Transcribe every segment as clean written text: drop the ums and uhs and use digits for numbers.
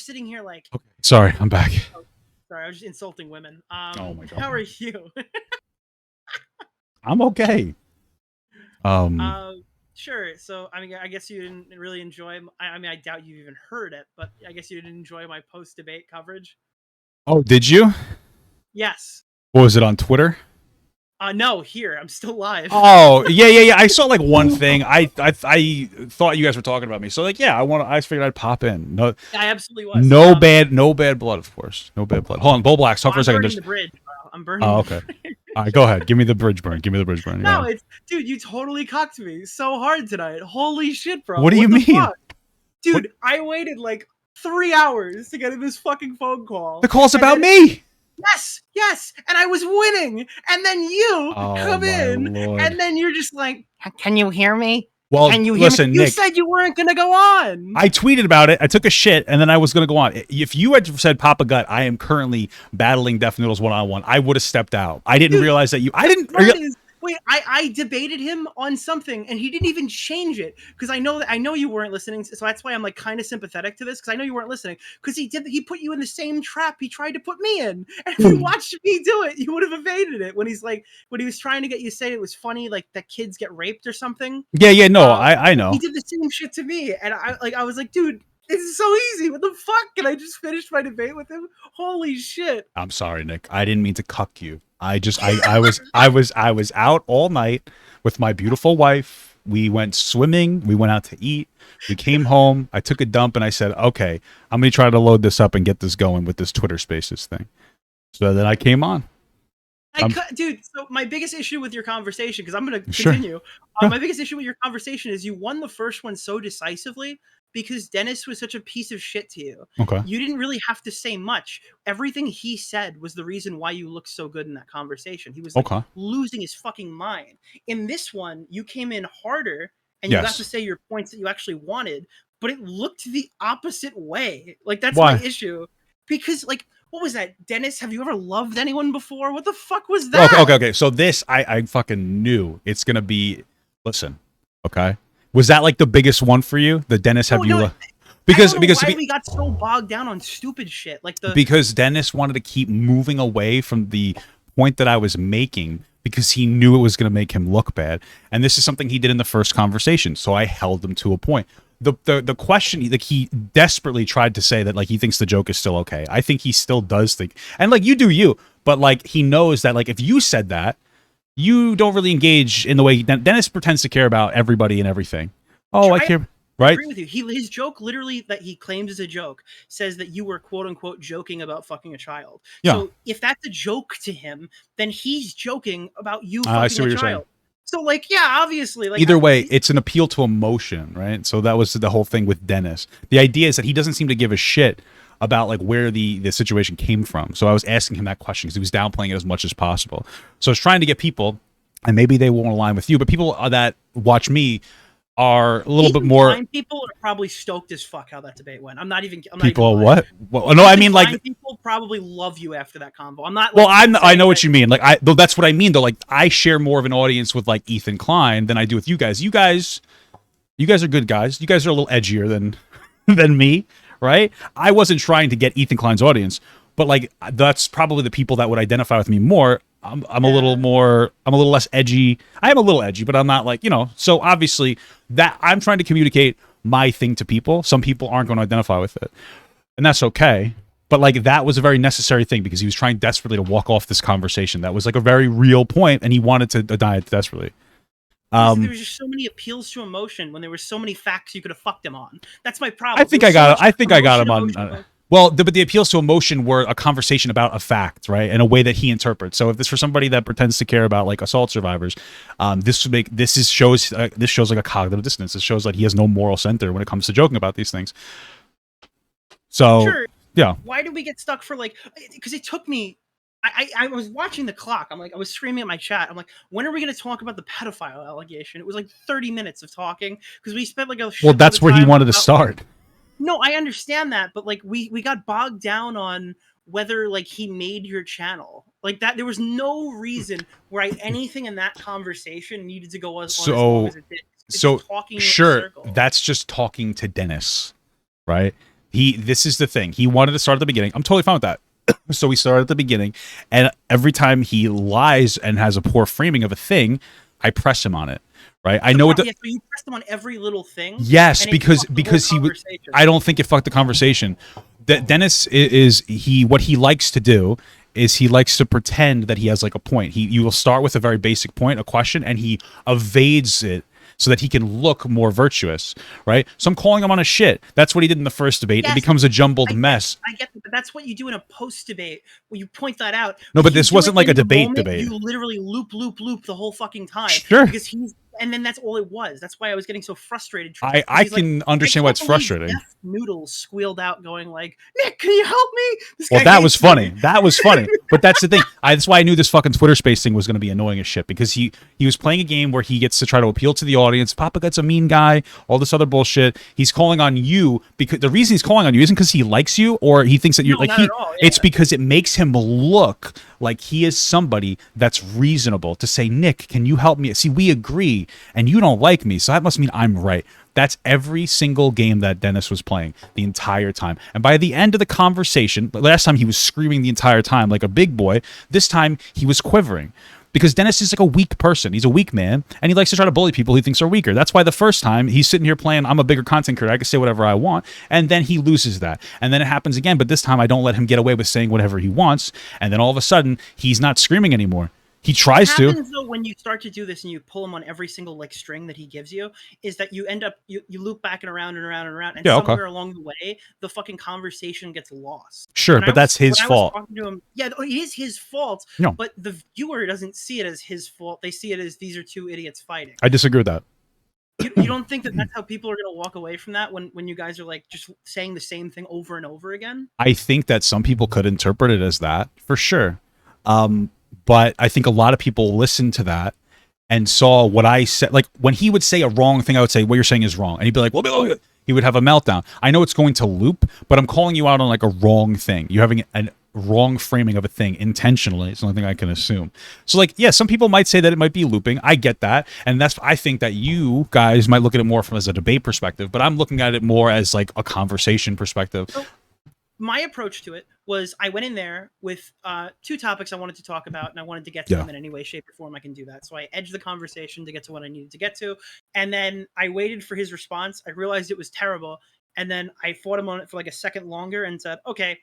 sitting here like. Okay. Sorry, I'm back. Oh, sorry, I was just insulting women. Oh my God. How are you? I'm okay. Sure. So, I mean, I guess you didn't really enjoy. I mean, I doubt you even heard it, but I guess you didn't enjoy my post-debate coverage. Oh, did you? Yes. What was it on Twitter? No, here I'm still live. Oh, yeah. I saw like one thing. I thought you guys were talking about me. So like, yeah, I figured I'd pop in. No, I absolutely was. no bad blood, of course. No bad blood. Hold on, Bowblax, talk for a second. I'm burning the bridge, bro. I'm burning. Oh, okay. All right, go ahead. Give me the bridge burn. No, it's dude. You totally cocked me so hard tonight. Holy shit, bro. What do you mean? Fuck? Dude, what? I waited like 3 hours to get in this fucking phone call. The call's about me. Yes, and I was winning, and then you come in, Lord. and then you're just like, "Can you hear me? Well, can you hear listen, me?" You Nick, said you weren't gonna go on. I tweeted about it. I took a shit, and then I was gonna go on. If you had said "Papa Gut," I am currently battling Death Noodles one-on-one, I would have stepped out. I didn't realize that you. I didn't. Wait, I debated him on something, and he didn't even change it because I know you weren't listening, so that's why I'm like kind of sympathetic to this because I know you weren't listening because he put you in the same trap he tried to put me in, and if you watched me do it, you would have evaded it when he was trying to get you to say it was funny like that kids get raped or something. Yeah, no, I know he did the same shit to me, and I was like, dude. It's so easy. What the fuck? And I just finished my debate with him. Holy shit! I'm sorry, Nick. I didn't mean to cuck you. I was out all night with my beautiful wife. We went swimming. We went out to eat. We came home. I took a dump, and I said, "Okay, I'm gonna try to load this up and get this going with this Twitter Spaces thing." So then I came on. Dude, so my biggest issue with your conversation, because I'm going to continue. My biggest issue with your conversation is you won the first one so decisively because Dennis was such a piece of shit to you. Okay. You didn't really have to say much. Everything he said was the reason why you looked so good in that conversation. He was like losing his fucking mind. In this one, you came in harder and you got to say your points that you actually wanted, but it looked the opposite way. Like, that's my issue. Because, like, what was that? Dennis, have you ever loved anyone before? What the fuck was that? Okay. So this, I fucking knew it's going to be, listen, okay? Was that like the biggest one for you? The Dennis, have you... Because why we got so bogged down on stupid shit. Because Dennis wanted to keep moving away from the point that I was making because he knew it was going to make him look bad. And this is something he did in the first conversation. So I held him to a point. The question, like, he desperately tried to say that, like, he thinks the joke is still okay. I think he still does think, and like, you do you, but like, he knows that, like, if you said that, you don't really engage in the way Dennis pretends to care about everybody and everything. Oh, I care, right? I agree with you. His joke, literally, that he claims is a joke, says that you were quote unquote joking about fucking a child. Yeah. So if that's a joke to him, then he's joking about you fucking a child. Saying. So, like, yeah, obviously, like, either way, it's an appeal to emotion, right? So that was the whole thing with Dennis. The idea is that he doesn't seem to give a shit about, like, where the situation came from. So I was asking him that question because he was downplaying it as much as possible. So I was trying to get people, and maybe they won't align with you, but people that watch me are a little bit more. People are probably stoked as fuck how that debate went. I'm not even. People what? Well, no, I mean, like, people probably love you after that convo. I'm not. Well, I know what you mean. Like, that's what I mean though. Like, I share more of an audience with, like, Ethan Klein than I do with you guys. You guys are good guys. You guys are a little edgier than me, right? I wasn't trying to get Ethan Klein's audience, but, like, that's probably the people that would identify with me more. I'm a little less edgy. I am a little edgy, but I'm not, like, so obviously that I'm trying to communicate my thing to people. Some people aren't going to identify with it, and that's okay. But, like, that was a very necessary thing because he was trying desperately to walk off this conversation. That was, like, a very real point, and he wanted to deny it desperately. There was just so many appeals to emotion when there were so many facts you could have fucked him on. That's my problem. I think I got him on. Well, but the appeals to emotion were a conversation about a fact, right, in a way that he interprets. So if this for somebody that pretends to care about, like, assault survivors, this shows like a cognitive dissonance. It shows that he has no moral center when it comes to joking about these things. So sure. Yeah. Why did we get stuck for, like? Because it took me. I was watching the clock. I'm like, I was screaming at my chat. I'm like, when are we going to talk about the pedophile allegation? It was like 30 minutes of talking because we spent like a. Well, that's where he wanted to start. No, I understand that, but, like, we got bogged down on whether, like, he made your channel like that. There was no reason why anything in that conversation needed to go as long as it did. So sure, that's just talking to Dennis, right? This is the thing. He wanted to start at the beginning. I'm totally fine with that. So we started at the beginning, and every time he lies and has a poor framing of a thing, I press him on it. Right? I know so you pressed him on every little thing. Yes, because he would. I don't think it fucked the conversation. That Dennis is what he likes to do is he likes to pretend that he has like a point. You will start with a very basic point, a question, and he evades it so that he can look more virtuous, right? So I'm calling him on a shit. That's what he did in the first debate. Yes, it becomes a jumbled mess. I get that, but that's what you do in a post debate when you point that out. No, but this wasn't like a debate. You literally loop the whole fucking time. Sure. Because and then that's all it was. That's why I was getting so frustrated. I can understand why it's frustrating. Noodles squealed out going like, Nick, can you help me? Well, that was funny. That was funny. But that's the thing. That's why I knew this fucking Twitter space thing was going to be annoying as shit, because he was playing a game where he gets to try to appeal to the audience. Papa Gut's a mean guy, all this other bullshit. He's calling on you because the reason he's calling on you isn't because he likes you or he thinks that you're it's because it makes him look like he is somebody that's reasonable to say, Nick, can you help me? See, we agree and you don't like me, so that must mean I'm right. That's every single game that Dennis was playing the entire time. And by the end of the conversation, last time he was screaming the entire time like a big boy, this time he was quivering. Because Dennis is like a weak person. He's a weak man, and he likes to try to bully people he thinks are weaker. That's why the first time he's sitting here playing, I'm a bigger content creator, I can say whatever I want, and then he loses that. And then it happens again, but this time I don't let him get away with saying whatever he wants, and then all of a sudden, he's not screaming anymore. He tries to. What happens though when you start to do this and you pull him on every single like string that he gives you is that you end up you loop back and around and around and around, and somewhere along the way the fucking conversation gets lost. Sure, but that's his fault. It is his fault. No. But the viewer doesn't see it as his fault. They see it as these are two idiots fighting. I disagree with that. You don't think that that's how people are going to walk away from that when you guys are like just saying the same thing over and over again? I think that some people could interpret it as that for sure. But I think a lot of people listened to that and saw what I said. Like when he would say a wrong thing, I would say, what you're saying is wrong. And he'd be like, well, he would have a meltdown. I know it's going to loop, but I'm calling you out on like a wrong thing. You're having a wrong framing of a thing intentionally. It's the only thing I can assume. So like, yeah, some people might say that it might be looping. I get that. And I think that you guys might look at it more from as a debate perspective, but I'm looking at it more as like a conversation perspective. So my approach to it was I went in there with two topics I wanted to talk about, and I wanted to get to them in any way, shape, or form I can do that. So I edged the conversation to get to what I needed to get to, and then I waited for his response. I realized it was terrible, and then I fought him on it for like a second longer and said, okay,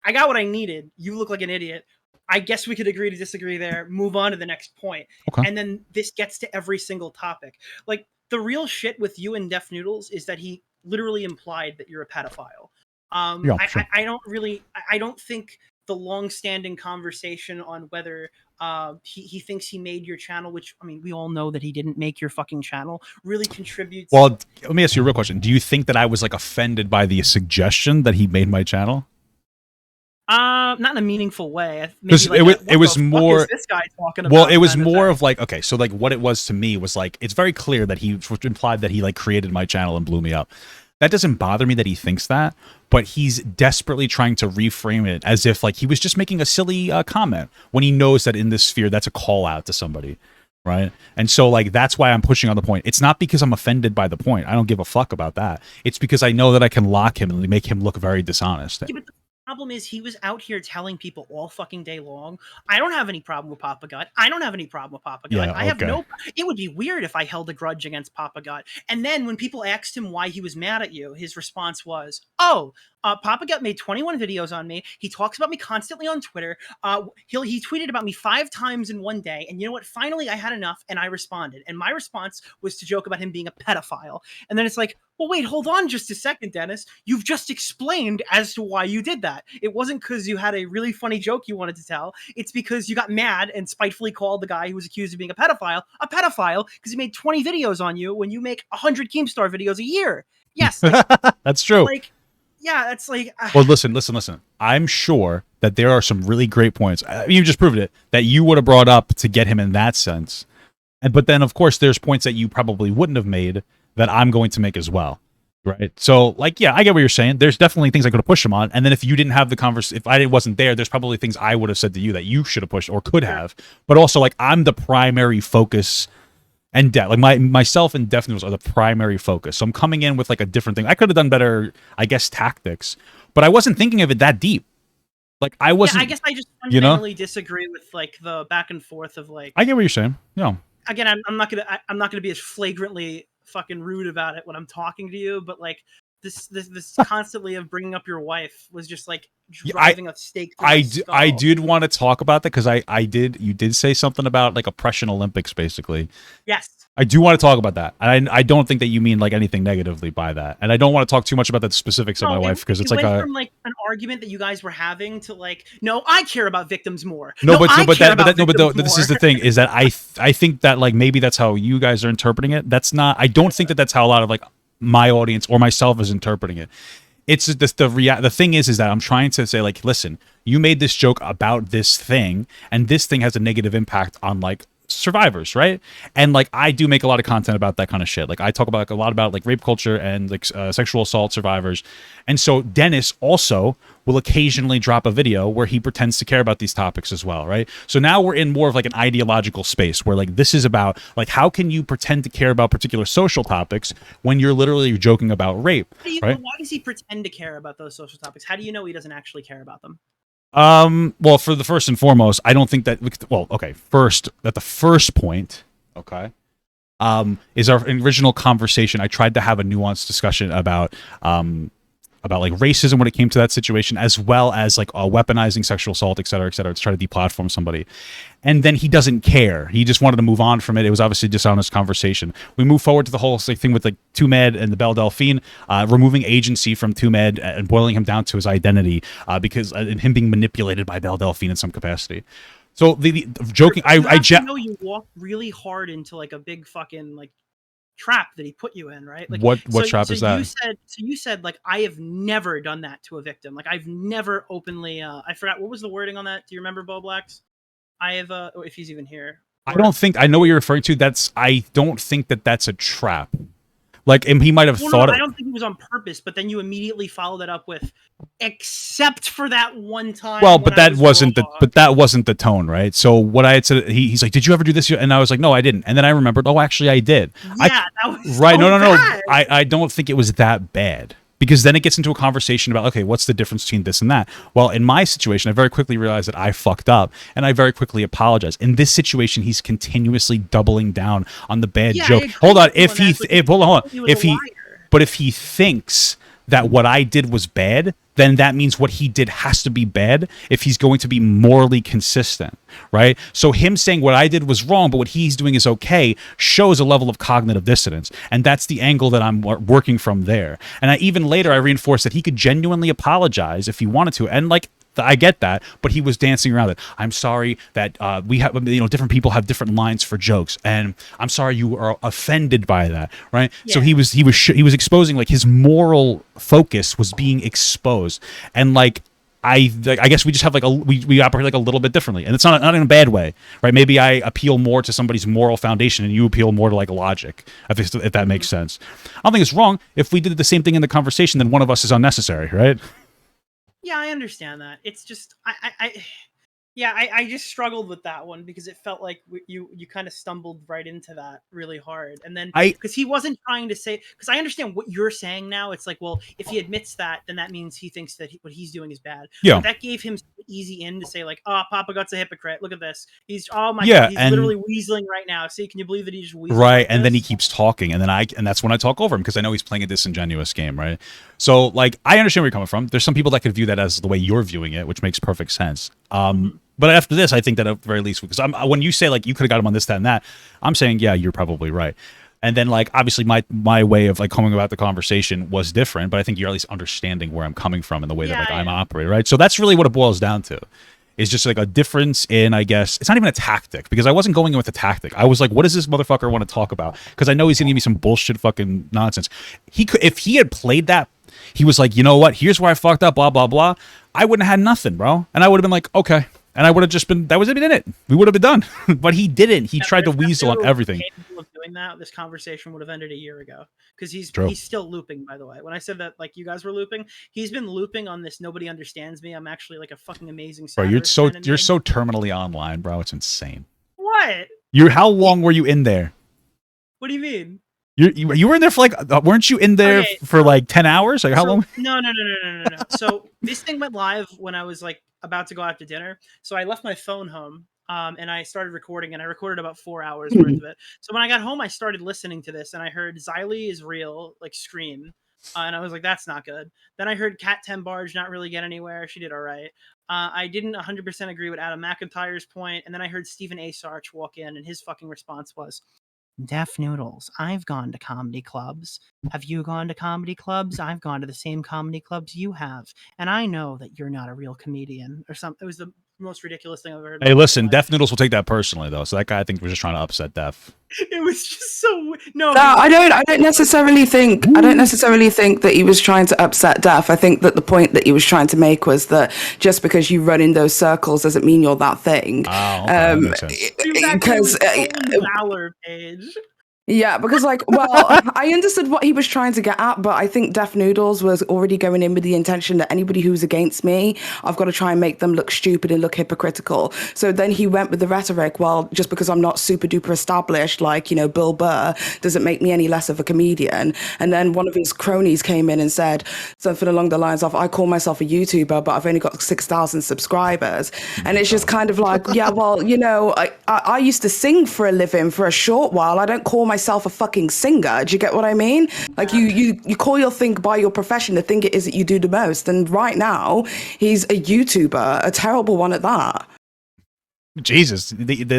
I got what I needed. You look like an idiot. I guess we could agree to disagree there. Move on to the next point. Okay. And then this gets to every single topic. Like the real shit with you and Def Noodles is that he literally implied that you're a pedophile. Sure. I don't think the long-standing conversation on whether he thinks he made your channel, which I mean we all know that he didn't make your fucking channel, really contributes. Well, let me ask you a real question. Do you think that I was like offended by the suggestion that he made my channel? Not in a meaningful way. Because like it was more. Is this guy talking about? Well, it was more of like, okay, so like what it was to me was like it's very clear that he implied that he like created my channel and blew me up. That doesn't bother me that he thinks that, but he's desperately trying to reframe it as if like he was just making a silly comment when he knows that in this sphere that's a call out to somebody, right? And so like that's why I'm pushing on the point. It's not because I'm offended by the point. I don't give a fuck about that. It's because I know that I can lock him and make him look very dishonest. Yeah, but the problem is he was out here telling people all fucking day long, I don't have any problem with Papa Gut. I don't have any problem with Papa Gut. Yeah, I have no. It would be weird if I held a grudge against Papa Gut. And then when people asked him why he was mad at you, his response was, oh, Papa Gut made 21 videos on me. He talks about me constantly on Twitter. He tweeted about me 5 times in one day. And you know what? Finally, I had enough and I responded. And my response was to joke about him being a pedophile. And then it's like, well, wait, hold on just a second, Dennis. You've just explained as to why you did that. It wasn't because you had a really funny joke you wanted to tell. It's because you got mad and spitefully called the guy who was accused of being a pedophile because he made 20 videos on you when you make 100 Keemstar videos a year. Yes. Like, that's true. Like, yeah, that's like... Well, listen. I'm sure that there are some really great points. You just proved it, that you would have brought up to get him in that sense. But then, of course, there's points that you probably wouldn't have made that I'm going to make as well, right? So, like, yeah, I get what you're saying. There's definitely things I could have pushed him on. And then if you didn't have the conversation, if I wasn't there, there's probably things I would have said to you that you should have pushed or could have. But also, like, I'm the primary focus And like myself and Death Noodles are the primary focus. So I'm coming in with like a different thing. I could have done better, I guess, tactics, but I wasn't thinking of it that deep. Like I wasn't. Yeah, I guess I just fundamentally disagree with like the back and forth of like. I get what you're saying. Yeah. Again, I'm not gonna be as flagrantly fucking rude about it when I'm talking to you, but like this constantly of bringing up your wife was just like driving a stake through my skull. I did want to talk about that because you did say something about like oppression Olympics basically. Yes. I do want to talk about that. And I don't think that you mean like anything negatively by that. And I don't want to talk too much about the specifics of my wife because it's like went from like an argument that you guys were having to like, no, I care about victims more. But this is the thing is that I think that like maybe that's how you guys are interpreting it. That's not. I don't think that that's how a lot of like my audience or myself is interpreting it. It's the thing is that I'm trying to say like, listen, you made this joke about this thing, and this thing has a negative impact on like survivors, right? And like I do make a lot of content about that kind of shit. Like I talk about like, a lot about like rape culture and like sexual assault survivors. And so Dennis also will occasionally drop a video where he pretends to care about these topics as well, right? So now we're in more of like an ideological space where like this is about like how can you pretend to care about particular social topics when you're literally joking about rape, right? Why does he pretend to care about those social topics? How do you know he doesn't actually care about them? Well, for the first and foremost, I don't think that, well, okay, first, at the first point, okay, is our original conversation. I tried to have a nuanced discussion about like racism when it came to that situation, as well as like weaponizing sexual assault, et cetera, to try to deplatform somebody. And then he doesn't care. He just wanted to move on from it. It was obviously a dishonest conversation. We move forward to the whole thing with like Tumed and the Belle Delphine, removing agency from Tumed and boiling him down to his identity because and him being manipulated by Belle Delphine in some capacity. So the joking, I know you walked really hard into like a big fucking like trap that he put you in, right? Like what trap is that? You said like I have never done that to a victim. Like I've never openly I forgot what was the wording on that. Do you remember Bowblax? I have if he's even here. I don't think I know what you're referring to. I don't think that that's a trap. Like, and he might have thought. I don't think it was on purpose, but then you immediately followed it up with, except for that one time. Well, but that wasn't the tone, right? So what I had said, he's like, "Did you ever do this?" And I was like, "No, I didn't." And then I remembered, "Oh, actually, I did." Yeah, that was right. So no. bad. I don't think it was that bad. Because then it gets into a conversation about, okay, what's the difference between this and that? Well, in my situation, I very quickly realized that I fucked up, and I very quickly apologized. In this situation, he's continuously doubling down on the bad joke. Hold on, if he thinks that what I did was bad, then that means what he did has to be bad if he's going to be morally consistent, right? So him saying what I did was wrong, but what he's doing is okay, shows a level of cognitive dissonance. And that's the angle that I'm working from there. And even later, I reinforced that he could genuinely apologize if he wanted to. And like, I get that, but he was dancing around it. I'm sorry that we have, different people have different lines for jokes, and I'm sorry you are offended by that, right? Yeah. So he was exposing like his moral focus was being exposed, and like I guess we just have like we operate like a little bit differently, and it's not in a bad way, right? Maybe I appeal more to somebody's moral foundation, and you appeal more to like logic, if that makes sense. I don't think it's wrong if we did the same thing in the conversation. Then one of us is unnecessary, right? Yeah, I understand that. It's just I just struggled with that one because it felt like you kind of stumbled right into that really hard. And then because he wasn't trying to say, because I understand what you're saying now. It's like, well, if he admits that, then that means he thinks that what he's doing is bad. Yeah. But that gave him easy in to say like, oh, Papa Gut's a hypocrite. Look at this. He's God, he's literally weaseling right now. See, can you believe that he just weaseled? Right, and then he keeps talking, and that's when I talk over him because I know he's playing a disingenuous game, right? So like I understand where you're coming from. There's some people that could view that as the way you're viewing it, which makes perfect sense. But after this, I think that at the very least, because when you say like you could have got him on this, that, and that, I'm saying yeah, you're probably right. And then like obviously my way of like coming about the conversation was different, but I think you're at least understanding where I'm coming from and the way that like I'm operating, right? So that's really what it boils down to. Is just like a difference in, I guess, it's not even a tactic because I wasn't going in with a tactic. I was like, what does this motherfucker want to talk about? Because I know he's gonna give me some bullshit fucking nonsense. If he had played that, he was like, you know what? Here's where I fucked up, blah, blah, blah. I wouldn't have had nothing, bro. And I would have been like, okay. And I would have just been, that was it in it. We would have been done. But he didn't. He tried to weasel on everything. Of doing that, this conversation would have ended a year ago. Because he's still looping, by the way. When I said that, like, you guys were looping, he's been looping on this nobody understands me. I'm actually like a fucking amazing bro, you're so terminally online, bro. It's insane. What? How long were you in there? What do you mean? You were in there for like, weren't you in there for like 10 hours? Like how long? No. So this thing went live when I was like about to go out to dinner. So I left my phone home. And I started recording, and I recorded about 4 hours worth of it. So when I got home, I started listening to this, and I heard Xylee is real, like scream. And I was like, that's not good. Then I heard Kat Tembarge not really get anywhere. She did all right. I didn't 100% agree with Adam McIntyre's point. And then I heard Stephen A. Sarch walk in, and his fucking response was, Deaf Noodles, I've gone to comedy clubs. Have you gone to comedy clubs? I've gone to the same comedy clubs you have. And I know that you're not a real comedian. Or something. It was the most ridiculous thing I've ever heard. Hey, listen, Deaf Noodles will take that personally, though. So that guy, I think, was just trying to upset Def. It was just so no. I don't necessarily think that he was trying to upset Def. I think that the point that he was trying to make was that just because you run in those circles doesn't mean you're that thing. Oh, okay. Because Valor Paige. Yeah, because I understood what he was trying to get at, but I think Deaf Noodles was already going in with the intention that anybody who's against me, I've got to try and make them look stupid and look hypocritical. So then he went with the rhetoric, well, just because I'm not super duper established, like, Bill Burr, doesn't make me any less of a comedian. And then one of his cronies came in and said something along the lines of, I call myself a YouTuber, but I've only got 6,000 subscribers. And it's just kind of like, yeah, well, I used to sing for a living for a short while. I don't call myself a fucking singer. Do you get what I mean? Like you call your thing by your profession, the thing it is that you do the most. And right now he's a YouTuber, a terrible one at that. Jesus,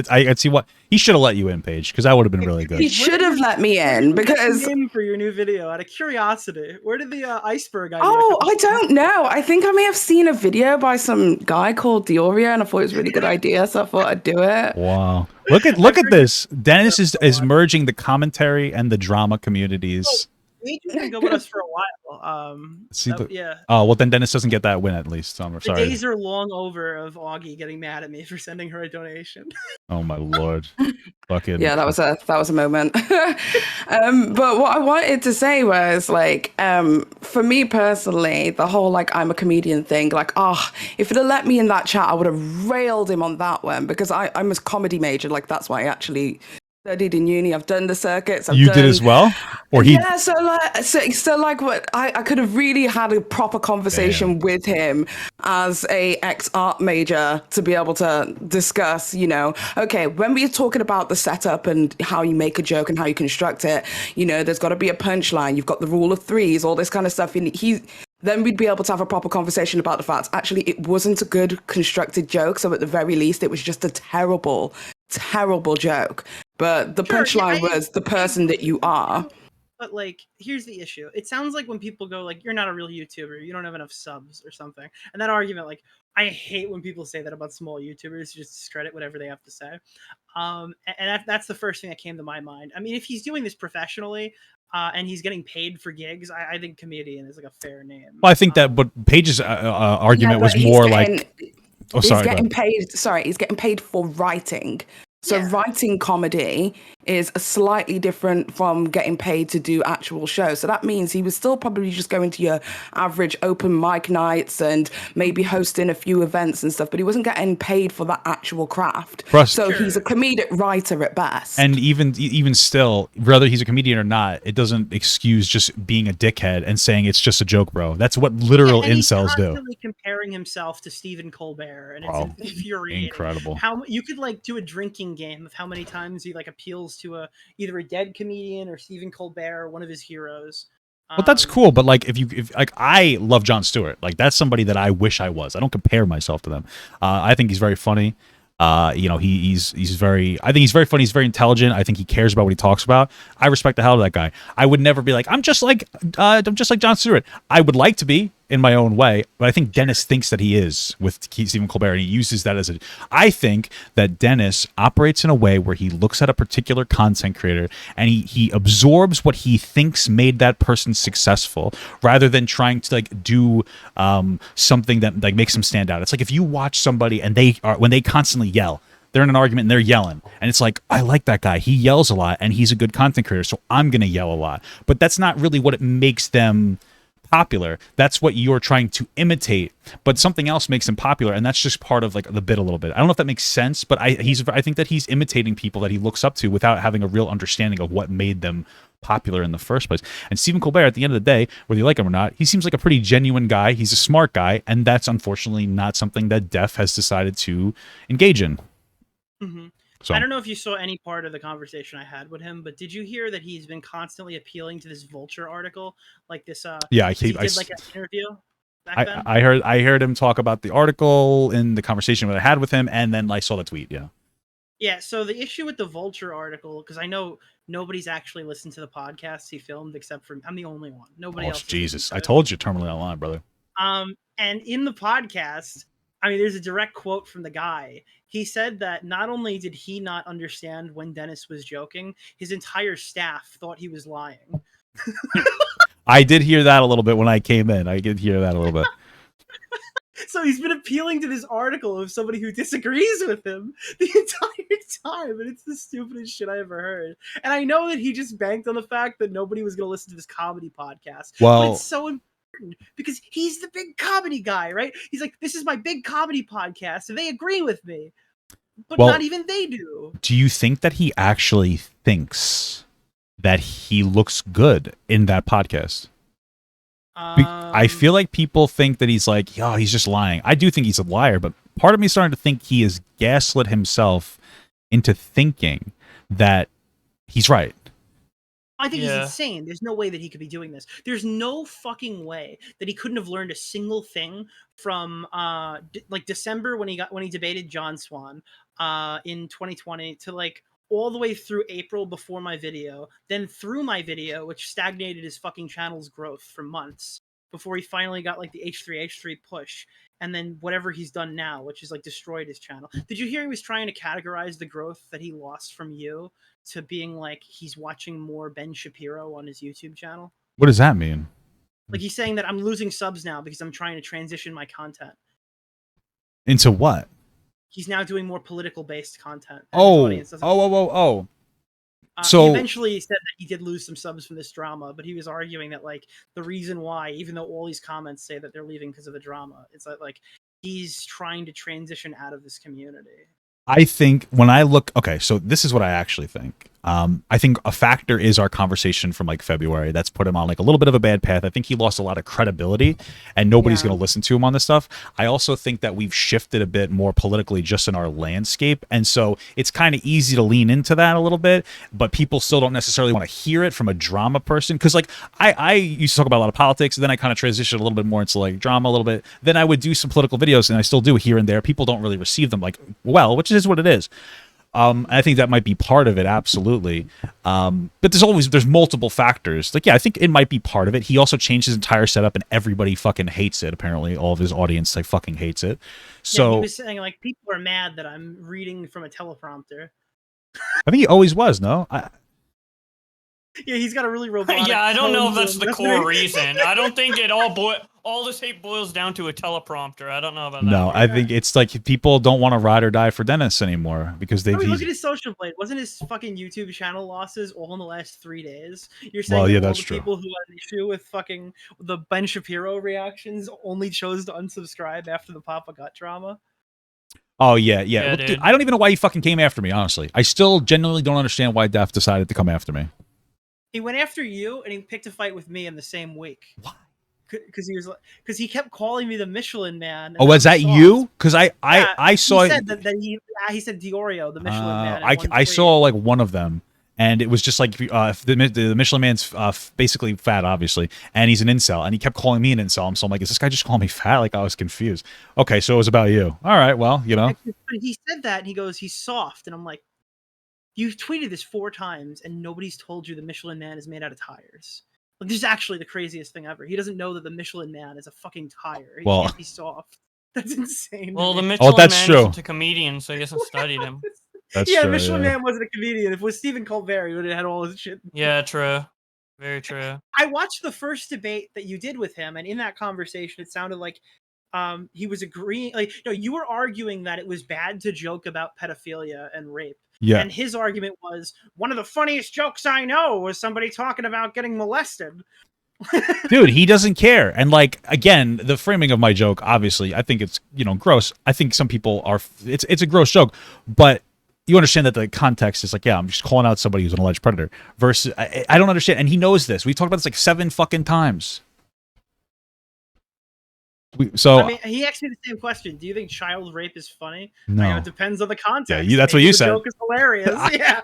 I see what he should have let you in, Paige, because that would have been really good. He should have let me in because for your new video out of curiosity. Where did the iceberg idea? Oh, I don't know. I think I may have seen a video by some guy called DeOrio, and I thought it was a really good idea, so I thought I'd do it. Wow, look at this. Dennis is merging the commentary and the drama communities. He's been going with us for a while. Yeah. Oh, well, then Dennis doesn't get that win at least. So I'm sorry. The days are long over of Augie getting mad at me for sending her a donation. Oh my lord. Fucking yeah, that was a moment. But what I wanted to say was for me personally, the whole I'm a comedian thing, if it had let me in that chat, I would have railed him on that one because I'm a comedy major. That's why I actually studied in uni. I've done the circuits. You did as well, or he? Yeah. So what I could have really had a proper conversation with him as a ex-art major to be able to discuss. Okay, when we're talking about the setup and how you make a joke and how you construct it, there's got to be a punchline. You've got the rule of threes, all this kind of stuff. And then we'd be able to have a proper conversation about the fact actually it wasn't a good constructed joke. So at the very least, it was just a terrible joke. But the punchline was the person that you are. But here's the issue. It sounds like when people go you're not a real YouTuber, you don't have enough subs or something. And that argument, I hate when people say that about small YouTubers, just discredit whatever they have to say. And that's the first thing that came to my mind. I mean, if he's doing this professionally, and he's getting paid for gigs, I think comedian is a fair name. Well, I think that, but Paige's argument was more he's getting paid for writing. So writing comedy is slightly different from getting paid to do actual shows. So that means he was still probably just going to your average open mic nights and maybe hosting a few events and stuff, but he wasn't getting paid for that actual craft. So he's a comedic writer at best. And even still, whether he's a comedian or not, it doesn't excuse just being a dickhead and saying it's just a joke, bro. That's what literal incels do. He's constantly comparing himself to Stephen Colbert, and it's infuriating. Incredible. How you could do a drinking game of how many times he appeals to either a dead comedian or Stephen Colbert or one of his heroes. Well, that's cool, but if I love Jon Stewart, that's somebody that I wish I was. I don't compare myself to them. I think he's very funny. He's very. I think he's very funny. He's very intelligent. I think he cares about what he talks about. I respect the hell out of that guy. I would never be I'm just like Jon Stewart. I would like to be in my own way, but I think Dennis thinks that he is with Stephen Colbert, and he uses that as I think that Dennis operates in a way where he looks at a particular content creator and he absorbs what he thinks made that person successful, rather than trying to do something that makes him stand out. It's if you watch somebody and when they constantly yell. They're in an argument and they're yelling. And it's I like that guy. He yells a lot and he's a good content creator, so I'm going to yell a lot. But that's not really what it makes them popular. That's what you're trying to imitate, but something else makes him popular, and that's just part of like the bit a little bit. I don't know if that makes sense, but I think that he's imitating people that he looks up to without having a real understanding of what made them popular in the first place. And Stephen Colbert, at the end of the day, whether you like him or not, he seems like a pretty genuine guy. He's a smart guy, and that's unfortunately not something that Def has decided to engage in. Mm-hmm. So, I don't know if you saw any part of the conversation I had with him, but did you hear that he's been constantly appealing to this Vulture article, like this? Yeah, he did like an interview. I heard him talk about the article in the conversation that I had with him, and then I saw the tweet. Yeah. Yeah. So the issue with the Vulture article, because I know nobody's actually listened to the podcast he filmed except for I'm the only one. Nobody else. Jesus, I told you, terminally online, brother. And in the podcast, I mean, there's a direct quote from the guy. He said that not only did he not understand when Dennis was joking, his entire staff thought he was lying. I did hear that a little bit when I came in. I did hear that a little bit. So he's been appealing to this article of somebody who disagrees with him the entire time, and it's the stupidest shit I ever heard. And I know that he just banked on the fact that nobody was going to listen to this comedy podcast. Well, but it's so important because he's the big comedy guy, right? He's like, this is my big comedy podcast, and they agree with me. But not even they do. Do you think that he actually thinks that he looks good in that podcast? I feel like people think that he's like, yo, he's just lying. I do think he's a liar, but part of me is starting to think he has gaslit himself into thinking that he's right. I think he's insane. There's no way that he could be doing this. There's no fucking way that he couldn't have learned a single thing from like December when he debated John Swan in 2020 to like all the way through April before my video, then through my video, which stagnated his fucking channel's growth for months before he finally got like the H3 push, and then whatever he's done now, which is like destroyed his channel. Did you hear he was trying to categorize the growth that he lost from you to being like he's watching more Ben Shapiro on his YouTube channel? What does that mean? Like he's saying that I'm losing subs now because I'm trying to transition my content. Into what? He's now doing more political based content. So he eventually said that he did lose some subs from this drama, but he was arguing that like the reason why, even though all these comments say that they're leaving because of the drama, it's like he's trying to transition out of this community. I think when I look, okay, so this is what I actually think. I think a factor is our conversation from like February. That's put him on like a little bit of a bad path. I think he lost a lot of credibility and nobody's going to listen to him on this stuff. I also think that we've shifted a bit more politically just in our landscape. And so it's kind of easy to lean into that a little bit, but people still don't necessarily want to hear it from a drama person. Cause like I used to talk about a lot of politics, and then I kind of transitioned a little bit more into like drama a little bit. Then I would do some political videos, and I still do here and there. People don't really receive them like well, which is what it is. I think that might be part of it, absolutely. But there's multiple factors. Like, yeah, I think it might be part of it. He also changed his entire setup, and everybody fucking hates it. Apparently, all of his audience like fucking hates it. So he was saying like people are mad that I'm reading from a teleprompter. I think he always was. No. Yeah, he's got a really robotic. Yeah, I don't know if that's the core reason. I don't think all this hate boils down to a teleprompter. I don't know about that. No, I think it's like people don't want to ride or die for Dennis anymore because they've. Look at his social blade. Wasn't his fucking YouTube channel losses all in the last 3 days? You're saying that's true. People who had an issue with fucking the Ben Shapiro reactions only chose to unsubscribe after the Papa Gut drama. Oh yeah. Look, dude, I don't even know why he fucking came after me. Honestly, I still genuinely don't understand why Def decided to come after me. He went after you, and he picked a fight with me in the same week. Why? Because he kept calling me the Michelin Man. Oh, was that you? Because I saw. He said that he said DeOrio, the Michelin Man. I saw like one of them, and it was just like the Michelin Man's basically fat, obviously, and he's an incel, and he kept calling me an incel. So I'm like, is this guy just calling me fat? Like I was confused. Okay, so it was about you. All right, well, you know. He said that, and he goes, he's soft, and I'm like. You've tweeted this 4 times, and nobody's told you the Michelin Man is made out of tires. Like, this is actually the craziest thing ever. He doesn't know that the Michelin Man is a fucking tire. He can't be soft. That's insane. Well, the Michelin Man isn't a comedian, so he hasn't studied him. That's true, Michelin Man wasn't a comedian. If it was Stephen Colbert, he would have had all his shit. Yeah, true. Very true. I watched the first debate that you did with him, and in that conversation, it sounded like he was agreeing. Like, you were arguing that it was bad to joke about pedophilia and rape. Yeah. And his argument was, one of the funniest jokes I know was somebody talking about getting molested. Dude, he doesn't care. And like, again, the framing of my joke, obviously, I think it's, gross. I think some people are, it's a gross joke, but you understand that the context is like, yeah, I'm just calling out somebody who's an alleged predator versus, I don't understand. And he knows this. We talked about this like 7 fucking times. I mean, he asked me the same question. Do you think child rape is funny? No. It depends on the context. Yeah, that's what you said. The joke is hilarious. Yeah.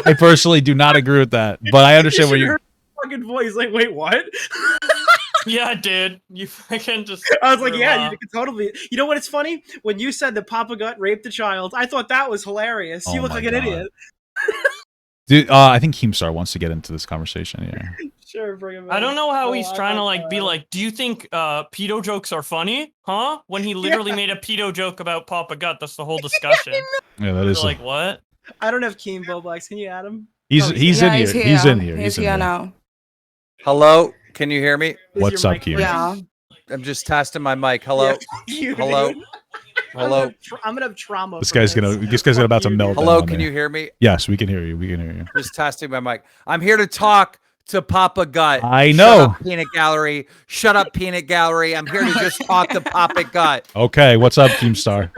I personally do not agree with that, but I understand what you're. Fucking voice, like, wait, what? Yeah, dude. You fucking just. I was like, yeah, you can totally. You know what? It's funny when you said that Papa Gut raped a child. I thought that was hilarious. You look like an idiot. Dude, I think Keemstar wants to get into this conversation here. Sure, bring him in. I don't know how he's trying to like be like, do you think pedo jokes are funny? Huh? When he literally made a pedo joke about Papa Gut. That's the whole discussion. Yeah, that is like what? I don't have Keem Bowblax. Can you add him? He's in here. He's in here. He's here now. Hello, can you hear me? What's up, Keem? Yeah. I'm just testing my mic. Hello. Yeah, Hello. Hello. I'm gonna have trauma. This guy's about to melt. Hello, can you hear me? Yes, we can hear you. We can hear you. Just testing my mic. I'm here to talk to Papa Gut. I know. Shut up, Peanut Gallery. Shut up, Peanut Gallery. I'm here to just talk to Papa Gut. Okay, what's up, Keemstar?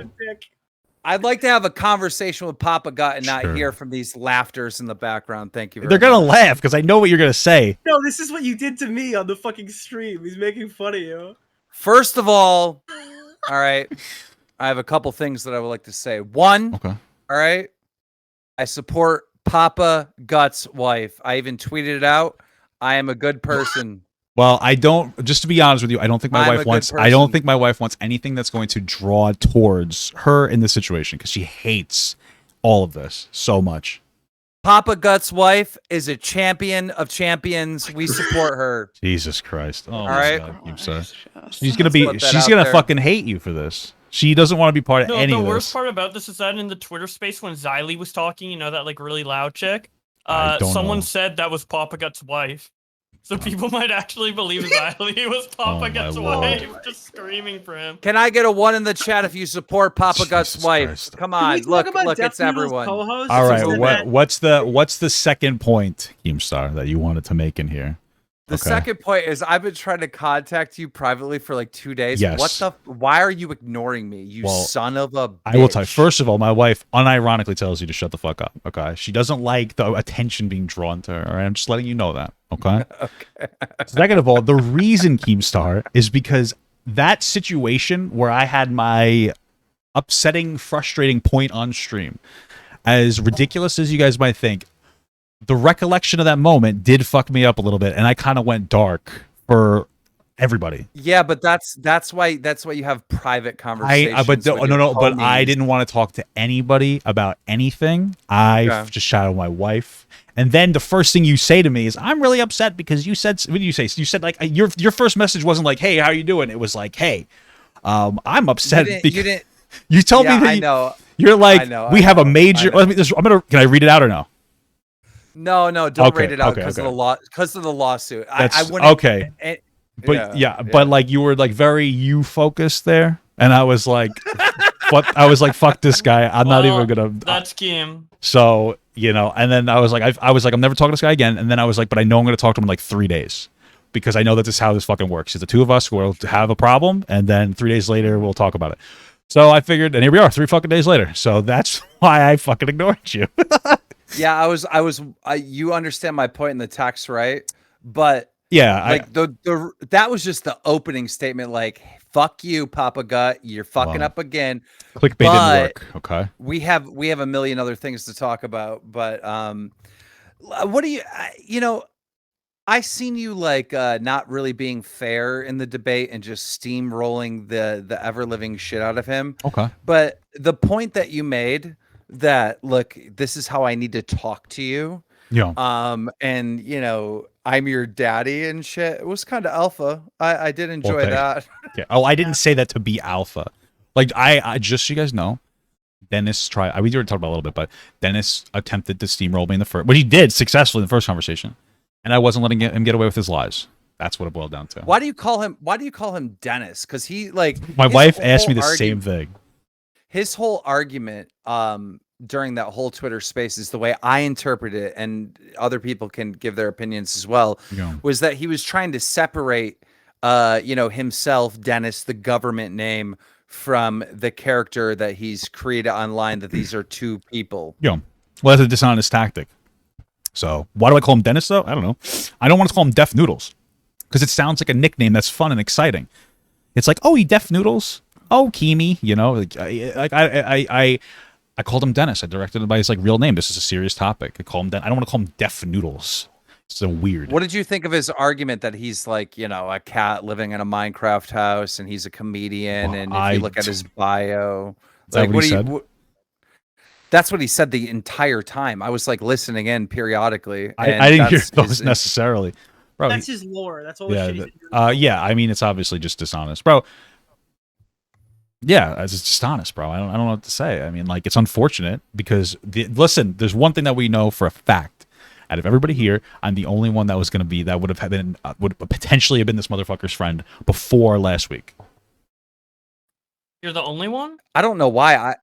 I'd like to have a conversation with Papa Gut and not hear from these laughters in the background. Thank you. They're gonna laugh because I know what you're gonna say. No, this is what you did to me on the fucking stream. He's making fun of you. First of all right, I have a couple things that I would like to say. One, okay. All right, I support Papa Gut's wife. I even tweeted it out. I am a good person. Well, I don't. Just to be honest with you, I don't think my wife wants. I don't think my wife wants anything that's going to draw towards her in this situation because she hates all of this so much. Papa Gut's wife is a champion of champions. We support her. Jesus Christ! Oh, all right, she's gonna be. She's gonna fucking hate you for this. She doesn't want to be part of any of this. The worst part about this is that in the Twitter space when Xylee was talking, you know, that like really loud chick, someone said that was Papa Gut's wife. So people might actually believe Xylee was Papa Gut's wife, just screaming for him. Can I get a 1 in the chat if you support Papa Gut's wife? Christ. Come on, look, it's everyone. All right, what's the second point, Keemstar, that you wanted to make in here? The second point is I've been trying to contact you privately for like 2 days. Yes. Why are you ignoring me, you son of a bitch? I will tell you. First of all, my wife unironically tells you to shut the fuck up. Okay. She doesn't like the attention being drawn to her. All right? I'm just letting you know that. Okay. Okay. Second of all, the reason, Keemstar, is because that situation where I had my upsetting, frustrating point on stream, as ridiculous as you guys might think, the recollection of that moment did fuck me up a little bit, and I kind of went dark for everybody. Yeah, but that's why you have private conversations. But I didn't want to talk to anybody about anything. I just shadowed my wife, and then the first thing you say to me is, "I'm really upset because you said." What did you say? You said like your first message wasn't like, "Hey, how you doing?" It was like, "Hey, I'm upset." You told me that. I know. You're like, we have a major. Can I read it out or no? No, don't read it out because of the law. Because of the lawsuit, I wouldn't. Okay, but like you were like very you focused there, and I was like, fuck this guy. I'm not even gonna. That's Kim. So and then I was like, I'm never talking to this guy again. And then I was like, but I know I'm gonna talk to him in like 3 days because I know that this is how this fucking works. It's the two of us who will have a problem, and then 3 days later we'll talk about it. So I figured, and here we are, 3 fucking days later. So that's why I fucking ignored you. Yeah, you understand my point in the text, right? But yeah, like that was just the opening statement. Like, fuck you, Papa Gut, you're fucking up again. Clickbait didn't work. Okay, we have a million other things to talk about, but what do you I seen you like not really being fair in the debate and just steamrolling the ever living shit out of him. Okay, but the point that you made, that look, this is how I need to talk to you. Yeah. And I'm your daddy and shit. It was kind of alpha. I did enjoy that. Yeah. Oh, I didn't say that to be alpha. Like I just so you guys know, Dennis we already talked about it a little bit, but Dennis attempted to steamroll me in the first, but he did successfully in the first conversation, and I wasn't letting him get away with his lies. That's what it boiled down to. Why do you call him Dennis? Because he like my wife asked me the same thing. His whole argument during that whole Twitter Spaces, the way I interpret it, and other people can give their opinions as well, was that he was trying to separate, himself, Dennis, the government name, from the character that he's created online. That these are two people. Yeah, well, that's a dishonest tactic. So why do I call him Dennis though? I don't know. I don't want to call him Def Noodles because it sounds like a nickname that's fun and exciting. It's like, oh, he Def Noodles. Oh, Keemy, I called him Dennis. I directed him by his real name. This is a serious topic. I don't want to call him Def Noodles. It's so weird. What did you think of his argument that he's a cat living in a Minecraft house and he's a comedian? Well, and if you look at his bio, what he said? That's what he said the entire time. I was listening in periodically. I didn't hear those necessarily. Bro, that's his lore. That's all. Yeah. I mean, it's obviously just dishonest, bro. Yeah, it's just honest, bro. I don't know what to say. I mean, it's unfortunate because listen, there's one thing that we know for a fact. Out of everybody here, I'm the only one that would potentially have been this motherfucker's friend before last week. You're the only one? I don't know why.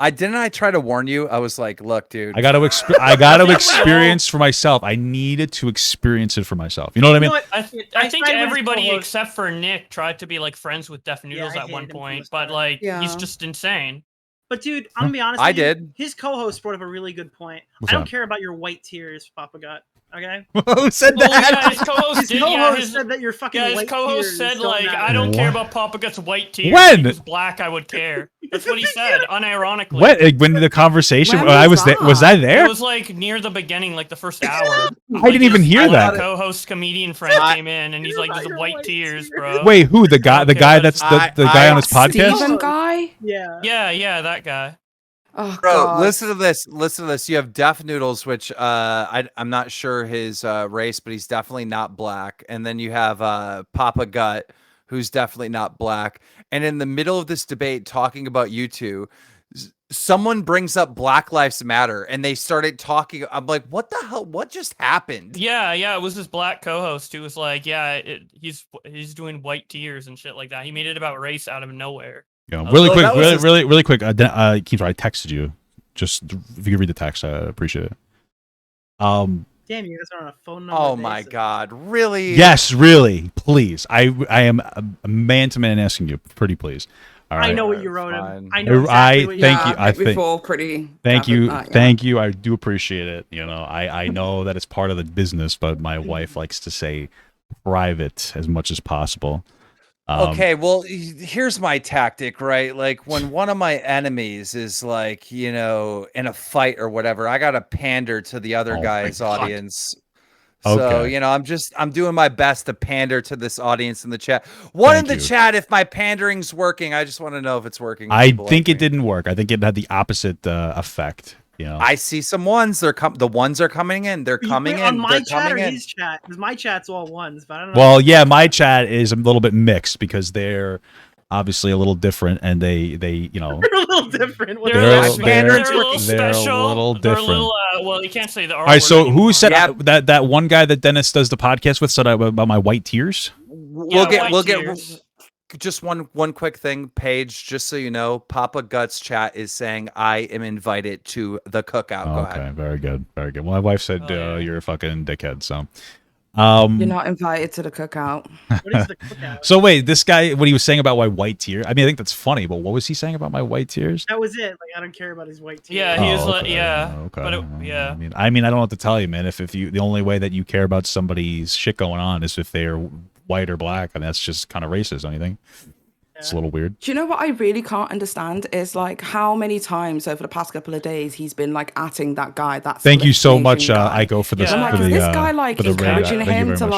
I try to warn you. I was like, look, dude. I got to experience for myself. I needed to experience it for myself. You know what I mean? I think everybody except for Nick tried to be friends with Def Noodles at one point, but he's just insane. But dude, I'm gonna be honest. I did. His co-host brought up a really good point. I don't care about your white tears, Papa Gut. Okay. Who said that? Yeah, his co-host said that you're fucking. Yeah, his co-host said I don't care about Papa Gut's white tears. When if he was black, I would care. That's what he said, unironically. What? When the conversation? Was I there? It was near the beginning, the first hour. I didn't even hear that. Co-host comedian friend came in and he's like, "There's white tears, bro." Wait, who? The guy? The guy that's the guy on his podcast? Steven guy? Yeah, that guy. Oh, bro, God. listen to this. You have Def Noodles, which I'm not sure his race, but he's definitely not black. And then you have Papa Gut, who's definitely not black. And in the middle of this debate, talking about you two, someone brings up Black Lives Matter, and they started talking. I'm like, what the hell? What just happened? Yeah, it was his black co-host who was like, he's doing white tears and shit like that. He made it about race out of nowhere. Yeah, really quick. Keemstar, I texted you. Just if you could read the text, I appreciate it. Damn, you guys are on a phone number. Oh my God, really? Yes, really. Please, I am a man to man asking you, pretty please. All right. I know what you wrote him. I know exactly what you thank you. I think all pretty. Thank you. Thank you. I do appreciate it. I know that it's part of the business, but my wife likes to say private as much as possible. Okay, well, here's my tactic, right? When one of my enemies is in a fight or whatever, I gotta pander to the other guy's audience. Okay. So, I'm doing my best to pander to this audience in the chat. Thank you. Chat, if my pandering's working, I just want to know if it's working. I think it didn't work. I think it had the opposite effect. I see some ones. The ones are coming in. They're coming in. On my chat or his chat? Because my chat's all ones, but I don't know. Well, yeah, my chat is a little bit mixed because they're obviously a little different, and they they're a little different. They're a little different. They're a little, well, you can't say the R word. All right, so who said that one guy that Dennis does the podcast with said about my white tears? We'll get. Just one quick thing, Paige, just so you know, Papa Guts chat is saying I am invited to the cookout. Go ahead. Very good. Very good. Well, my wife said you're a fucking dickhead, so you're not invited to the cookout. What is the cookout? So wait, this guy, what he was saying about my white tears, I mean, I think that's funny, but what was he saying about my white tears? That was it. I don't care about his white tears. Yeah, he was okay. But I mean, I don't know what to tell you, man. If you, the only way that you care about somebody's shit going on is if they're white or black, and that's just kind of racist, don't you think? It's a little weird. Do you know what I really can't understand is how many times over the past couple of days he's been atting that guy. Thank you so much, Aiko, for this. I'm is this guy encouraging him to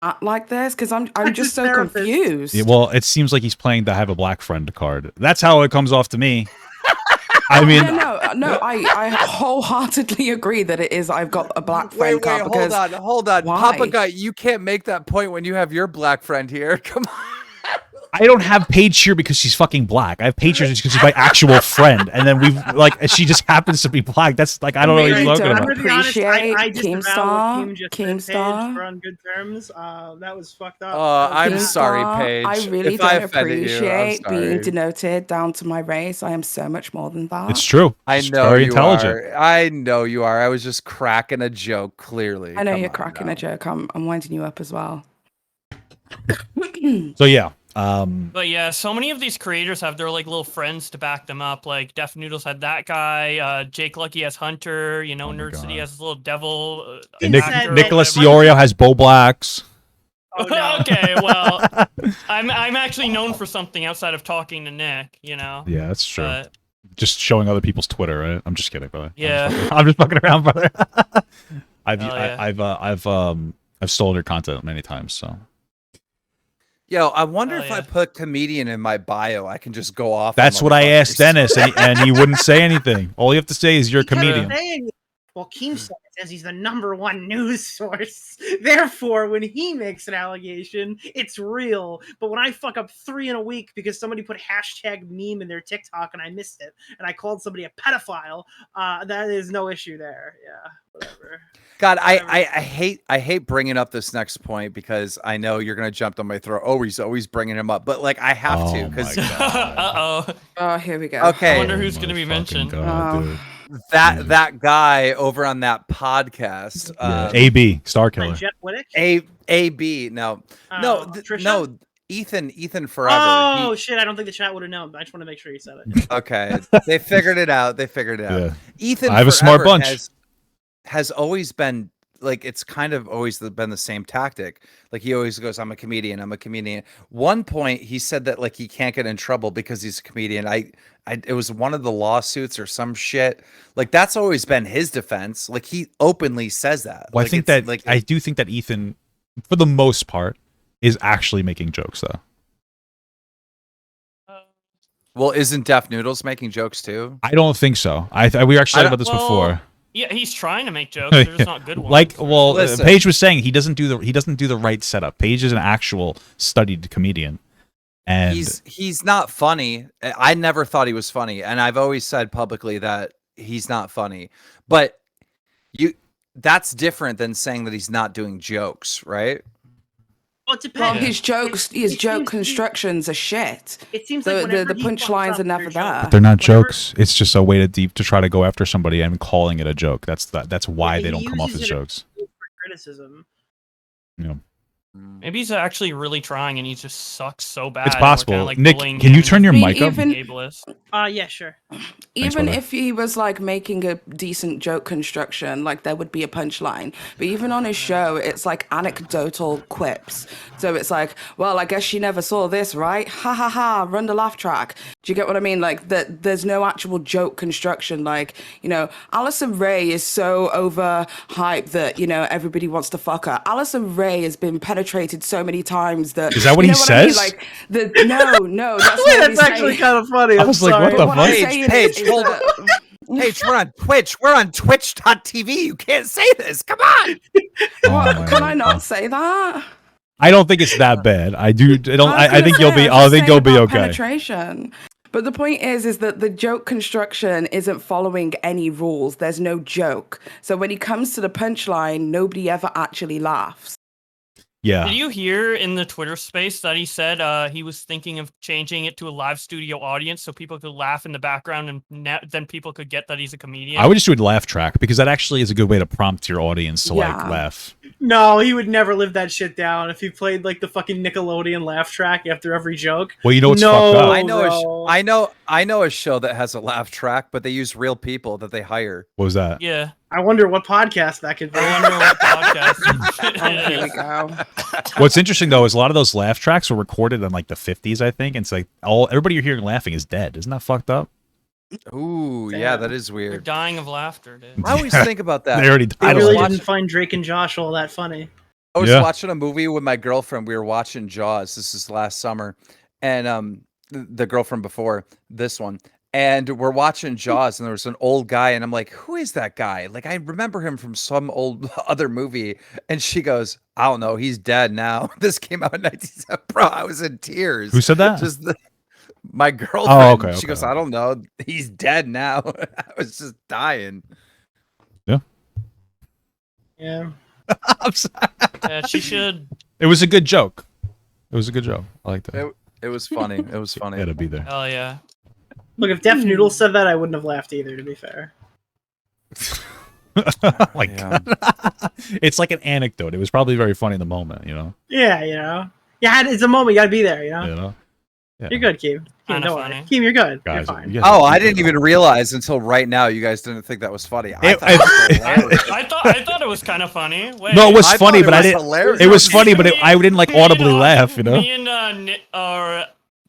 act like this? Because I'm just so confused. Yeah, well, it seems like he's playing the have a black friend card. That's how it comes off to me. I mean, no, I wholeheartedly agree that it is. I've got a black friend card. Hold on. Why? Papa Guy, you can't make that point when you have your black friend here. Come on. I don't have Paige here because she's fucking black. I have Paige here because she's my actual friend, and then we've like she just happens to be black. That's like I don't know what you're talking about. Honest, I Keemstar. Keemstar. We're on good terms. That was fucked up. I'm sorry, Paige. I really don't appreciate being denoted down to my race. I am so much more than that. It's true. I know very intelligent. I know you are. I was just cracking a joke. Clearly, I know you're cracking a joke. I'm winding you up as well. So yeah. But yeah, so many of these creators have their like little friends to back them up. Like Def Noodles had that guy. Jake Lucky has Hunter. You know, Nerd City has his little devil. Nicholas DeOrio has Bowblax. Oh, no. Okay, well, I'm actually known for something outside of talking to Nick. You know. Yeah, that's true. But... just showing other people's Twitter, right? I'm just kidding, brother. Yeah. I'm just fucking around, brother. I've stolen your content many times, so. Yo, I wonder if I put comedian in my bio, I can just go off. That's what I asked Dennis, and he wouldn't say anything. All you have to say is you're a comedian. Well, Keemstar says he's the #1 news source. Therefore, when he makes an allegation, it's real. But when I fuck up 3 in a week because somebody put #meme in their TikTok and I missed it, and I called somebody a pedophile, that is no issue there. Yeah, whatever. God, I hate bringing up this next point because I know you're gonna jump on my throat. Oh, he's always bringing him up, but like I have to because. Oh, here we go. Okay. I wonder who's gonna be mentioned. God, that guy over on that podcast. AB Star Killer. Jeff Wittick? AB. No. Ethan Forever. Oh shit! I don't think the chat would have known, but I just want to make sure you said it. Okay, they figured it out. Yeah. Ethan. I have a smart bunch. Has always been like it's kind of always been the same tactic. Like he always goes, "I'm a comedian. I'm a comedian." One point he said that like he can't get in trouble because he's a comedian. It was one of the lawsuits or some shit. Like that's always been his defense. Like he openly says that. Well, like, I think that like I do think that Ethan, for the most part, is actually making jokes though. Well, isn't Def Noodles making jokes too? I don't think so. We actually talked about this before. Yeah, he's trying to make jokes. There's not good ones. Like, well, Paige was saying he doesn't do the right setup. Paige is an actual studied comedian, and he's not funny. I never thought he was funny, and I've always said publicly that he's not funny. But that's different than saying that he's not doing jokes, right? Well, it depends. Well, his joke constructions are shit. It seems the like the punchlines are never there. But they're not jokes. It's just a way to try to go after somebody and calling it a joke. That's why they don't come off as jokes. For criticism. Yeah. Maybe he's actually really trying and he just sucks so bad. It's possible. Like Nick, can you turn your mic up? Yeah, sure. Even if he was like making a decent joke construction, like there would be a punchline. But even on his show, it's like anecdotal quips. So it's like, well, I guess she never saw this, right? Ha ha ha, run the laugh track. Do you get what I mean? Like that there's no actual joke construction. Like, you know, Allison Ray is so overhyped that, you know, everybody wants to fuck her. Allison Ray has been penetrated so many times that is that what he says? I mean? Like no, that's Wait, that's actually kind of funny. I was like, what the fuck? Paige, hold on. Paige, we're on Twitch. We're on Twitch.tv. You can't say this. Come on. Can I not say that? I don't think it's that bad. I think you'll be. I think you'll be okay. Penetration. But the point is that the joke construction isn't following any rules. There's no joke. So when he comes to the punchline, nobody ever actually laughs. Yeah. Did you hear in the Twitter space that he said he was thinking of changing it to a live studio audience so people could laugh in the background and then people could get that he's a comedian? I would just do a laugh track because that actually is a good way to prompt your audience to like laugh. No, he would never live that shit down if he played like the fucking Nickelodeon laugh track after every joke. Well, you know what's fucked up? I know a show that has a laugh track, but they use real people that they hire. What was that? Yeah. I wonder what podcast that could be. I wonder what podcast. Here we go. What's interesting though is a lot of those laugh tracks were recorded in like the 50s, I think. And it's like everybody you're hearing laughing is dead. Isn't that fucked up? Ooh, yeah, that is weird. They're dying of laughter, dude. I always think about that. They already died. I really didn't find Drake and Josh all that funny. I was watching a movie with my girlfriend. We were watching Jaws. This is last summer, and the girlfriend before this one, And we're watching Jaws, and there was an old guy, and I'm like, who is that guy? Like, I remember him from some old other movie. And she goes, I don't know. He's dead now. This came out in 1970. Bro, I was in tears. Who said that? Just my girlfriend. Oh, okay. She goes, I don't know. He's dead now. I was just dying. Yeah. Yeah. I'm sorry. Yeah, she should. It was a good joke. It was a good joke. I like that. It was funny. It was funny. Had to be there. Oh yeah. Look, if Def Noodles said that, I wouldn't have laughed either, to be fair. Like, Yeah. it's like an anecdote. It was probably very funny in the moment, you know? Yeah, you know. It's a moment. You gotta be there, you know? You know? Yeah. You're good, Keem. Kinda Don't worry. funny. Keem, you're good. Guys, you're fine. you guys Oh, are- I didn't even realize until right now you guys didn't think that was funny. I It- thought it was hilarious. I thought it was kind of funny. Wait, No, it was I funny, thought but I was didn't. hilarious. It was funny, but I didn't like Me and, audibly laugh, you know? Me and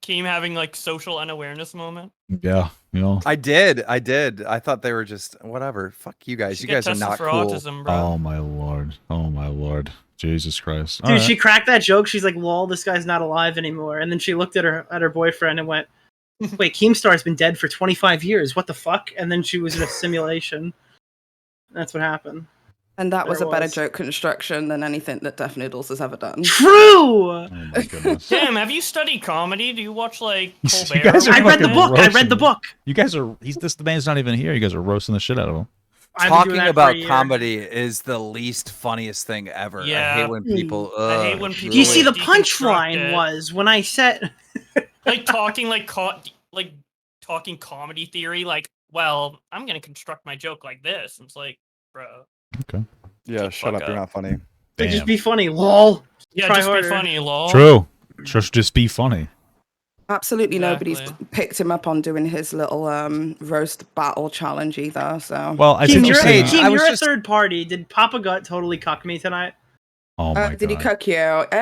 Keem having like social unawareness moment. Yeah, you know? I did. I thought they were just whatever. Fuck you guys. You Get guys are tested not for cool. autism, bro. Oh my lord. Oh my lord. Jesus Christ. Dude, she cracked that joke. She's like, lol, this guy's not alive anymore. And then she looked at her boyfriend and went, wait, Keemstar's been dead for 25 years. What the fuck? And then she was in a simulation. That's what happened. And that was There a better was. joke construction than anything that Def Noodles has ever done. True! Oh my goodness. Damn, have you studied comedy? Do you watch like You Colbert? guys are I read the fucking book. I read roasting the him. book. You guys are the man's not even here. You guys are roasting the shit out of him. I've been doing Talking that for a about year. comedy is the least funniest thing ever. Yeah. I hate when people. I hate when people Do you see the deconstruct punchline it. was when I said Like talking like talking comedy theory. Like, well, I'm gonna construct my joke like this. It's like, bro. Yeah, shut up. You're not funny. they Damn. just be funny, lol. Yeah, Try just harder. be funny, lol. True. Just be funny. Absolutely nobody's Exactly. picked him up on doing his little roast battle challenge either. So Well, it's Keem, you're, interesting. Paige, I Keem, was you're just- a third party. Did Papa Gut totally cuck me tonight? Oh my god. did he cook you? Yeah,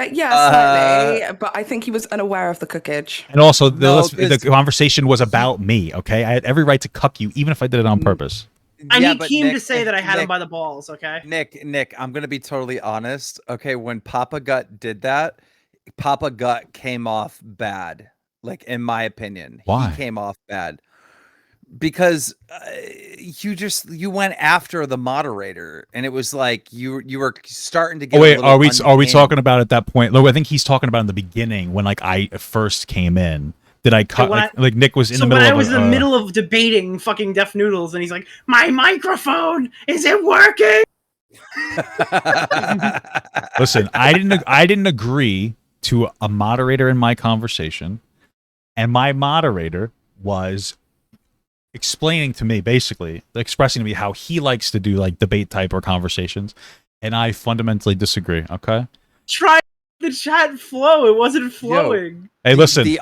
slightly. But I think he was unaware of the cookage. And also, No, the this- conversation was about me. Okay, I had every right to cuck you, even if I did it on purpose. I Yeah, need but Keem to Nick- say that I had him Nick- by the balls, okay? Nick, I'm gonna be totally honest. Okay, when Papa Gut did that, Papa Gut came off bad. Like in my opinion, Why? he came off bad because you went after the moderator, and it was like you were starting to get. Oh wait, a are we little unhinged. talking about at that point? Look, I think he's talking about in the beginning when like I first came in. Did I cut when like Nick was in So the middle when I of was in the middle of debating fucking Def Noodles, and he's like, "My microphone, is it working?" Listen, I didn't agree to a moderator in my conversation, and my moderator was explaining to me, basically expressing to me how he likes to do like debate type or conversations, and I fundamentally disagree. Okay. Try the chat flow. It wasn't flowing. Hey, listen. The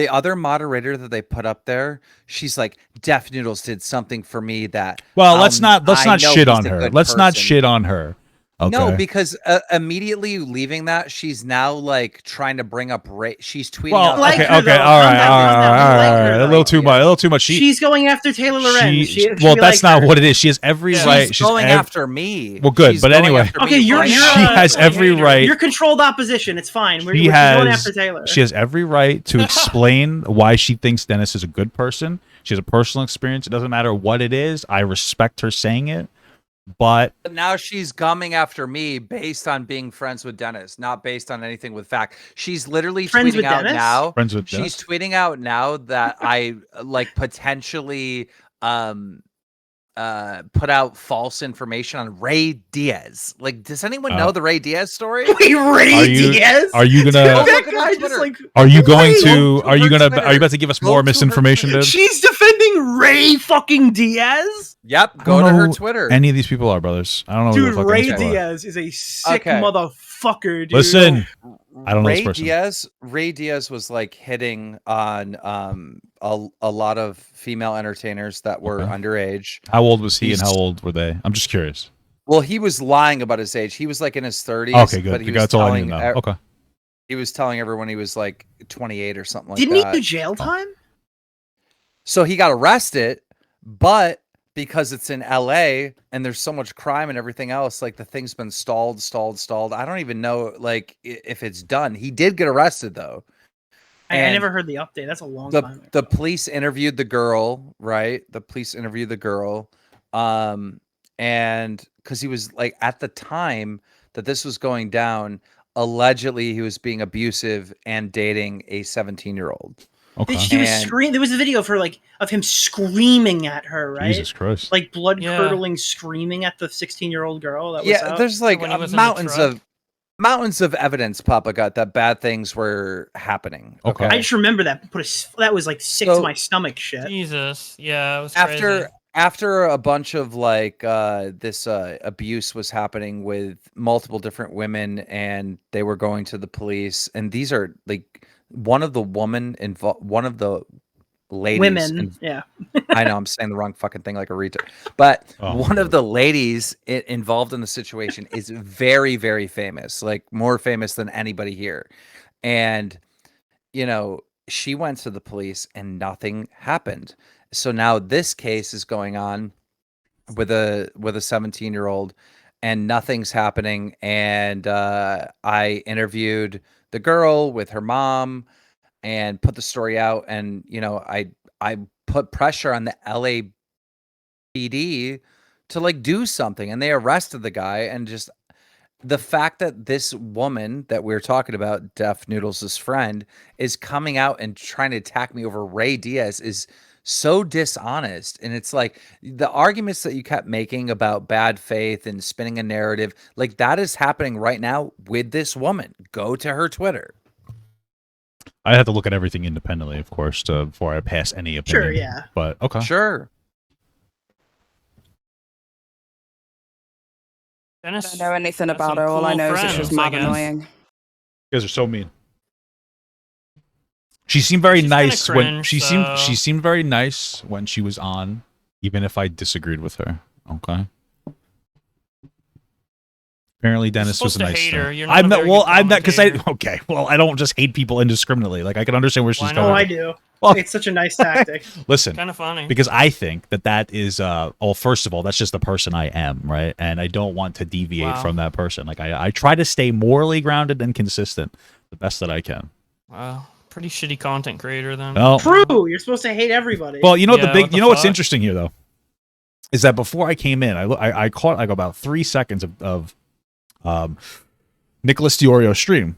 other moderator that they put up there, she's like, Def Noodles did something for me that. Well, let's not I know shit he's on a her. good Let's not person." shit on her. Okay. No, because immediately leaving that, she's now like trying to bring up race. She's tweeting well, out. like okay, her, okay, though. all Calm right, down, all calm down. right, We all like right, her, a though. little too much, a little too much. She's going after Taylor Lorenz. Well, that's not her. what it is. She has every Yeah. right. She's going ev- after me. Well, good, She's but going anyway. after me Okay, you're- right you're, she now. has every hater. right. You're controlled opposition. It's fine. We're She going has after Taylor. she has every right to explain why she thinks Dennis is a good person. She has a personal experience. It doesn't matter what it is. I respect her saying it, but But now she's gumming after me based on being friends with Dennis, not based on anything with fact. She's literally Friends tweeting with out Dennis? now. friends with She's Dennis. tweeting out now that I like potentially put out false information on Ray Diaz. Like, does anyone know the Ray Diaz story? Wait, Ray Are you- Diaz? Are you Dude, gonna? that Look at guy her just Twitter. like. Are you going Wait, to? go Are you to gonna? Twitter. Are you about to give us Go more to her misinformation, Twitter. dude? She's defending Ray fucking Diaz? Yep, I go don't to her know Twitter. Any of these people are brothers. I don't know. who the Dude, fuck Ray these people are. Diaz is a sick Okay. motherfucker, dude. Listen, I don't know this Ray person. Ray Diaz was like hitting on a lot of female entertainers that were Okay. underage. How old was he and He's- how old were they? I'm just curious. Well, he was lying about his age. He was like in his 30s. Okay, good. But he was That's all I need telling to know. Okay. he was telling everyone he was like 28 or something like Didn't that. he do jail time? So he got arrested, but because it's in LA and there's so much crime and everything else, like the thing's been stalled. I don't even know like if it's done. He did get arrested though. I never heard the update. That's a long time ago. The police interviewed the girl, right? The police interviewed the girl. And because he was like, at the time that this was going down, allegedly he was being abusive and dating a 17-year-old. Okay. She was screaming. There was a video of him screaming at her, right? Jesus Christ. Like blood curdling screaming at the 16-year-old girl. That was out. There's like mountains of evidence, Papa got that bad things were happening. Okay. I just remember that. That was like sick to my stomach shit. Jesus. Yeah, it was crazy. After a bunch of like this abuse was happening with multiple different women, and they were going to the police, and these are like one of the ladies. Women, yeah. I know I'm saying the wrong fucking thing like a retard, but one of the ladies involved in the situation is very, very famous, like more famous than anybody here. And, you know, she went to the police and nothing happened. So now this case is going on with a 17-year-old and nothing's happening. And I interviewed the girl with her mom and put the story out, and you know, I put pressure on the LAPD to like do something, and they arrested the guy. And just the fact that this woman that we're talking about, Def Noodles' friend, is coming out and trying to attack me over Ray Diaz is so dishonest. And it's like the arguments that you kept making about bad faith and spinning a narrative, like that is happening right now with this woman. Go to her Twitter. I have to look at everything independently, of course, before I pass any opinion. Sure, yeah. But okay. Sure. Dennis, I don't know anything about her. All I know is that she's mad annoying. You guys are so mean. She seemed very nice when she seemed very nice when she was on, even if I disagreed with her. Okay. Apparently, Dennis was a nice hater. I don't just hate people indiscriminately. Like I can understand where she's going. Oh, I do. Well, it's such a nice tactic. Listen, kind of funny because I think that is first of all, that's just the person I am, right? And I don't want to deviate from that person. Like I try to stay morally grounded and consistent the best that I can. Wow. Pretty shitty content creator then. Well, true. You're supposed to hate everybody. Well, you know what's interesting here though, is that before I came in, I caught like about 3 seconds of Nicholas DeOrio stream,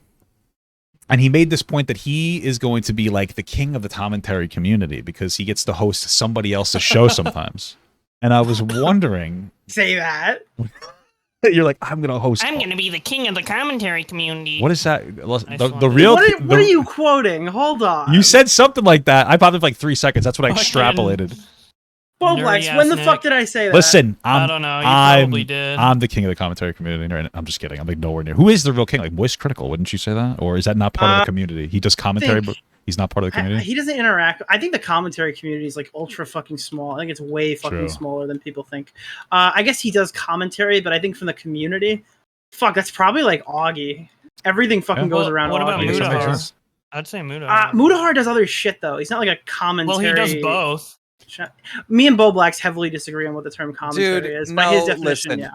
and he made this point that he is going to be like the king of the commentary community because he gets to host somebody else's show sometimes. And I was wondering, say that. You're like, I'm going to be the king of the commentary community. What is that? What are you quoting? Hold on. You said something like that. I popped it for like 3 seconds. That's what I extrapolated. Bowblax, when the fuck did I say that? Listen, I don't know. You probably did. I'm the king of the commentary community. I'm just kidding. I'm like nowhere near. Who is the real king? Like Voice Critical, wouldn't you say that? Or is that not part of the community? He does commentary, but he's not part of the community? He doesn't interact. I think the commentary community is like ultra fucking small. I think it's way fucking smaller than people think. I guess he does commentary, but I think from the community, that's probably like Augie. Everything fucking goes around. What about Augie. Mudahar? I'd say Mudahar. Mudahar does other shit though. He's not like a commentary. Well, he does both. Me and Bowblax heavily disagree on what the term commentary is. By his definition,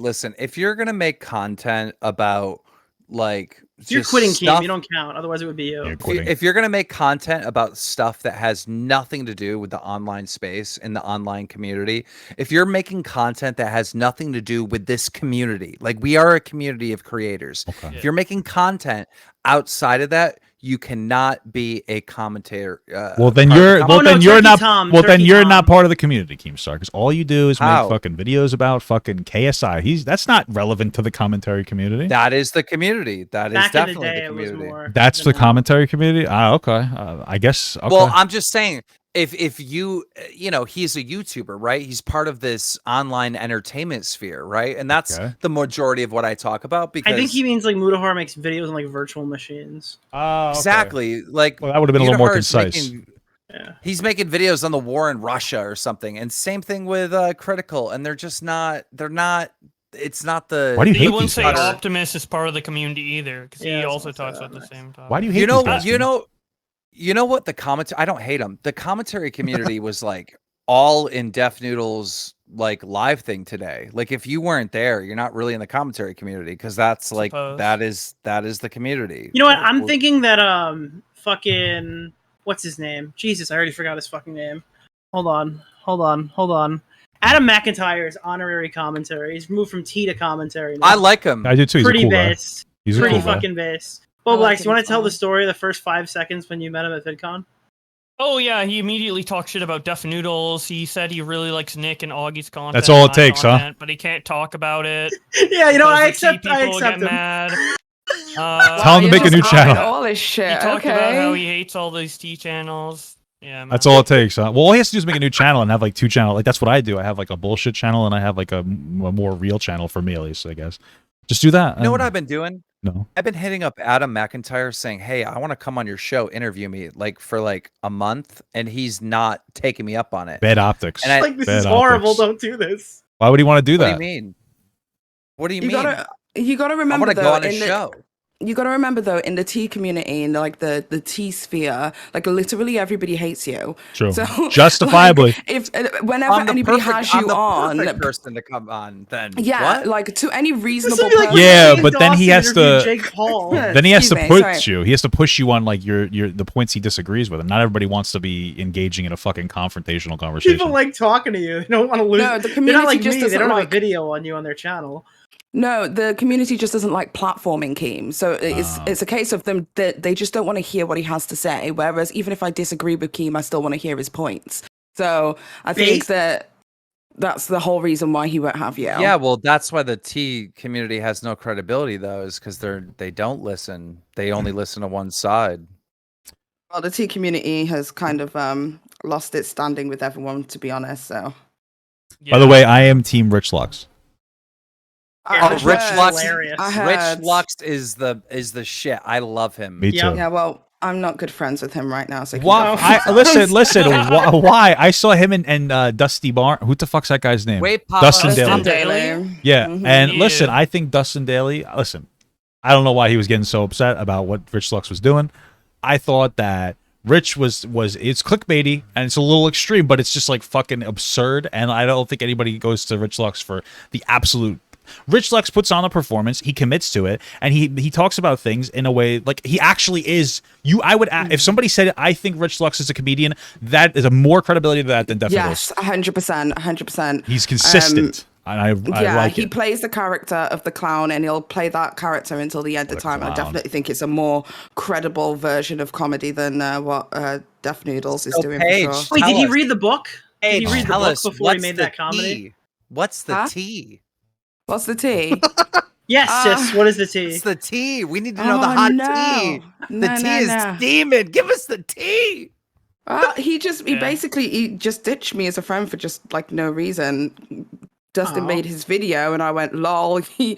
listen. If you're gonna make content about like, you're quitting, Keem. You don't count. Otherwise, it would be you. If you're gonna make content about stuff that has nothing to do with the online space and the online community, if you're making content that has nothing to do with this community, like we are a community of creators. Okay. If you're making content outside of that, you cannot be a commentator. Then you're not part of the community, Keemstar, because all you do is make fucking videos about fucking KSI. That's not relevant to the commentary community. That is the community. That is definitely the community. That's the commentary community. Okay. I guess. Okay. Well, I'm just saying. If you he's a YouTuber, right? He's part of this online entertainment sphere, right? And that's the majority of what I talk about. Because I think he means like Mudahar makes videos on like virtual machines. Exactly. Like that would have been a little more concise. He's making videos on the war in Russia or something, and same thing with Critical, and they're just not. They're not. It's not the. Why do you hate wouldn't say Optimus is part of the community either, because he also talks about the same topic. Why do you hate these guys? You know what? I don't hate them. The commentary community was like all in Def Noodles like live thing today. Like if you weren't there, you're not really in the commentary community because that's like that is the community. You know what? I'm thinking that fucking what's his name? Jesus, I already forgot his fucking name. Hold on. Adam McIntyre's honorary commentary. He's moved from T to commentary now. I like him. I do too. He's pretty a cool bass. Guy. He's pretty a cool fucking bass. Bowblax, you want to tell the story of the first 5 seconds when you met him at VidCon? Oh yeah, he immediately talked shit about Def Noodles. He said he really likes Nick and Augie's content. That's all it takes, huh? But he can't talk about it. Yeah, you know, I accept get him. Mad. Tell him to make a new channel. All this shit. He talked about how he hates all these T channels. Yeah, man. That's all it takes, huh? Well, all he has to do is make a new channel and have like 2 channels. Like that's what I do. I have like a bullshit channel and I have like a more real channel for me, at least, I guess. Just do that. You know what I've been doing? No. I've been hitting up Adam McIntyre saying, "Hey, I want to come on your show, interview me," like for like a month, and he's not taking me up on it. Bad optics. And Like, this is horrible. Optics. Don't do this. Why would he want to do that? What do you mean? What do you mean? You gotta remember, I want to go on his show. You got to remember, though, in the T community, in like the T sphere, like literally everybody hates you. True. So, justifiably. Like, whenever anybody has you on, the perfect person to come on, then yeah, what? like to any reasonable Like person. Yeah, but then he has to. Jake Paul. Then he has to Excuse me, push sorry. you. He has to push you on like your the points he disagrees with, and not everybody wants to be engaging in a fucking confrontational conversation. People like talking to you. They don't want to lose. No, the They're community not like just me. They doesn't don't have a like. video on you on their channel. No, the community just doesn't like platforming Keem. So it's a case of them that they just don't want to hear what he has to say. Whereas even if I disagree with Keem, I still want to hear his points. So I think that's the whole reason why he won't have you. Yeah, well, that's why the T community has no credibility, though, is because they don't listen. They only listen to one side. Well, the T community has kind of lost its standing with everyone, to be honest. So. By the way, I am Team Rich Lux. Rich Lux. Hilarious. Rich Lux is the shit. I love him. Me too. Yeah, well, I'm not good friends with him right now. So Why? Listen. Why? I saw him and Dusty Barn. Who the fuck's that guy's name? Dustin Daly. Yeah, and listen, I think Dustin Daly. Listen, I don't know why he was getting so upset about what Rich Lux was doing. I thought that Rich was it's clickbaity and it's a little extreme, but it's just like fucking absurd. And I don't think anybody goes to Rich Lux for the absolute. Rich Lux puts on a performance, he commits to it, and he talks about things in a way like he actually is. I would if somebody said I think Rich Lux is a comedian, that is a more credibility to that than definitely. Yes, 100%. He's consistent. And I like he it. plays the character of the clown, and he'll play that character until the end of time. I definitely think it's a more credible version of comedy than what Def Noodles is doing. Paige, for sure. Wait, did he read the book? Did he read the Tell book us, before he made that comedy? What's the tea? What's the tea? Yes, sis. What is the tea? It's the tea. We need to know the hot tea. The tea is steaming. Give us the tea. He just ditched me as a friend for just like no reason. Dustin made his video and I went, lol. He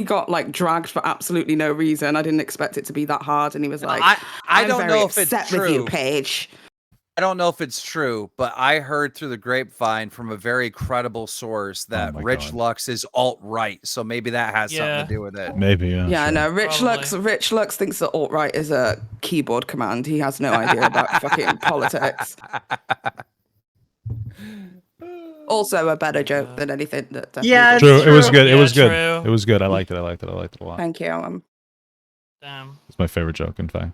got like dragged for absolutely no reason. I didn't expect it to be that hard. And he was like, I don't know if it's true. With you, Paige. I don't know if it's true, but I heard through the grapevine from a very credible source that Rich Lux is alt-right. So maybe that has something to do with it. Maybe, yeah. Yeah, sure. no, Rich Lux thinks that alt-right is a keyboard command. He has no idea about fucking politics. Also a better joke than anything that True. It was good. It was good. It was good. I liked it a lot. Thank you. Damn. It's my favorite joke, in fact.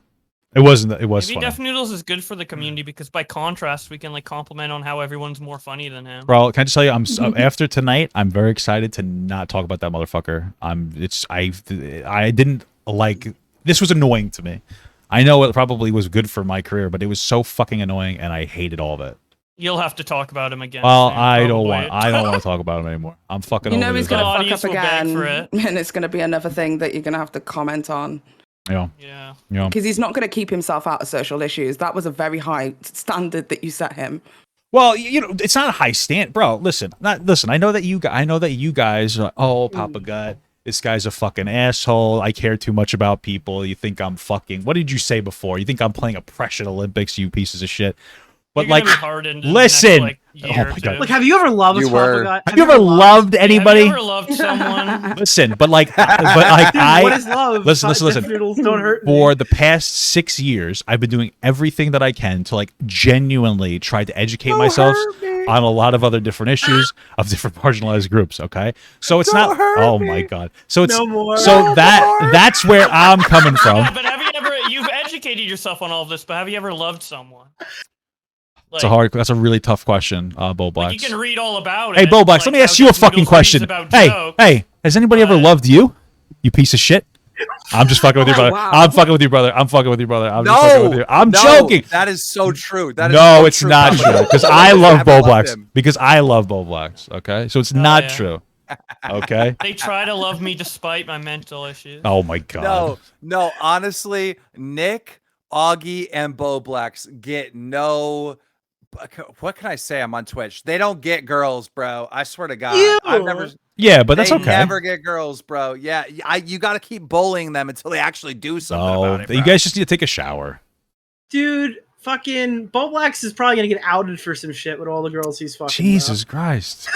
It wasn't. It was Maybe funny. Def Noodles is good for the community because by contrast, we can like compliment on how everyone's more funny than him. Bro, can I just tell you, I'm after tonight, I'm very excited to not talk about that motherfucker. I didn't like. This was annoying to me. I know it probably was good for my career, but it was so fucking annoying, and I hated all of it. You'll have to talk about him again. Well, soon, I don't want to talk about him anymore. I'm fucking. You know over he's this gonna guy. fuck up again, and it's gonna be another thing that you're gonna have to comment on. Yeah. Because he's not going to keep himself out of social issues. That was a very high standard that you set him. Well, you know, it's not a high stand, bro. Listen. I know that you guys are like, oh, Papa Gut, this guy's a fucking asshole. I care too much about people. You think I'm fucking. What did you say before? You think I'm playing oppression Olympics? You pieces of shit. But like, listen. Next, oh my god! Like, have you ever loved? Have you ever loved anybody? Have you ever loved someone? Listen, but I. What is love? Listen. Noodles don't hurt For me. the past 6 years, I've been doing everything that I can to like genuinely try to educate myself on a lot of other different issues of different marginalized groups. Okay, so it's not. Oh my god. So it's that's where I'm coming from. Yeah, but have you ever? You've educated yourself on all of this, but have you ever loved someone? Like, that's a really tough question, Bowblax. Like you can read all about it. Hey, Bowblax, let me ask you a fucking question. Hey, has anybody ever loved you? You piece of shit. I'm just fucking with you, brother. Wow. I'm fucking with you, brother. I'm fucking with you, brother. I'm just fucking with you. I'm joking. That is so true. That is no, so it's true. not true. Because I love Bowblax. Because I love Bowblax. Okay, so it's not true. Okay. They try to love me despite my mental issues. Oh my god. No. Honestly, Nick, Augie, and Bowblax get no. What can I say? I'm on Twitch. They don't get girls, bro. I swear to God. I've never. Yeah, but that's okay. They never get girls, bro. Yeah, you got to keep bullying them until they actually do something about it. Bro. You guys just need to take a shower. Dude, fucking Bowblax is probably gonna get outed for some shit with all the girls he's fucking. Jesus Christ.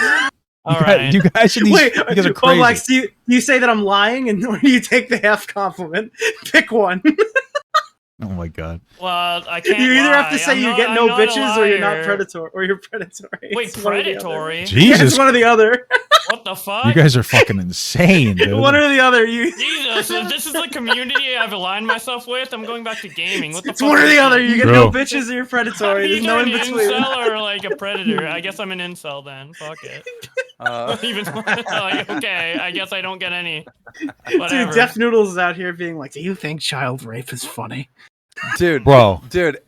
All right. You guys are these. Wait, you guys are crazy. Bowblax, do you say that I'm lying, or do you take the half compliment? Pick one. Oh my god. Well, I can't. You either lie. have to say you get no bitches, or you're not predatory, or you're predatory. Wait, predatory? Jesus, it's one or the other. What the fuck? You guys are fucking insane, dude. One or the other. Jesus, this is the community I've aligned myself with. I'm going back to gaming. What the it's fuck? One or the other. You get no bitches, or you're predatory. There's no in between. Incel or like a predator? I guess I'm an incel then. Fuck it. Even like, okay, I guess I don't get any. Whatever. Dude, Def Noodles is out here being like, "Do you think child rape is funny?" Dude,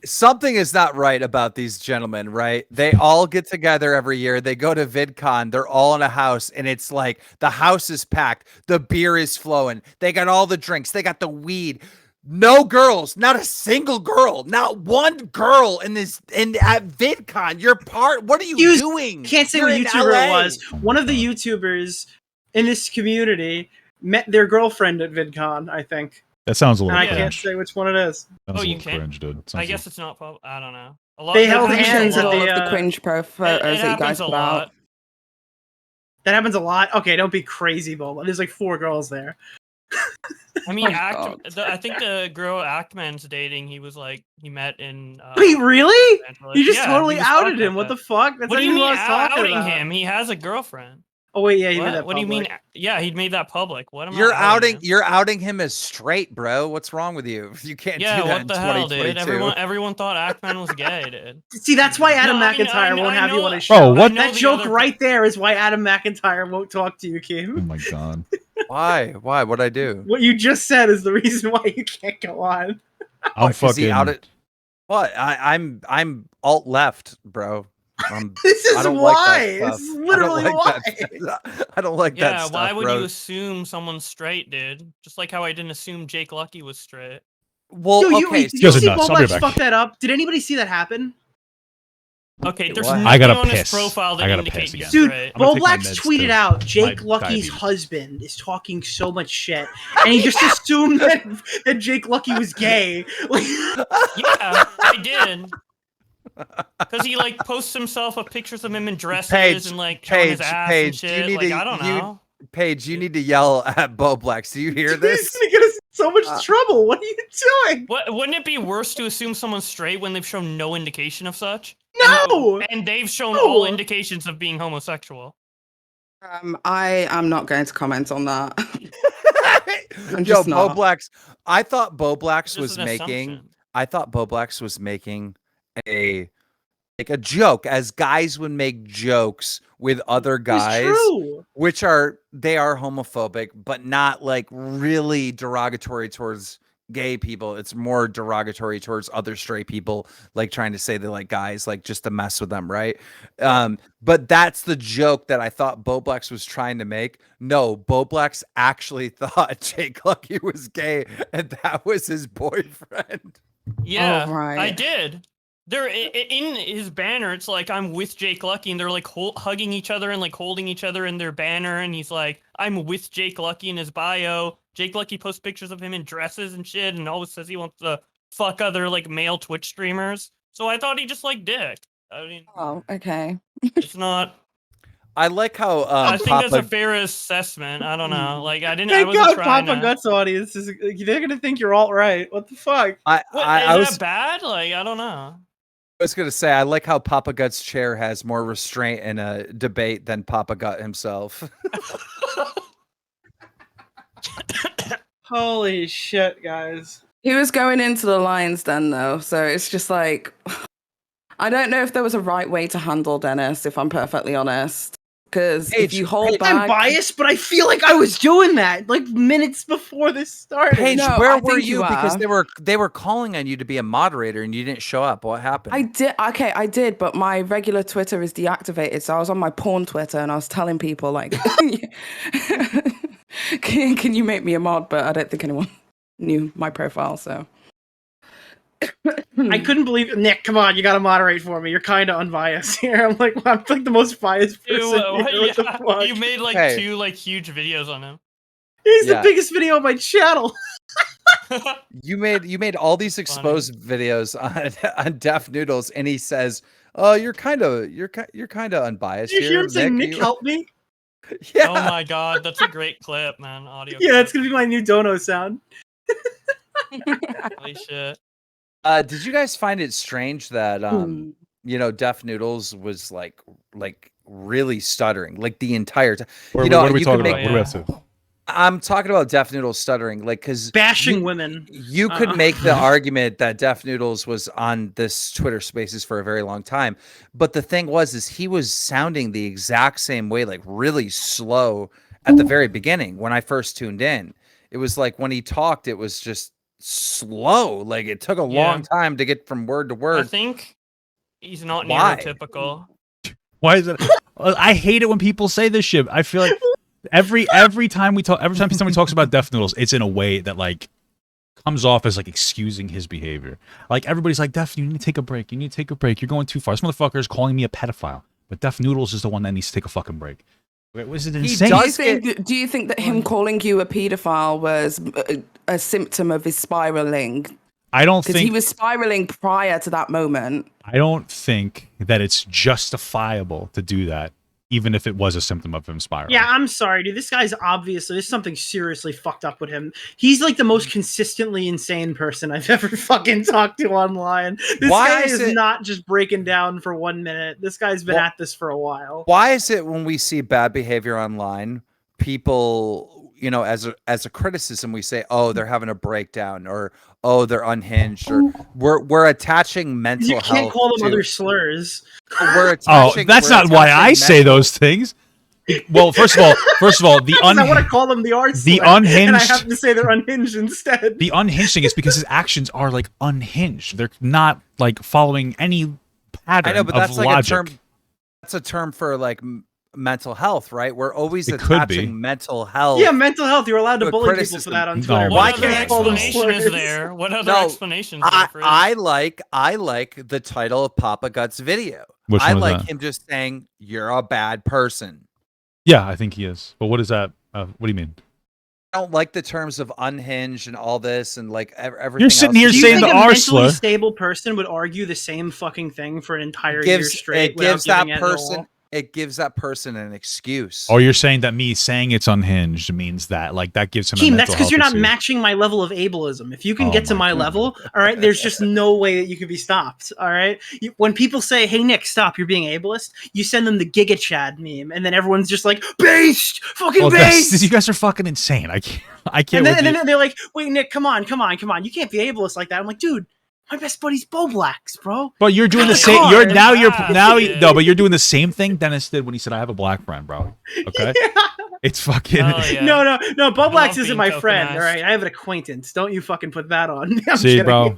something is not right about these gentlemen, right? They all get together every year. They go to VidCon. They're all in a house, and it's like the house is packed. The beer is flowing. They got all the drinks. They got the weed. No girls, not a single girl, not one girl at VidCon. What are you doing? Can't say what YouTuber it was. One of the YouTubers in this community met their girlfriend at VidCon, I think. That sounds a little cringe. I can't say which one it is. You can't? Cringe, dude. I guess it's not public. I don't know. They held hands at the cringe photos that you guys put out. That happens a lot. Okay, don't be crazy, Bola. There's like 4 girls there. I mean, I think the girl Actman's dating, he met in. Wait, really? You just totally outed him. What the fuck? That's what do you mean outing him? He has a girlfriend. Oh wait, yeah, he made that public. What do you mean? Yeah, he made that public. What am I? You're outing him as straight, bro. What's wrong with you? You can't do that what the in hell, 2022. dude? Everyone thought Actman was gay, dude. See, that's why Adam McIntyre won't have you on his show. Bro, what? That joke right there is why Adam McIntyre won't talk to you, Keem. Oh my god. Why? What'd I do? What you just said is the reason why you can't go on. I'm fucking outed. What? I'm alt left, bro. This is why. This is literally why. I don't like that stuff. Yeah, why would bro. you assume someone's straight, dude? Just like how I didn't assume Jake Lucky was straight. Well, did you see nuts. Bowblax fuck that up? Did anybody see that happen? Okay, there's I gotta nothing on piss. his profile that indicates he's Dude, straight. Bowblax tweeted out, Jake Lucky's husband is talking so much shit, and he just assumed that Jake Lucky was gay. Yeah, I did. Because he like posts himself of pictures of him in dresses and like showing his ass and shit. I don't know. Paige, you need to yell at Bowblax. Do you hear this? He's gonna get us in so much trouble. What are you doing? Wouldn't it be worse to assume someone's straight when they've shown no indication of such? No! And they've shown all indications of being homosexual. I am not going to comment on that. Yo, Bowblax. I thought Bowblax was making a joke, as guys would make jokes with other guys, which are homophobic, but not like really derogatory towards gay people. It's more derogatory towards other straight people, like trying to say they like guys, like just to mess with them, right? But that's the joke that I thought Bowblax was trying to make. No, Bowblax actually thought Jake Lucky was gay, and that was his boyfriend. Yeah, I did. They're in his banner. It's like, I'm with Jake Lucky, and they're like hugging each other and like holding each other in their banner. And he's like, I'm with Jake Lucky in his bio. Jake Lucky posts pictures of him in dresses and shit, and always says he wants to fuck other like male Twitch streamers. So I thought he just liked dick. I mean, oh, okay. It's not. I like how I think that's a fair assessment. I don't know. Like I didn't. Thank I wasn't God, trying Papa Guts audience they're gonna think you're alt right. What the fuck? Is that bad? Like I don't know. I was going to say, I like how Papa Gut's chair has more restraint in a debate than Papa Gut himself. Holy shit, guys. He was going into the lion's den, though, so it's just like... I don't know if there was a right way to handle Dennis, if I'm perfectly honest. Because if you hold back... I'm biased, but I feel like I was doing that, like, minutes before this started. Paige, where were you? Because they were calling on you to be a moderator, and you didn't show up. What happened? I did. Okay, I did, but my regular Twitter is deactivated, so I was on my porn Twitter, and I was telling people, like... can you make me a mod? But I don't think anyone knew my profile, so... I couldn't believe it. Nick, come on, you gotta moderate for me. You're kind of unbiased here. I'm like the most biased person here. What the fuck? You made like 2 like huge videos on him. He's the biggest video on my channel. You made all these exposed videos on Deaf Noodles, and he says, "Oh, you're kind of unbiased." Did you hear him say, "Nick, help me"? Yeah. Oh my god, that's a great clip, man. Audio. Yeah, it's gonna be my new dono sound. Holy shit. Did you guys find it strange that Deaf Noodles was like really stuttering like the entire time? What are we talking about? What do we have to? I'm talking about Deaf Noodles stuttering, like because bashing women. You could make the argument that Deaf Noodles was on this Twitter Spaces for a very long time, but the thing is he was sounding the exact same way, like really slow at the very beginning when I first tuned in. It was like when he talked, it was just slow, like it took a long time to get from word to word. I think he's not neurotypical. Why is it? I hate it when people say this shit. I feel like every time somebody talks about Deaf Noodles, it's in a way that like comes off as like excusing his behavior. Like everybody's like, Deaf, you need to take a break. You need to take a break. You're going too far. This motherfucker is calling me a pedophile, but Deaf Noodles is the one that needs to take a fucking break. Was it insane? Do you think that him calling you a pedophile was a symptom of his spiraling? I don't think... Because he was spiraling prior to that moment. I don't think that it's justifiable to do that, even if it was a symptom of him spiraling. Yeah, I'm sorry, dude. This guy's obviously... There's something seriously fucked up with him. He's like the most consistently insane person I've ever fucking talked to online. This guy is not just breaking down for 1 minute. This guy's been at this for a while. Why is it when we see bad behavior online, people, as a criticism, we say, oh, they're having a breakdown, or oh, they're unhinged, or we're attaching mental health. You can't call them other slurs. That's not why I say those things. Well, first of all, the I want to call them the unhinged, and I have to say they're unhinged instead. The unhinged thing is because his actions are like unhinged. They're not like following any pattern. I know, but that's like a term. That's a term for like mental health, right? We're always attaching mental health. Yeah, mental health. You're allowed to bully people for that on Twitter. Why can't explanation is there? What other explanations? I like the title of Papa Gut's video. I like him just saying you're a bad person. Yeah, I think he is. But what is that? What do you mean? I don't like the terms of unhinged and all this and like everything. You're sitting here saying the R slur. A mentally stable person would argue the same fucking thing for an entire year straight. It gives that person an excuse. Or you're saying that me saying it's unhinged means that that gives him. Keem, that's because you're not matching my level of ableism. If you can get to my level, all right, there's just no way that you can be stopped. All right, when people say, "Hey Nick, stop, you're being ableist," you send them the Giga Chad meme, and then everyone's just like, "Based, fucking based." You guys are fucking insane. I can't. And then they're like, "Wait, Nick, come on, you can't be ableist like that." I'm like, dude. My best buddy's Bowblax, bro. But you're doing the same. But you're doing the same thing Dennis did when he said, "I have a black friend, bro." Okay, it's fucking. No. Bowblax isn't my friend. All right, I have an acquaintance. Don't you fucking put that on. See, bro,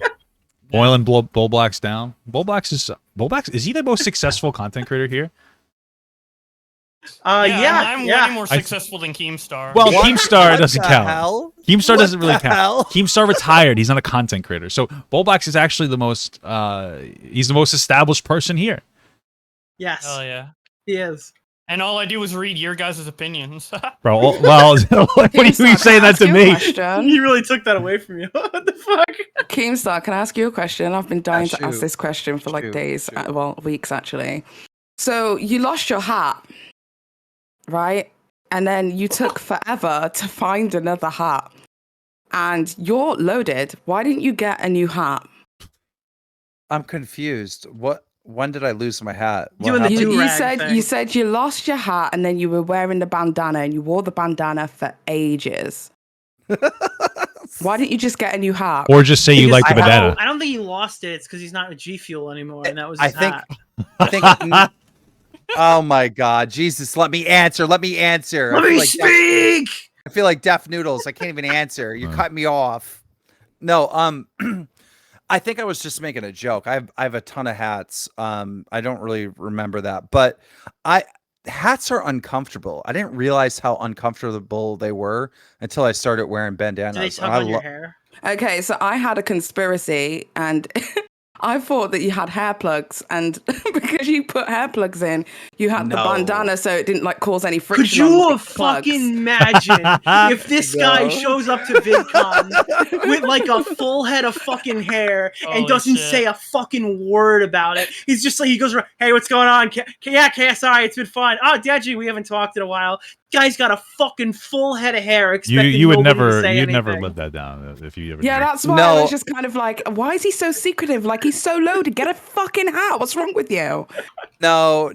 boiling Bowblax down. Bowblax is he the most successful content creator here? I'm way more successful than Keemstar. Well, Keemstar doesn't count. Keemstar doesn't really count. Keemstar retired. He's not a content creator. So Bowblax is actually the most. He's the most established person here. Yes. Oh yeah, he is. And all I do is read your guys' opinions. Bro, well, what do you saying that to me? He really took that away from you. What the fuck? Keemstar, can I ask you a question? I've been dying to ask this question for days, weeks actually. So you lost your hat. Right? And then you took forever to find another hat. And you're loaded. Why didn't you get a new hat? I'm confused. When did I lose my hat? You said you lost your hat and then you were wearing the bandana and you wore the bandana for ages. Why didn't you just get a new hat? Or just say you like the bandana? I don't think he lost it. It's because he's not with G Fuel anymore, and that was his hat. I think. Oh my God, Jesus! Let me answer. Let me speak. I feel like Deaf Noodles. I can't even answer. You cut me off. No. I think I was just making a joke. I have a ton of hats. I don't really remember that, but hats are uncomfortable. I didn't realize how uncomfortable they were until I started wearing bandanas. Do they tug on your hair? Okay, so I had a conspiracy, and I thought that you had hair plugs, and because you put hair plugs in, you had the bandana, so it didn't like cause any friction. Could you fucking imagine if this guy shows up to VidCon with like a full head of fucking hair and doesn't say a fucking word about it? He's just like, he goes, "Hey, what's going on? Yeah, KSI, it's been fun. Oh, Deji, we haven't talked in a while." Guy's got a fucking full head of hair. You would never let that down if you ever. Yeah, that's why I was just kind of like, why is he so secretive? Like, he's so loaded. Get a fucking hat. What's wrong with you? No.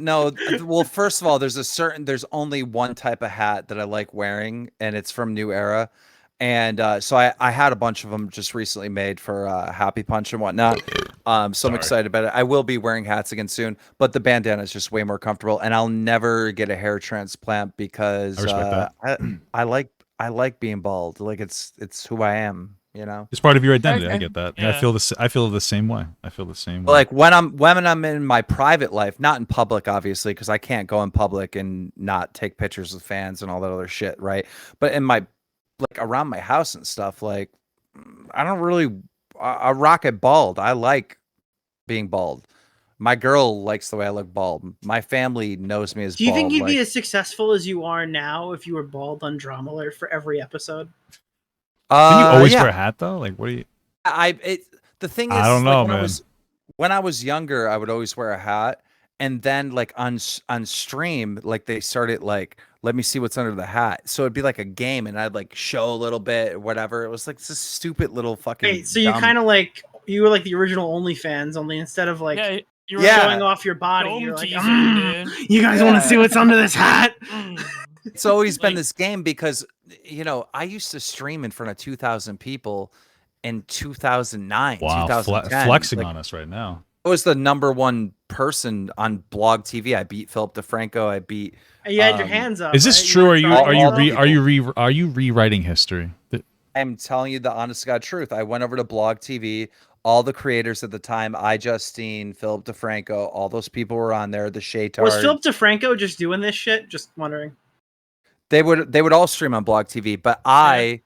Well, first of all, there's only one type of hat that I like wearing, and it's from New Era. And so I had a bunch of them just recently made for Happy Punch and whatnot. So I'm excited about it. I will be wearing hats again soon, but the bandana is just way more comfortable. And I'll never get a hair transplant because I like being bald. Like it's who I am. You know, it's part of your identity. Okay. I get that. Yeah. I feel the same way. Like when I'm in my private life, not in public, obviously, because I can't go in public and not take pictures with fans and all that other shit, right? But in my like around my house and stuff, like I don't really I rock it bald. I like being bald. My girl likes the way I look bald. My family knows me as bald. Do you think you'd be as successful as you are now if you were bald on Drama Alert for every episode? Can you always wear a hat though? Like what do you the thing is, I don't know, man. When I was younger, I would always wear a hat. And then like on stream, like they started like, let me see what's under the hat. So it'd be like a game and I'd like show a little bit or whatever. It was like this stupid little fucking. Wait, so you kind of like, you were like the original OnlyFans, only instead of like you were showing off your body. You're like, you guys want to see what's under this hat? It's always been this game because, you know, I used to stream in front of 2,000 people in 2009, 2010. Flexing on us right now. I was the #1 person on Blog TV. I beat Philip DeFranco. I beat. You had your hands up. Is this true? Are you rewriting history? I'm telling you the honest to God truth. I went over to Blog TV. All the creators at the time, Justine, Philip DeFranco, all those people were on there. The Shaytard. Was Philip DeFranco just doing this shit? Just wondering. They would all stream on Blog TV, but I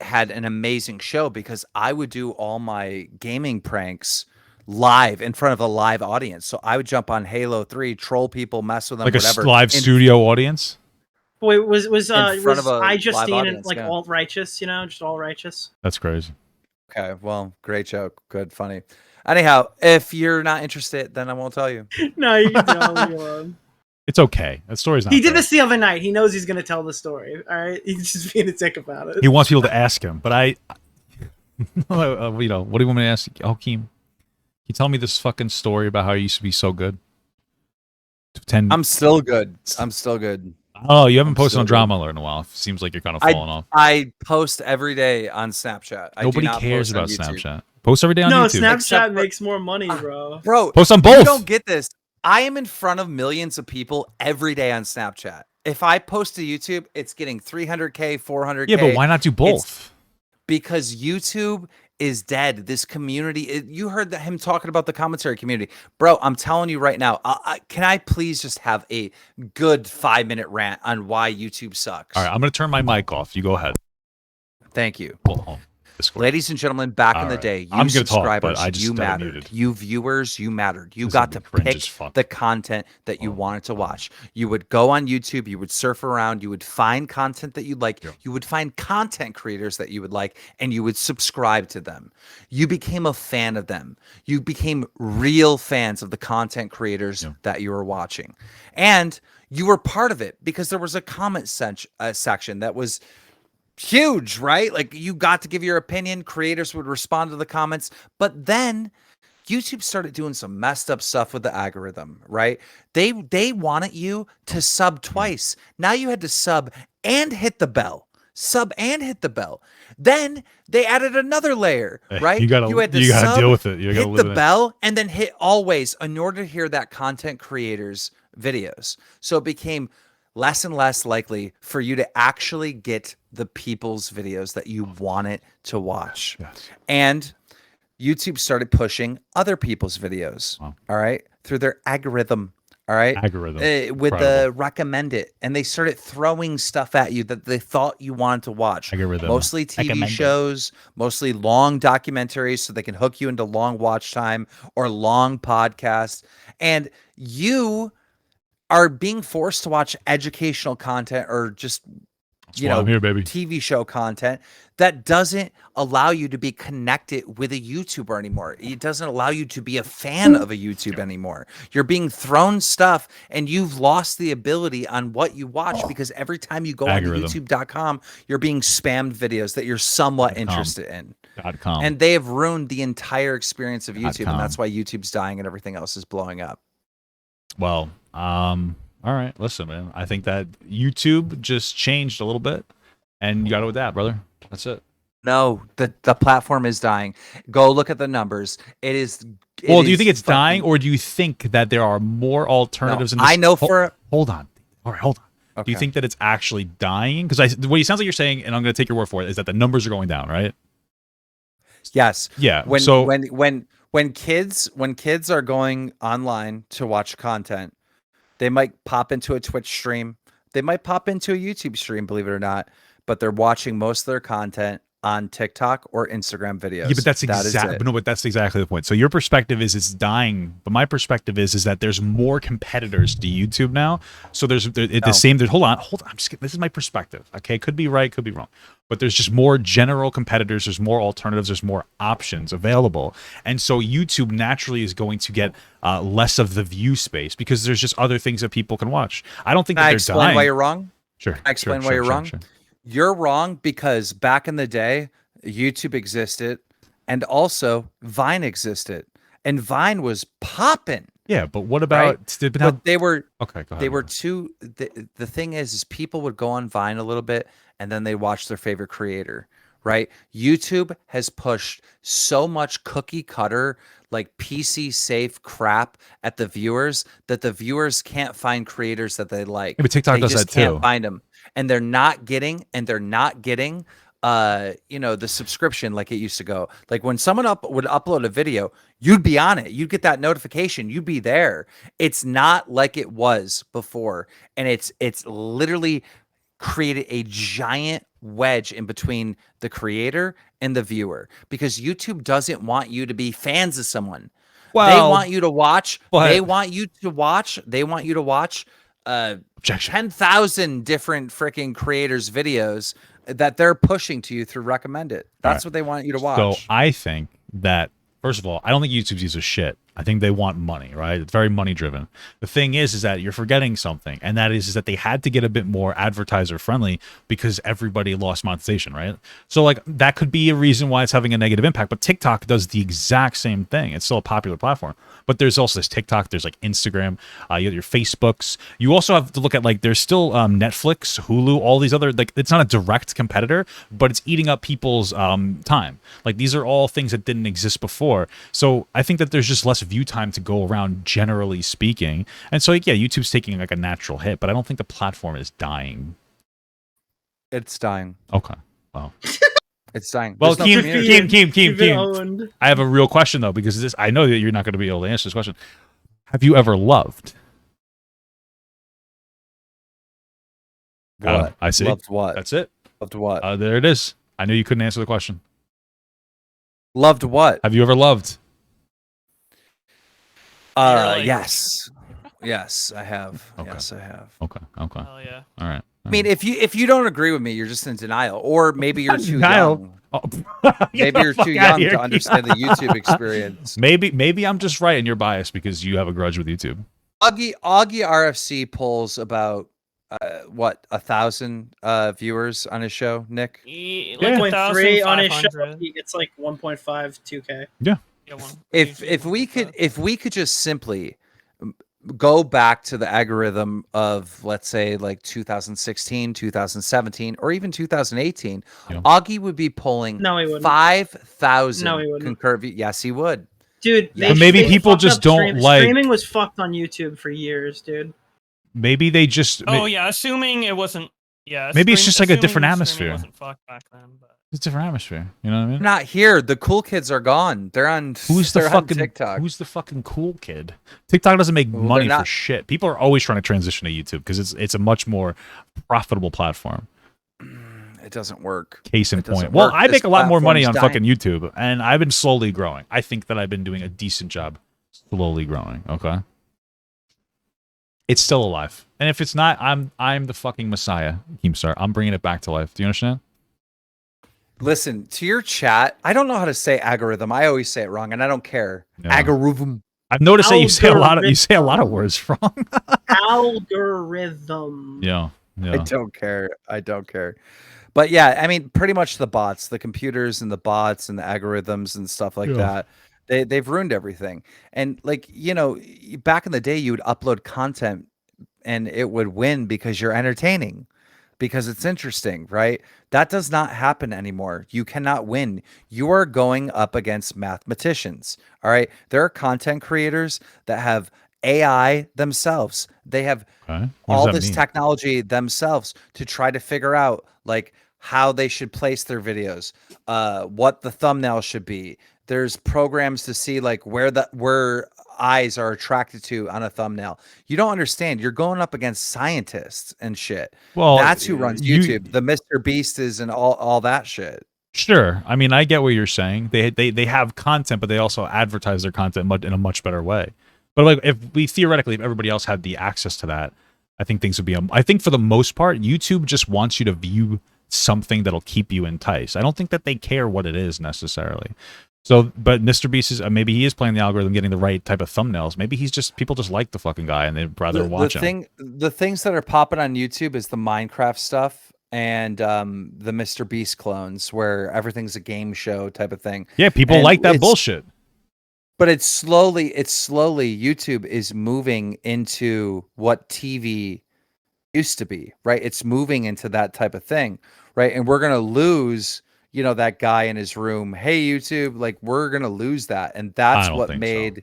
had an amazing show because I would do all my gaming pranks live in front of a live audience. So I would jump on Halo 3, troll people, mess with them, like whatever. A live studio audience. Wait, was Justine and like all righteous? You know, just all righteous. That's crazy. Okay, well, great joke, good, funny. Anyhow, if you're not interested, then I won't tell you. No, you can tell me alone. It's okay. That story's not. He did this the other night. He knows he's going to tell the story. All right, he's just being a dick about it. He wants people to ask him, but you know, what do you want me to ask? Oh, Keem. Can you tell me this fucking story about how you used to be so good? I'm still good. Oh, you haven't posted on Drama Alert in a while. Seems like you're kind of falling off. I post every day on Snapchat. Nobody cares about Snapchat. Post every day on YouTube. No, Snapchat makes more money, bro. Bro, post on both. You don't get this. I am in front of millions of people every day on Snapchat. If I post to YouTube, it's getting 300K, 400K. Yeah, but why not do both? Because YouTube is dead. This community, you heard him talking about the commentary community. Bro, I'm telling you right now, can I please just have a good 5-minute rant on why YouTube sucks? All right, I'm going to turn my mic off. You go ahead. Thank you. Ladies and gentlemen, back in the day, you subscribers, you mattered. You viewers, you mattered. You got to pick the content that you wanted to watch. You would go on YouTube, you would surf around, you would find content that you'd like, you would find content creators that you would like, and you would subscribe to them. You became a fan of them. You became real fans of the content creators that you were watching. And you were part of it because there was a comment section that was huge, right? Like you got to give your opinion. Creators would respond to the comments, but then YouTube started doing some messed up stuff with the algorithm, right? They wanted you to sub twice. Now you had to sub and hit the bell. Sub and hit the bell. Then they added another layer, right? You gotta deal with it. You gotta hit the bell, and then hit always in order to hear that content creators' videos. So it became less and less likely for you to actually get the people's videos that you wanted to watch. Yes. And YouTube started pushing other people's videos, all right, through their algorithm, all right, with the recommend it, and they started throwing stuff at you that they thought you wanted to watch. Mostly TV shows, mostly long documentaries, so they can hook you into long watch time or long podcasts, and you are being forced to watch educational content or just TV show content that doesn't allow you to be connected with a YouTuber anymore. It doesn't allow you to be a fan of a YouTube anymore. You're being thrown stuff and you've lost the ability on what you watch because every time you go on YouTube.com, you're being spammed videos that you're somewhat interested in. And they have ruined the entire experience of YouTube, and that's why YouTube's dying and everything else is blowing up. Well, all right, listen, man. I think that YouTube just changed a little bit, and you got to adapt, brother. That's it. No, the platform is dying. Go look at the numbers. It is. Well, do you think it's dying, or do you think that there are more alternatives? No, I know for. Hold on. All right, hold on. Okay. Do you think that it's actually dying? Because what it sounds like you're saying, and I'm going to take your word for it, is that the numbers are going down, right? Yes. Yeah. When kids are going online to watch content, they might pop into a Twitch stream. They might pop into a YouTube stream, believe it or not, but they're watching most of their content on TikTok or Instagram videos. Yeah, but that's exactly the point. So your perspective is it's dying, but my perspective is that there's more competitors to YouTube now. So hold on. This is my perspective. Okay, could be right, could be wrong, but there's just more general competitors. There's more alternatives. There's more options available, and so YouTube naturally is going to get less of the view space because there's just other things that people can watch. I don't think that they're dying. Explain why you're wrong. Sure. Explain why you're wrong. Sure. You're wrong because back in the day, YouTube existed and also Vine existed. And Vine was popping. Yeah, but what about... Right? But they were... Okay, go ahead. They were too... The thing is people would go on Vine a little bit and then they watch their favorite creator, right? YouTube has pushed so much cookie cutter, like PC safe crap at the viewers that the viewers can't find creators that they like. Yeah, but TikTok does that too. They can't find them. And they're not getting the subscription like it used to go. Like when someone would upload a video, you'd be on it. You'd get that notification. You'd be there. It's not like it was before. And it's literally created a giant wedge in between the creator and the viewer because YouTube doesn't want you to be fans of someone. Well, they want you to watch. They want you to watch 10,000 different freaking creators' videos that they're pushing to you through recommended. That's what they want you to watch. So I think that, first of all, I don't think YouTube uses shit. I think they want money, right? It's very money driven. The thing is that you're forgetting something, and that is that they had to get a bit more advertiser friendly because everybody lost monetization, right? So like that could be a reason why it's having a negative impact. But TikTok does the exact same thing. It's still a popular platform. But there's also this TikTok, there's like Instagram, you have your Facebooks. You also have to look at like there's still Netflix, Hulu, all these other, like it's not a direct competitor, but it's eating up people's time. Like these are all things that didn't exist before. So I think that there's just less view time to go around, generally speaking. And so like, yeah, YouTube's taking like a natural hit, but I don't think the platform is dying. It's dying. Okay. Well. It's dying. Well, Keem. I have a real question though, because I know that you're not going to be able to answer this question. Have you ever loved? What? I see. Loved what? That's it. Loved what? There it is. I knew you couldn't answer the question. Loved what? Have you ever loved? Yes. Yes, I have. Okay. Yes, I have. Okay. Hell yeah. All right. I mean, if you don't agree with me, you're just in denial, or maybe you're too young. Oh. Maybe you're too young to understand the YouTube experience. Maybe I'm just right and you're biased because you have a grudge with YouTube. Augie RFC pulls about 1,000 viewers on his show, Nick. Like 1.3 on his show. 1,500. He gets like 1.5, 2K. Yeah. if we could just simply go back to the algorithm of, let's say, like 2016, 2017, or even 2018, Augie would be pulling 5,000 concurrent. Yes, he would. Dude, maybe people just don't like streaming was fucked on YouTube for years, dude. Maybe they just. Oh yeah, assuming it wasn't. Yeah. Maybe it's just like a different atmosphere. Wasn't fucked back then, but. It's a different atmosphere. You know what I mean? Not here. The cool kids are gone. They're on. They're on TikTok. Who's the fucking cool kid? TikTok doesn't make money for shit. People are always trying to transition to YouTube because it's a much more profitable platform. It doesn't work. Case in point. Well, I make a lot more money on fucking YouTube, and I've been slowly growing. I think that I've been doing a decent job slowly growing. Okay. It's still alive, and if it's not, I'm the fucking messiah, Keemstar. I'm bringing it back to life. Do you understand? Listen to your chat. I don't know how to say algorithm. I always say it wrong, and I don't care. Yeah. Algorithm. I've noticed that you say a lot of words wrong. Algorithm. Yeah. I don't care. But yeah, I mean, pretty much the bots, the computers and the bots and the algorithms and stuff like that. They've ruined everything. And like, you know, back in the day, you would upload content and it would win because you're entertaining, because it's interesting, right? That does not happen anymore. You cannot win. You are going up against mathematicians. All right. There are content creators that have AI themselves. They have all this technology themselves to try to figure out like how they should place their videos, what the thumbnail should be. There's programs to see like where eyes are attracted to on a thumbnail. You don't understand. You're going up against scientists and shit. Well, that's who runs YouTube. The Mr. Beast is and all that shit. Sure. I mean, I get what you're saying. They have content, but they also advertise their content in a much better way. But like, if everybody else had the access to that, I think things would be. I think for the most part, YouTube just wants you to view something that'll keep you enticed. I don't think that they care what it is necessarily. So, but Mr. Beast is maybe he is playing the algorithm, getting the right type of thumbnails. Maybe people just like the fucking guy and they'd rather watch him. The things that are popping on YouTube is the Minecraft stuff and the Mr. Beast clones, where everything's a game show type of thing. Yeah, people like that bullshit. But it's slowly YouTube is moving into what TV used to be, right? It's moving into that type of thing, right? And we're gonna lose, you know, that guy in his room. Hey, YouTube, like we're gonna lose that, and that's what made. So.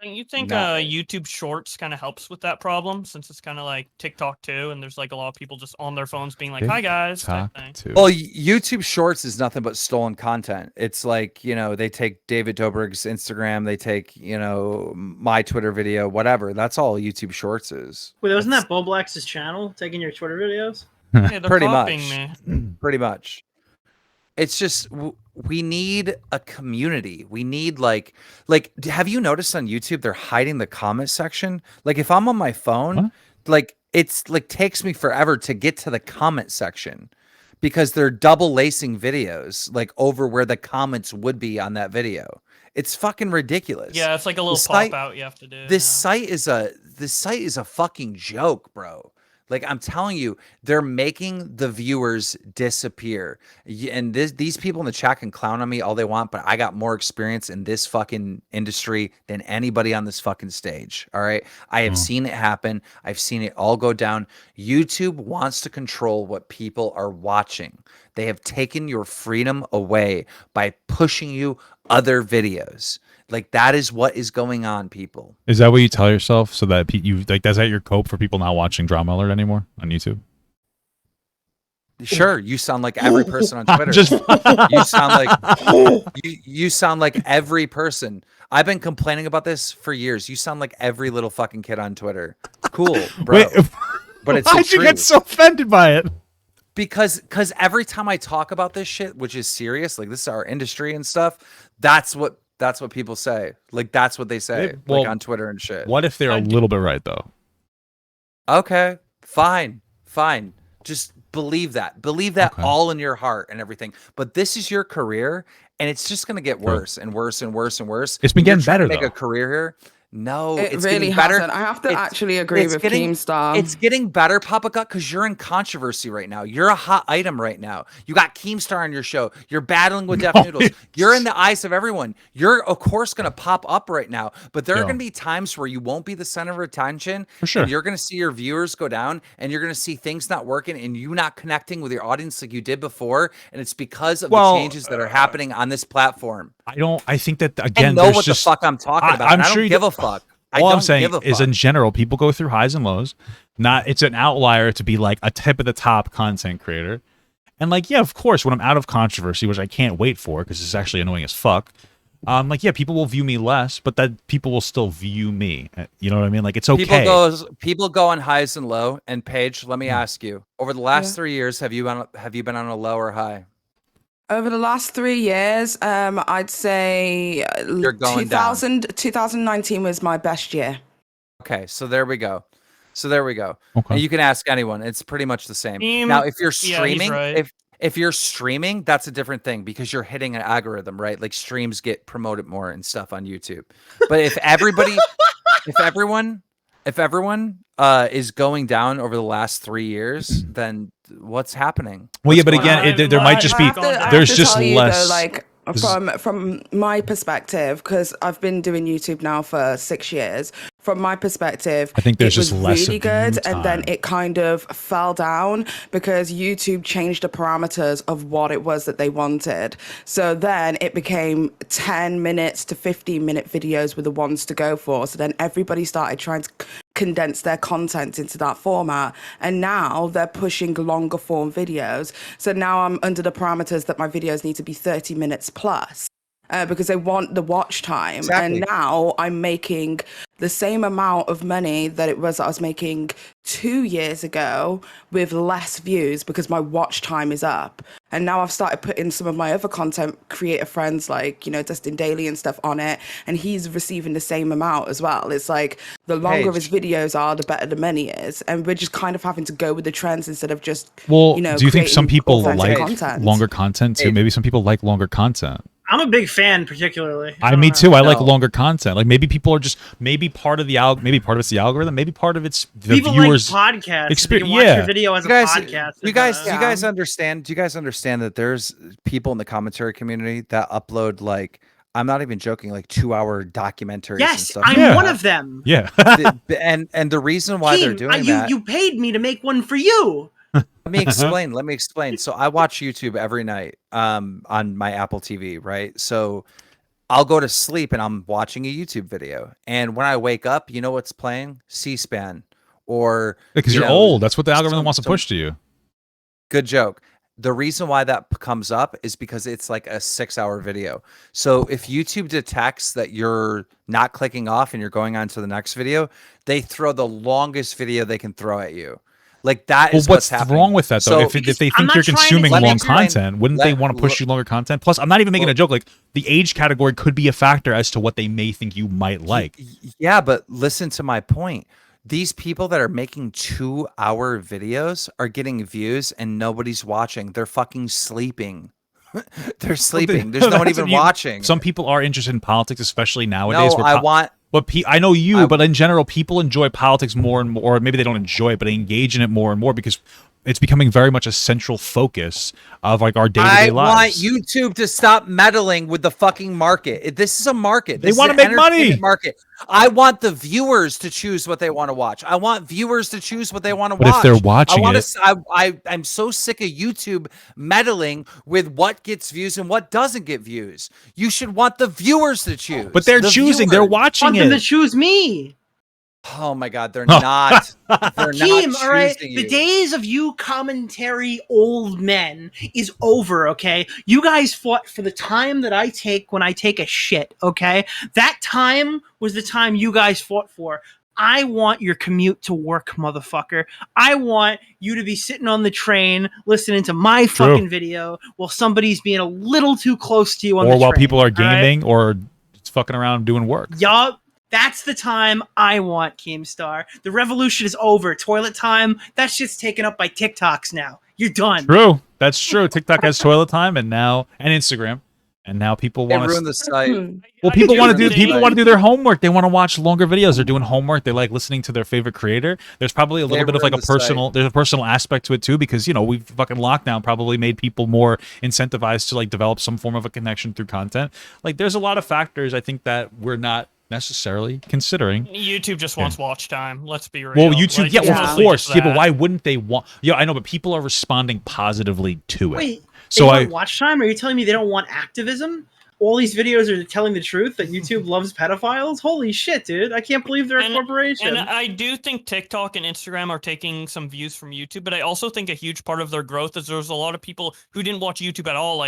You think YouTube Shorts kind of helps with that problem, since it's kind of like TikTok too, and there's like a lot of people just on their phones being like, "Hi guys." Well, YouTube Shorts is nothing but stolen content. It's like, you know, they take David Dobrik's Instagram, they take, you know, my Twitter video, whatever. That's all YouTube Shorts is. Wait, wasn't that Bowblax's channel taking your Twitter videos? Yeah, pretty much. It's just we need a community. We need like have you noticed on YouTube they're hiding the comment section? Like if I'm on my phone, like it's like takes me forever to get to the comment section because they're double lacing videos like over where the comments would be on that video. It's fucking ridiculous. Yeah, it's like a little pop out you have to do. This site is a fucking joke, bro. Like I'm telling you, they're making the viewers disappear. And these people in the chat can clown on me all they want, but I got more experience in this fucking industry than anybody on this fucking stage. All right. I have seen it happen. I've seen it all go down. YouTube wants to control what people are watching. They have taken your freedom away by pushing you other videos. Like that is what is going on, people. Is that what you tell yourself so that you like? Is that your cope for people not watching Drama Alert anymore on YouTube? Sure, you sound like every person on Twitter. You sound like you sound like every person. I've been complaining about this for years. You sound like every little fucking kid on Twitter. Cool, bro. Wait, but it's why'd you get so offended by it? Because every time I talk about this shit, which is serious, like this is our industry and stuff, that's what people say. Like that's what they say, like on Twitter and shit. What if they're a little bit right though? Okay, fine. Just believe that. Believe that all in your heart and everything. But this is your career, and it's just gonna get worse and worse and worse and worse. It's been getting better. Make a career here. No, it it's really getting better. hasn't. I have to actually agree with Keemstar. It's getting better, Papa Gut, because you're in controversy right now. You're a hot item right now. You got Keemstar on your show. You're battling with Def Noodles. You're in the eyes of everyone. You're, of course, going to pop up right now. But there are going to be times where you won't be the center of attention. For sure. And you're going to see your viewers go down, and you're going to see things not working, and you not connecting with your audience like you did before. And it's because of the changes that are happening on this platform. I think that, again, I know what the fuck I'm talking about. I don't give a fuck. All I'm saying is, in general, people go through highs and lows. It's an outlier to be like a tip of the top content creator. And like, yeah, of course, when I'm out of controversy, which I can't wait for because it's actually annoying as fuck. Like, yeah, people will view me less, but that people will still view me. You know what I mean? Like, it's okay. People go on highs and low. And Paige, let me ask you: over the last 3 years, have you been on a low or high? Over the last 3 years, I'd say 2019 was my best year. Okay, so there we go. Okay. And you can ask anyone; it's pretty much the same. Now, if you're streaming, if you're streaming, that's a different thing because you're hitting an algorithm, right? Like streams get promoted more and stuff on YouTube. But if everyone is going down over the last 3 years, then what's happening? Well, yeah, but again, there might just be there's just less. From my perspective, because I've been doing YouTube now for 6 years. From my perspective, I think there's just less really good, and then it kind of fell down because YouTube changed the parameters of what it was that they wanted. So then it became 10 minutes to 15-minute videos were the ones to go for. So then everybody started trying to condense their content into that format, and now they're pushing longer form videos. So now I'm under the parameters that my videos need to be 30 minutes plus. Because they want the watch time. Exactly. And now I'm making the same amount of money that I was making 2 years ago with less views because my watch time is up. And now I've started putting some of my other content creator friends like, Dustin Daly and stuff on it. And he's receiving the same amount as well. It's like the longer his videos are, the better the money is. And we're just kind of having to go with the trends instead of just, do you think some people like longer content too? Maybe some people like longer content. I'm a big fan, particularly. Me too. I like longer content. Like maybe people are just part of the maybe part of it's the algorithm. Maybe part of it's the people viewers' like podcasts. experience. You can watch your video as a podcast. Do you guys understand? Do you guys understand that there's people in the commentary community that upload like, I'm not even joking, like 2-hour documentaries? Yes, and stuff. I'm one of them. Yeah. and the reason why they're doing that, you paid me to make one for you. Let me explain. So I watch YouTube every night on my Apple TV, right? So I'll go to sleep and I'm watching a YouTube video. And when I wake up, you know what's playing? C-SPAN. Or because you're old. That's what the algorithm wants to push to you. Good joke. The reason why that comes up is because it's like a 6-hour video. So if YouTube detects that you're not clicking off and you're going on to the next video, they throw the longest video they can throw at you. Like that is what's happening. Wrong with that though? So, if they think you're consuming long content, wouldn't they want to push you longer content? Plus, I'm not even making a joke. Like the age category could be a factor as to what they may think you might like. Yeah, but listen to my point. These people that are making 2-hour videos are getting views and nobody's watching. They're fucking sleeping. They're sleeping. There's no one even watching. Some people are interested in politics, especially nowadays. No, But I know you, but in general, people enjoy politics more and more. Or maybe they don't enjoy it, but they engage in it more and more because it's becoming very much a central focus of like our day-to-day lives. I want YouTube to stop meddling with the fucking market. This is a market. They want to make money. Market. I want the viewers to choose what they want to watch. I want viewers to choose what they want to watch. But if they're watching I'm so sick of YouTube meddling with what gets views and what doesn't get views. You should want the viewers to choose. But they're choosing. They're watching it. I want them to choose me. Oh my God, they're not. They're Keem, not all right. you. The days of you commentary old men is over, okay? You guys fought for the time that I take when I take a shit, okay? That time was the time you guys fought for. I want your commute to work, motherfucker. I want you to be sitting on the train listening to my fucking video while somebody's being a little too close to you on the train. Or while people are gaming or just fucking around doing work. Yup. That's the time I want, Keemstar. The revolution is over. Toilet time, that shit's taken up by TikToks now. You're done. True. That's true. TikTok has toilet time and Instagram. And now people want to ruin the site. Well, people want to do their homework. They want to watch longer videos. They're doing homework. They like listening to their favorite creator. There's probably a little bit of like a personal. There's a personal aspect to it too, because we've fucking lockdown probably made people more incentivized to like develop some form of a connection through content. Like, there's a lot of factors I think that we're not necessarily considering. YouTube just wants watch time. Let's be real. Well, YouTube, of course. Yeah, but why wouldn't they want? Yeah, I know, but people are responding positively to it. Wait, so they want watch time? Are you telling me they don't want activism? All these videos are telling the truth that YouTube loves pedophiles? Holy shit, dude. I can't believe they're a corporation. And I do think TikTok and Instagram are taking some views from YouTube, but I also think a huge part of their growth is there's a lot of people who didn't watch YouTube at all,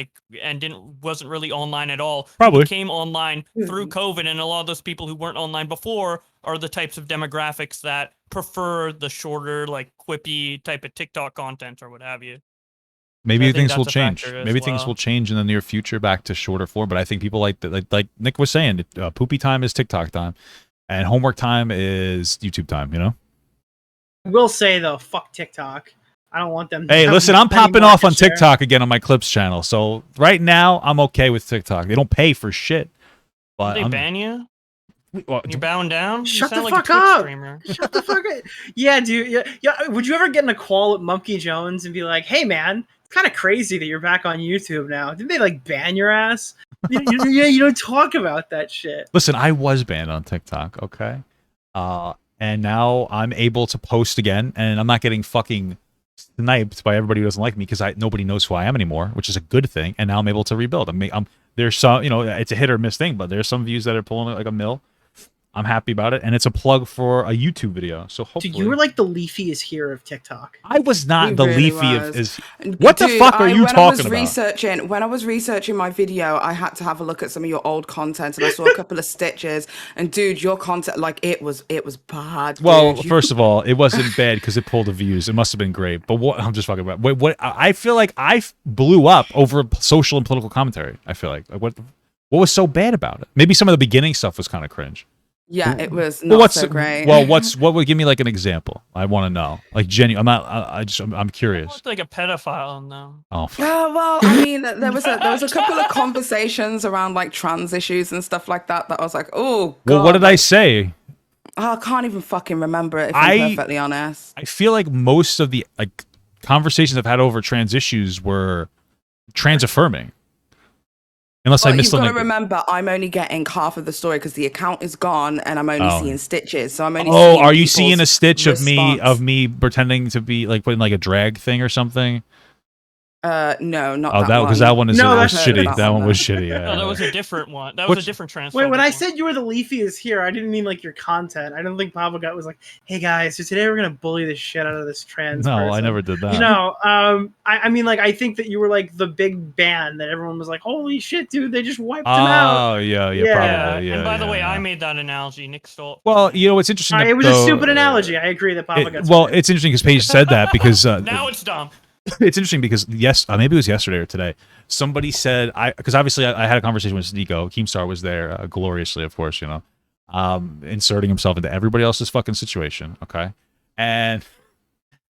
wasn't really online at all. Probably came online through COVID, and a lot of those people who weren't online before are the types of demographics that prefer the shorter, like quippy type of TikTok content or what have you. Maybe things will change. Maybe things will change in the near future back to shorter form. But I think people like Nick was saying, poopy time is TikTok time, and homework time is YouTube time. I will say though, fuck TikTok. I don't want them. Hey, listen, I'm popping off on TikTok again on my Clips channel. So right now, I'm okay with TikTok. They don't pay for shit. But they ban you? Well, you're bowing down? Shut the fuck up! Shut the fuck up! Yeah, dude. Yeah. Would you ever get in a call with Monkey Jones and be like, "Hey, man, it's kind of crazy that you're back on YouTube now. Didn't they like ban your ass?" You don't talk about that shit. Listen, I was banned on TikTok, okay? And now I'm able to post again, and I'm not getting fucking sniped by everybody who doesn't like me because nobody knows who I am anymore, which is a good thing. And now I'm able to rebuild. There's some, it's a hit or miss thing, but there's some views that are pulling like a mill. I'm happy about it, and it's a plug for a YouTube video. So hopefully, dude, you were like the leafiest here of TikTok. I was not the leafiest. What the fuck are you talking about? When I was researching my video, I had to have a look at some of your old content, and I saw a couple of stitches. And dude, your content, like it was bad. Well, first of all, it wasn't bad because it pulled the views. It must have been great. But what I'm just fucking about. What I feel like I blew up over social and political commentary. I feel like what was so bad about it? Maybe some of the beginning stuff was kind of cringe. Yeah, it was not so great. Well, what would give me like an example? I want to know. Like genuine. I'm curious. It's like a pedophile now. Oh. Yeah, well, I mean, there was a couple of conversations around like trans issues and stuff like that I was like, oh. God. Well, what did I say? I can't even fucking remember it. If I'm perfectly honest. I feel like most of the like conversations I've had over trans issues were trans affirming. Unless I missed something. You've got to remember, I'm only getting half of the story because the account is gone, and I'm only seeing stitches. So I'm only. Oh, are you seeing a stitch of me pretending to be like putting like a drag thing or something? No, not that one. Because that one was shitty. That one was shitty. Yeah. No, that was a different one. That was a different transfer. Wait, when I said you were the leafiest here, I didn't mean like your content. I don't think Papa Gut was like, "Hey guys, so today we're gonna bully the shit out of this trans." No, person. I never did that. I mean, like, I think that you were like the big ban that everyone was like, "Holy shit, dude, they just wiped him out." Oh yeah, probably. Yeah, and by the way, I made that analogy. Nick stole. Well, it's interesting. It was a stupid analogy. I agree that Papa Gut. Well, it's interesting because Paige said that because now it's dumb. It's interesting because maybe it was yesterday or today. Somebody said because obviously I had a conversation with Nico. Keemstar was there gloriously, of course, inserting himself into everybody else's fucking situation. Okay, and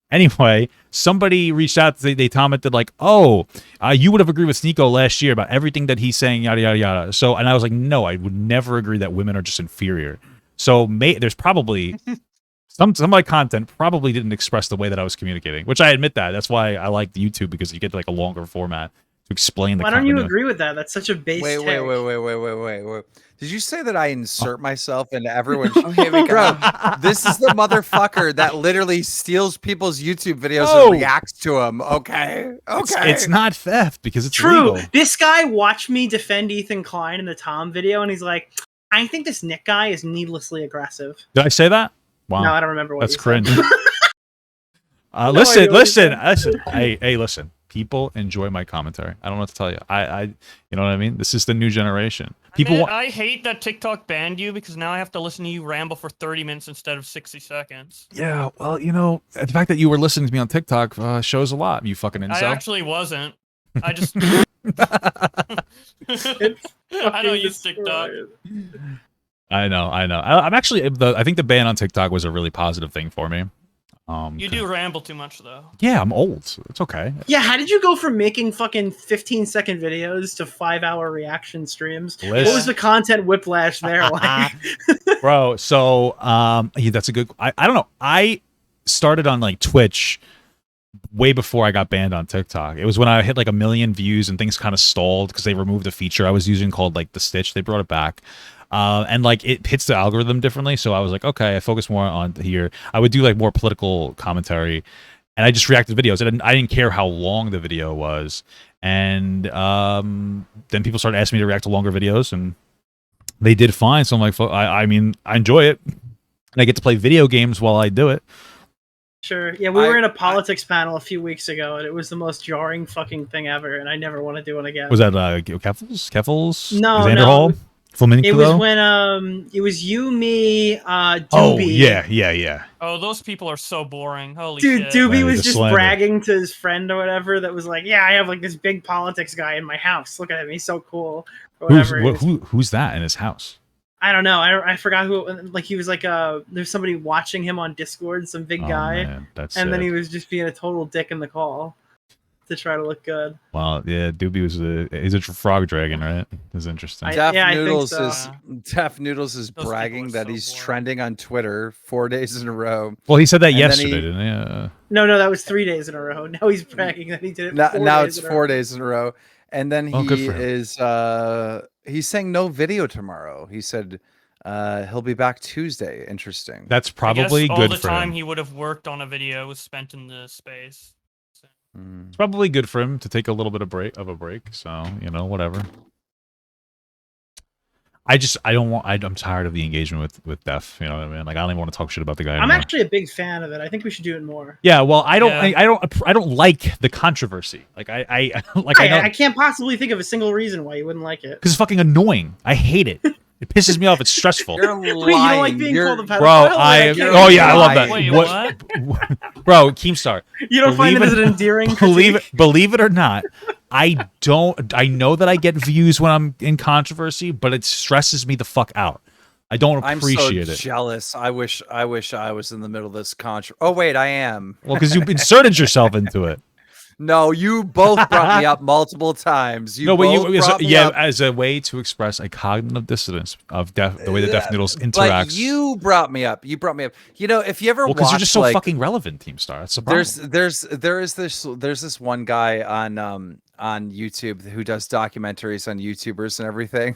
anyway, somebody reached out. They commented like, "Oh, you would have agreed with Nico last year about everything that he's saying, yada yada yada." So, and I was like, "No, I would never agree that women are just inferior." So, there's probably. Some of my content probably didn't express the way that I was communicating, which I admit that. That's why I like YouTube, because you get like a longer format to explain the content. Why don't you agree with that? That's such a base take. Wait. Did you say that I insert myself into everyone's... Oh, here we go. Bro, this is the motherfucker that literally steals people's YouTube videos and reacts to them. Okay. It's not theft because it's true. Legal. This guy watched me defend Ethan Klein in the Tom video, and he's like, I think this Nick guy is needlessly aggressive. Did I say that? Wow. No, I don't remember what That's cringe. Listen. Hey, listen. People enjoy my commentary. I don't know what to tell you. You know what I mean? This is the new generation. I hate that TikTok banned you because now I have to listen to you ramble for 30 minutes instead of 60 seconds. Yeah, well, the fact that you were listening to me on TikTok shows a lot. You fucking incel. I actually wasn't. I just. I don't use TikTok. I know. I'm actually. I think the ban on TikTok was a really positive thing for me. You do ramble too much, though. Yeah, I'm old. It's okay. Yeah, how did you go from making fucking 15-second videos to 5-hour reaction streams? What was the content whiplash there like? Bro, so yeah, that's a good. I don't know. I started on like Twitch way before I got banned on TikTok. It was when I hit like 1 million views and things kind of stalled because they removed a feature I was using called like the Stitch. They brought it back. And like it hits the algorithm differently, so I was like, okay, I focus more on here. I would do like more political commentary, and I just reacted to videos. And I didn't care how long the video was. And then people started asking me to react to longer videos, and they did fine. So I'm like, I mean, I enjoy it, and I get to play video games while I do it. Sure. Yeah, we were in a politics panel a few weeks ago, and it was the most jarring fucking thing ever, and I never want to do it again. Was that Keffels? No, Xander no. Hall? It was when it was you, me, Doobie. Oh yeah. Oh, those people are so boring. Holy shit. Dude, Doobie was just bragging to his friend or whatever that was like, yeah, I have like this big politics guy in my house. Look at him, he's so cool. Or whatever. Who's that in his house? I don't know. I forgot who. Like he was like there's somebody watching him on Discord, some big guy, man, and then he was just being a total dick in the call to try to look good. Wow, yeah, Doobie was he's a frog dragon, right? It's interesting. Def Noodles is bragging that he's trending on Twitter 4 days in a row. Well, he said that yesterday, didn't he? No, that was 3 days in a row. Now he's bragging that he did it. Now it's 4 days in a row, and then he is he's saying no video tomorrow. He said he'll be back Tuesday. Interesting. That's probably good for him. All the time he would have worked on a video was spent in the space. It's probably good for him to take a little bit of a break. So, you know, whatever. I'm tired of the engagement with Def. You know what I mean? Like, I don't even want to talk shit about the guy anymore. I'm actually a big fan of it. I think we should do it more. Yeah, well, I don't like the controversy. Like, I can't possibly think of a single reason why you wouldn't like it. Because it's fucking annoying. I hate it. It pisses me off. It's stressful. You're lying. Wait, you don't like being called a pedophile? Bro, I love that. Wait, what? Bro, Keemstar. You don't find it as an endearing believe it or not, I know that I get views when I'm in controversy, but it stresses me the fuck out. I don't appreciate it. I'm so jealous. I wish I was in the middle of this controversy. Oh wait, I am. Well, because you've inserted yourself into it. No, you both brought me up multiple times. As a way to express a cognitive dissonance of the way that Def Noodles interacts. But you brought me up. You know, if you ever watch, because you're just so fucking relevant, Keemstar. That's the problem. There's this one guy on YouTube who does documentaries on YouTubers and everything.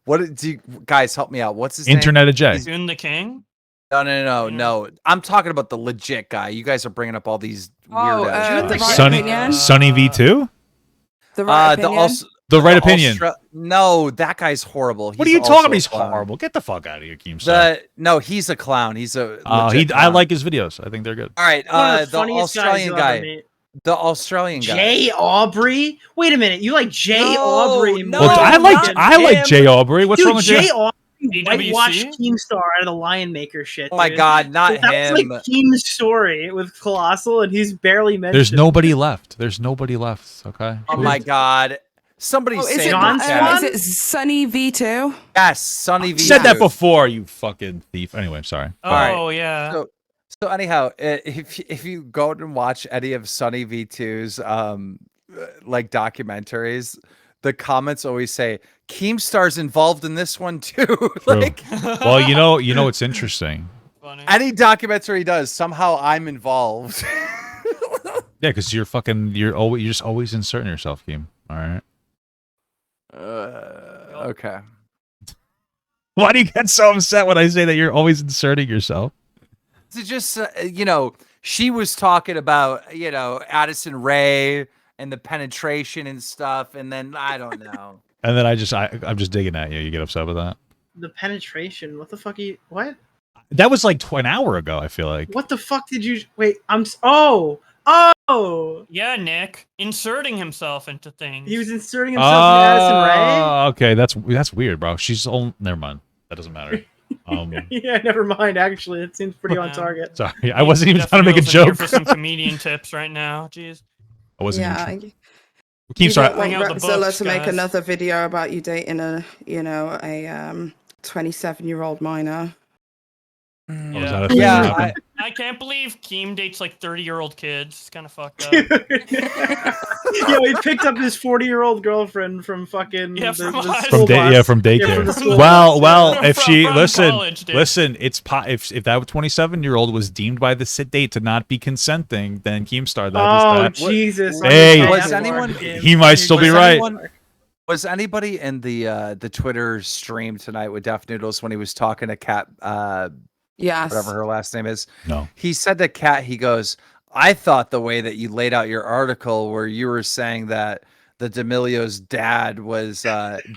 What do you guys help me out? What's his Internet name? of J. Soon the King. No. I'm talking about the legit guy. You guys are bringing up all these weirdos. Sonny V2? The right opinion? The right opinion. No, that guy's horrible. What are you talking about? He's horrible. Get the fuck out of here, Keemstar. No, he's a clown. He's a I like his videos. I think they're good. All right, the Australian guy. The Australian guy. Jay Aubrey? Wait a minute. You like Jay Aubrey? No, I like Jay Aubrey. What's wrong with Jay Aubrey? DWC? Watch Keemstar out of the Lion Maker shit. Oh my god, not him. That's like Keem's story with Colossal, and he's barely mentioned. There's nobody left. Okay. Oh my god. Somebody say is it Sunny V2? Yes, Sunny V2. I said that before, you fucking thief. Anyway, I'm sorry. Oh yeah. So anyhow, if you go and watch any of Sunny V2's like documentaries, the comments always say Keemstar's involved in this one too. Like, well, you know it's interesting. Funny. Any documentary he does, somehow I'm involved. Yeah, because you're just always inserting yourself, Keem. All right. Okay. Why do you get so upset when I say that you're always inserting yourself? It's just she was talking about Addison Rae and the penetration and stuff, and then I don't know. And then I'm just digging at you. You get upset with that? The penetration. What the fuck are you? What? That was like an hour ago. I feel like. What the fuck did you? Wait. Oh. Yeah, Nick inserting himself into things. He was inserting himself into Addison Rae. Okay, that's weird, bro. She's all. Never mind. That doesn't matter. Yeah, never mind. Actually, it seems pretty on target. Sorry, I wasn't even trying to make a joke. Here for some comedian tips right now. Jeez. I wasn't. Yeah. Keemstar. I want Rapzilla to make another video about you dating a 27-year-old minor. I can't believe Keem dates like 30-year-old kids. It's kind of fucked up. Yeah, he picked up his 40-year-old girlfriend from fucking from daycare. Well, if she listen, it's if that 27-year-old was deemed by the date to not be consenting, then Keemstar. Jesus! Hey, was anyone? He might still be right. Was anybody in the Twitter stream tonight with Def Noodles when he was talking to Kat? Yes. Whatever her last name is. No. He said to Kat, he goes, I thought the way that you laid out your article where you were saying that the D'Amelio's dad was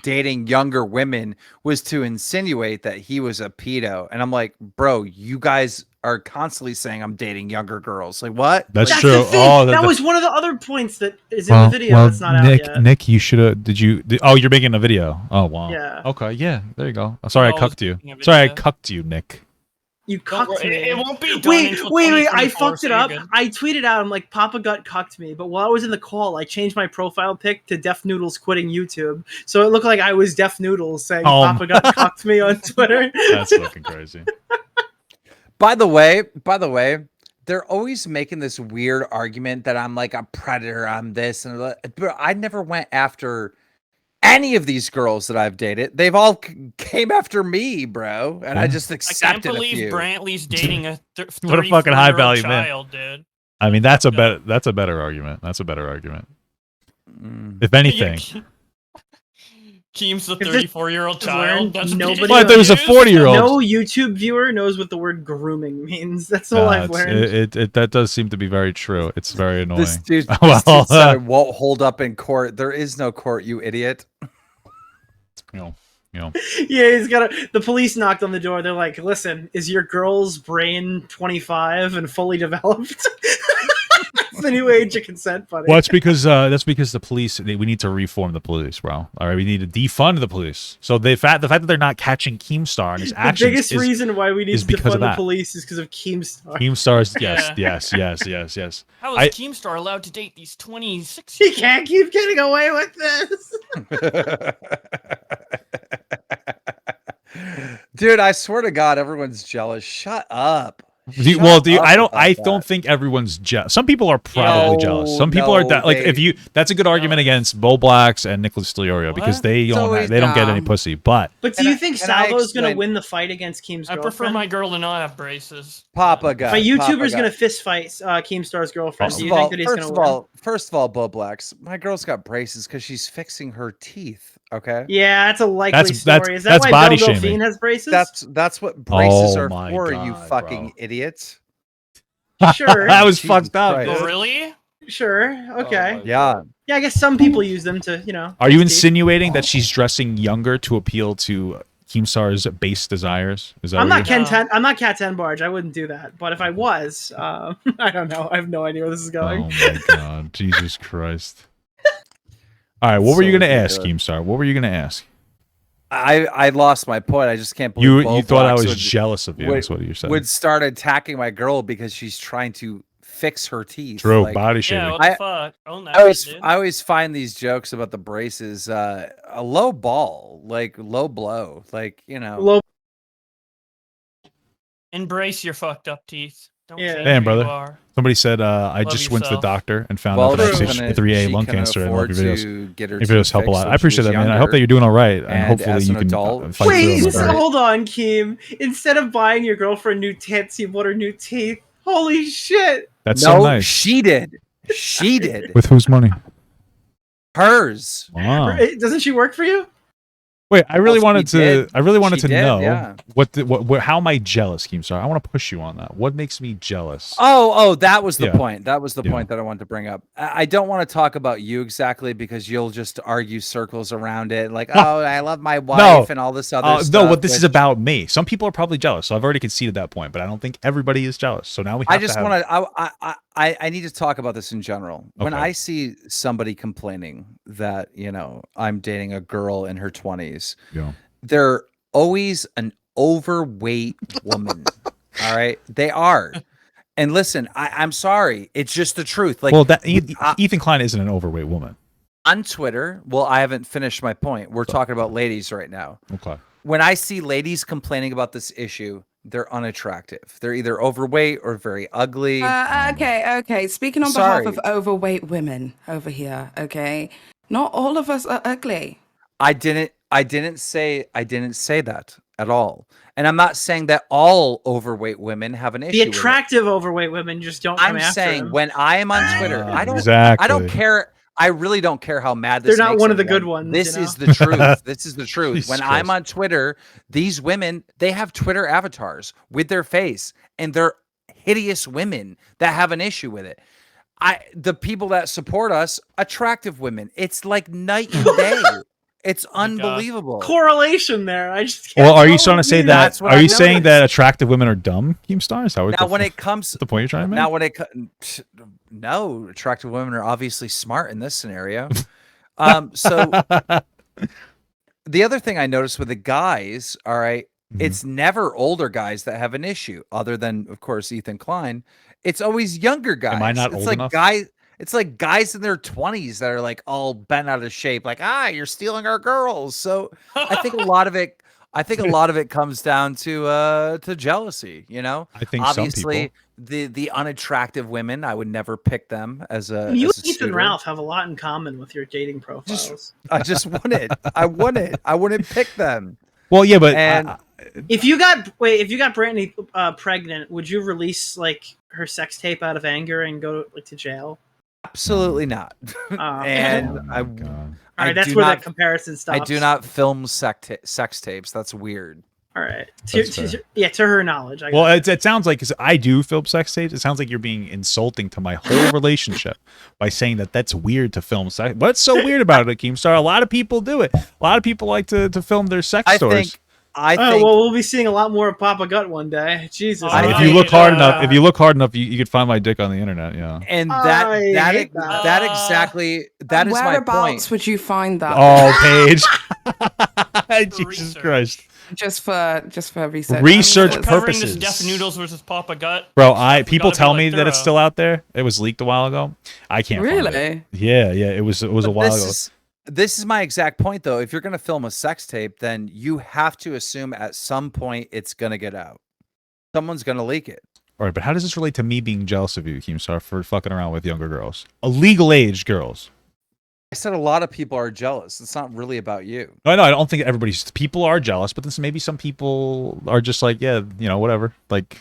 dating younger women was to insinuate that he was a pedo. And I'm like, bro, you guys are constantly saying I'm dating younger girls. Like, what? That's like, true. That was one of the other points that is in the video that's not Nick, out yet. Nick, you should have. Oh, you're making a video. Oh, wow. Yeah. Okay, yeah. There you go. Sorry, I cucked you. Sorry, I cucked you, Nick. You cucked me. It won't be done wait! I fucked it up. I tweeted out, I'm like, Papa Gut cucked me. But while I was in the call, I changed my profile pic to Def Noodles quitting YouTube, so it looked like I was Def Noodles saying Papa Gut cucked me on Twitter. That's fucking crazy. By the way, they're always making this weird argument that I'm like a predator. I'm this and that. But I never went after any of these girls that I've dated. They've all came after me, bro, and I just accepted. I can't believe Brantley's dating a what a fucking high value child, dude. I mean, that's a better argument. That's a better argument. If anything. Keem's the 34-year-old child. Nobody. But there's a 40-year-old. No YouTube viewer knows what the word grooming means. That's all I've learned. That does seem to be very true. It's very annoying. This dude said it won't hold up in court. There is no court, you idiot. Yeah, he's got the police knocked on the door. They're like, listen, is your girl's brain 25 and fully developed? It's the new age of consent, buddy. Well, that's because the police. We need to reform the police, bro. All right, we need to defund the police. So the fact that they're not catching Keemstar and his actions. The biggest reason why we need to defund the police is because of Keemstar. Keemstar's yes. How is Keemstar allowed to date these 26? He can't keep getting away with this. Dude, I swear to God, everyone's jealous. Shut up. I don't think everyone's jealous. Some people are probably jealous. Some people are that's a good argument against Bowblax and Nicholas DeOrio because they don't get any pussy. But do you think Salvo's gonna win the fight against Keem's girlfriend? I prefer my girl to not have braces. Papa guy. If a YouTuber's gonna fist fight Keemstar's girlfriend, do you think that he's gonna win? First of all, Bowblax, my girl's got braces because she's fixing her teeth. Okay. Yeah, that's a likely story. Is that why body Belle shaming. Delphine has braces? That's what braces are for, God, you fucking idiots. Sure. That was fucked up. Oh, really? Sure. Okay. Yeah. Yeah, I guess some people use them to, Are you insinuating that she's dressing younger to appeal to Keemstar's base desires? Is that I'm not I'm not Cat 10 Barge. I wouldn't do that. But if I was, I don't know. I have no idea where this is going. Oh my God, Jesus Christ! All right, what were you going to ask, Keemstar? What were you going to ask? I lost my point. I just can't believe you thought I was jealous of you. That's what you said. Would start attacking my girl because she's trying to fix her teeth. True, body shaming. Yeah, what the fuck? Own that, I always find these jokes about the braces a low ball, like low blow, like low. Embrace your fucked up teeth. Don't Damn, brother. Somebody said I just went to the doctor and found out that I have stage 3A lung cancer and love your videos. Your videos help a lot. I appreciate that, man. I hope that you're doing all right, and hopefully you can fight Wait, through it. Hold on, Keem. Instead of buying your girlfriend new tits, you bought her new teeth. Holy shit! That's so nice. She did. She did. With whose money? Hers. Wow. Doesn't she work for you? Wait, I really wanted to know yeah. what how am I jealous, Keemstar? I want to push you on that. What makes me jealous? Oh, that was the point. That was the point that I wanted to bring up. I don't want to talk about you exactly because you'll just argue circles around it. Like, oh, I love my wife and all this other stuff. No, what this is about me. Some people are probably jealous, so I've already conceded that point, but I don't think everybody is jealous. So now we have I need to talk about this in general. When I see somebody complaining that, I'm dating a girl in her 20s, they're always an overweight woman. All right? They are. And listen, I'm sorry. It's just the truth. Like, Ethan Klein isn't an overweight woman. On Twitter, I haven't finished my point. We're talking about ladies right now. Okay. When I see ladies complaining about this issue, they're unattractive. They're either overweight or very ugly. Okay. Speaking on behalf of overweight women over here, okay? Not all of us are ugly. I didn't say that at all. And I'm not saying that all overweight women have an issue. The attractive overweight women just don't come after saying them. when I am on Twitter, I don't care. I really don't care how mad this They're not makes one of the everyone. good ones. This you know? is the truth. This is the truth. Jesus When Christ. I'm on Twitter, these women, they have Twitter avatars with their face, and they're hideous women that have an issue with it. The people that support us, attractive women. It's like night and day. It's unbelievable. Correlation there. I just can't well, are you trying to say that? Are you saying that attractive women are dumb, Keemstar? Is that what now when it comes the point you're trying to make? Now when it no, attractive women are obviously smart in this scenario. So the other thing I noticed with the guys, all right, it's never older guys that have an issue, other than of course Ethan Klein. It's always younger guys. Am I not old enough? It's like guys in their 20s that are like all bent out of shape, like, you're stealing our girls. So I think a lot of it comes down to jealousy, you know? I think obviously the unattractive women, I would never pick them as a You as and a Ethan suitor. Ralph have a lot in common with your dating profiles. I just wouldn't. I wouldn't pick them. Well, yeah, but if you got Brittany pregnant, would you release like her sex tape out of anger and go like to jail? Absolutely not. And all right, that's where that comparison stops. I do not film sex tapes. That's weird. All right. To her knowledge. Well, it sounds like, 'cause I do film sex tapes. It sounds like you're being insulting to my whole relationship by saying that that's weird to film sex. What's so weird about it, Keemstar? A lot of people do it. A lot of people like to film their sex stories. I think well, we'll be seeing a lot more of Papa Gut one day. Jesus. If you look hard enough, you could find my dick on the internet. Yeah. And that exactly that is my point. Whereabouts would you find that? Oh, Paige. Jesus Christ. Just for research. Research purposes. This Deaf Noodles versus Papa Gut. Bro, people tell me that it's still out there. It was leaked a while ago. I can't find it. Yeah, it was a while ago. This is my exact point, though. If you're going to film a sex tape, then you have to assume at some point it's going to get out. Someone's going to leak it. All right, but how does this relate to me being jealous of you, Keemstar, for fucking around with younger girls? Legal age girls. I said a lot of people are jealous. It's not really about you. No, I don't think people are jealous, but then maybe some people are just like, yeah, whatever. Like,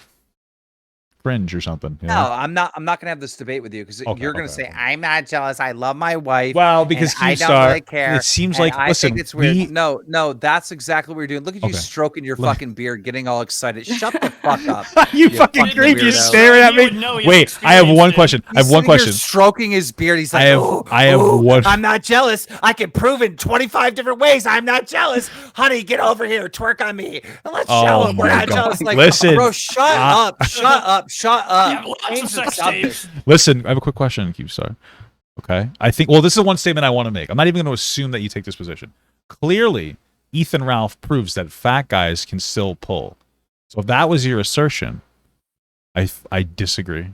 cringe or something. No, I'm not gonna have this debate with you because you're gonna say I'm not jealous. I love my wife. Well, because I don't really care. It seems like I listen, think it's weird. No, that's exactly what you're doing. Look at you stroking your fucking beard, getting all excited. Shut the fuck up. you fucking creep. You're staring at me. Wait, I have one question. Stroking his beard. He's like, I have one. I'm not jealous. I can prove in 25 different ways I'm not jealous. Honey, get over here. Twerk on me. Let's show him we're not jealous. Like, listen, bro, shut up. Shut up. Listen, I have a quick question, Keemstar. Okay, I think. Well, this is one statement I want to make. I'm not even going to assume that you take this position. Clearly, Ethan Ralph proves that fat guys can still pull. So if that was your assertion, I disagree.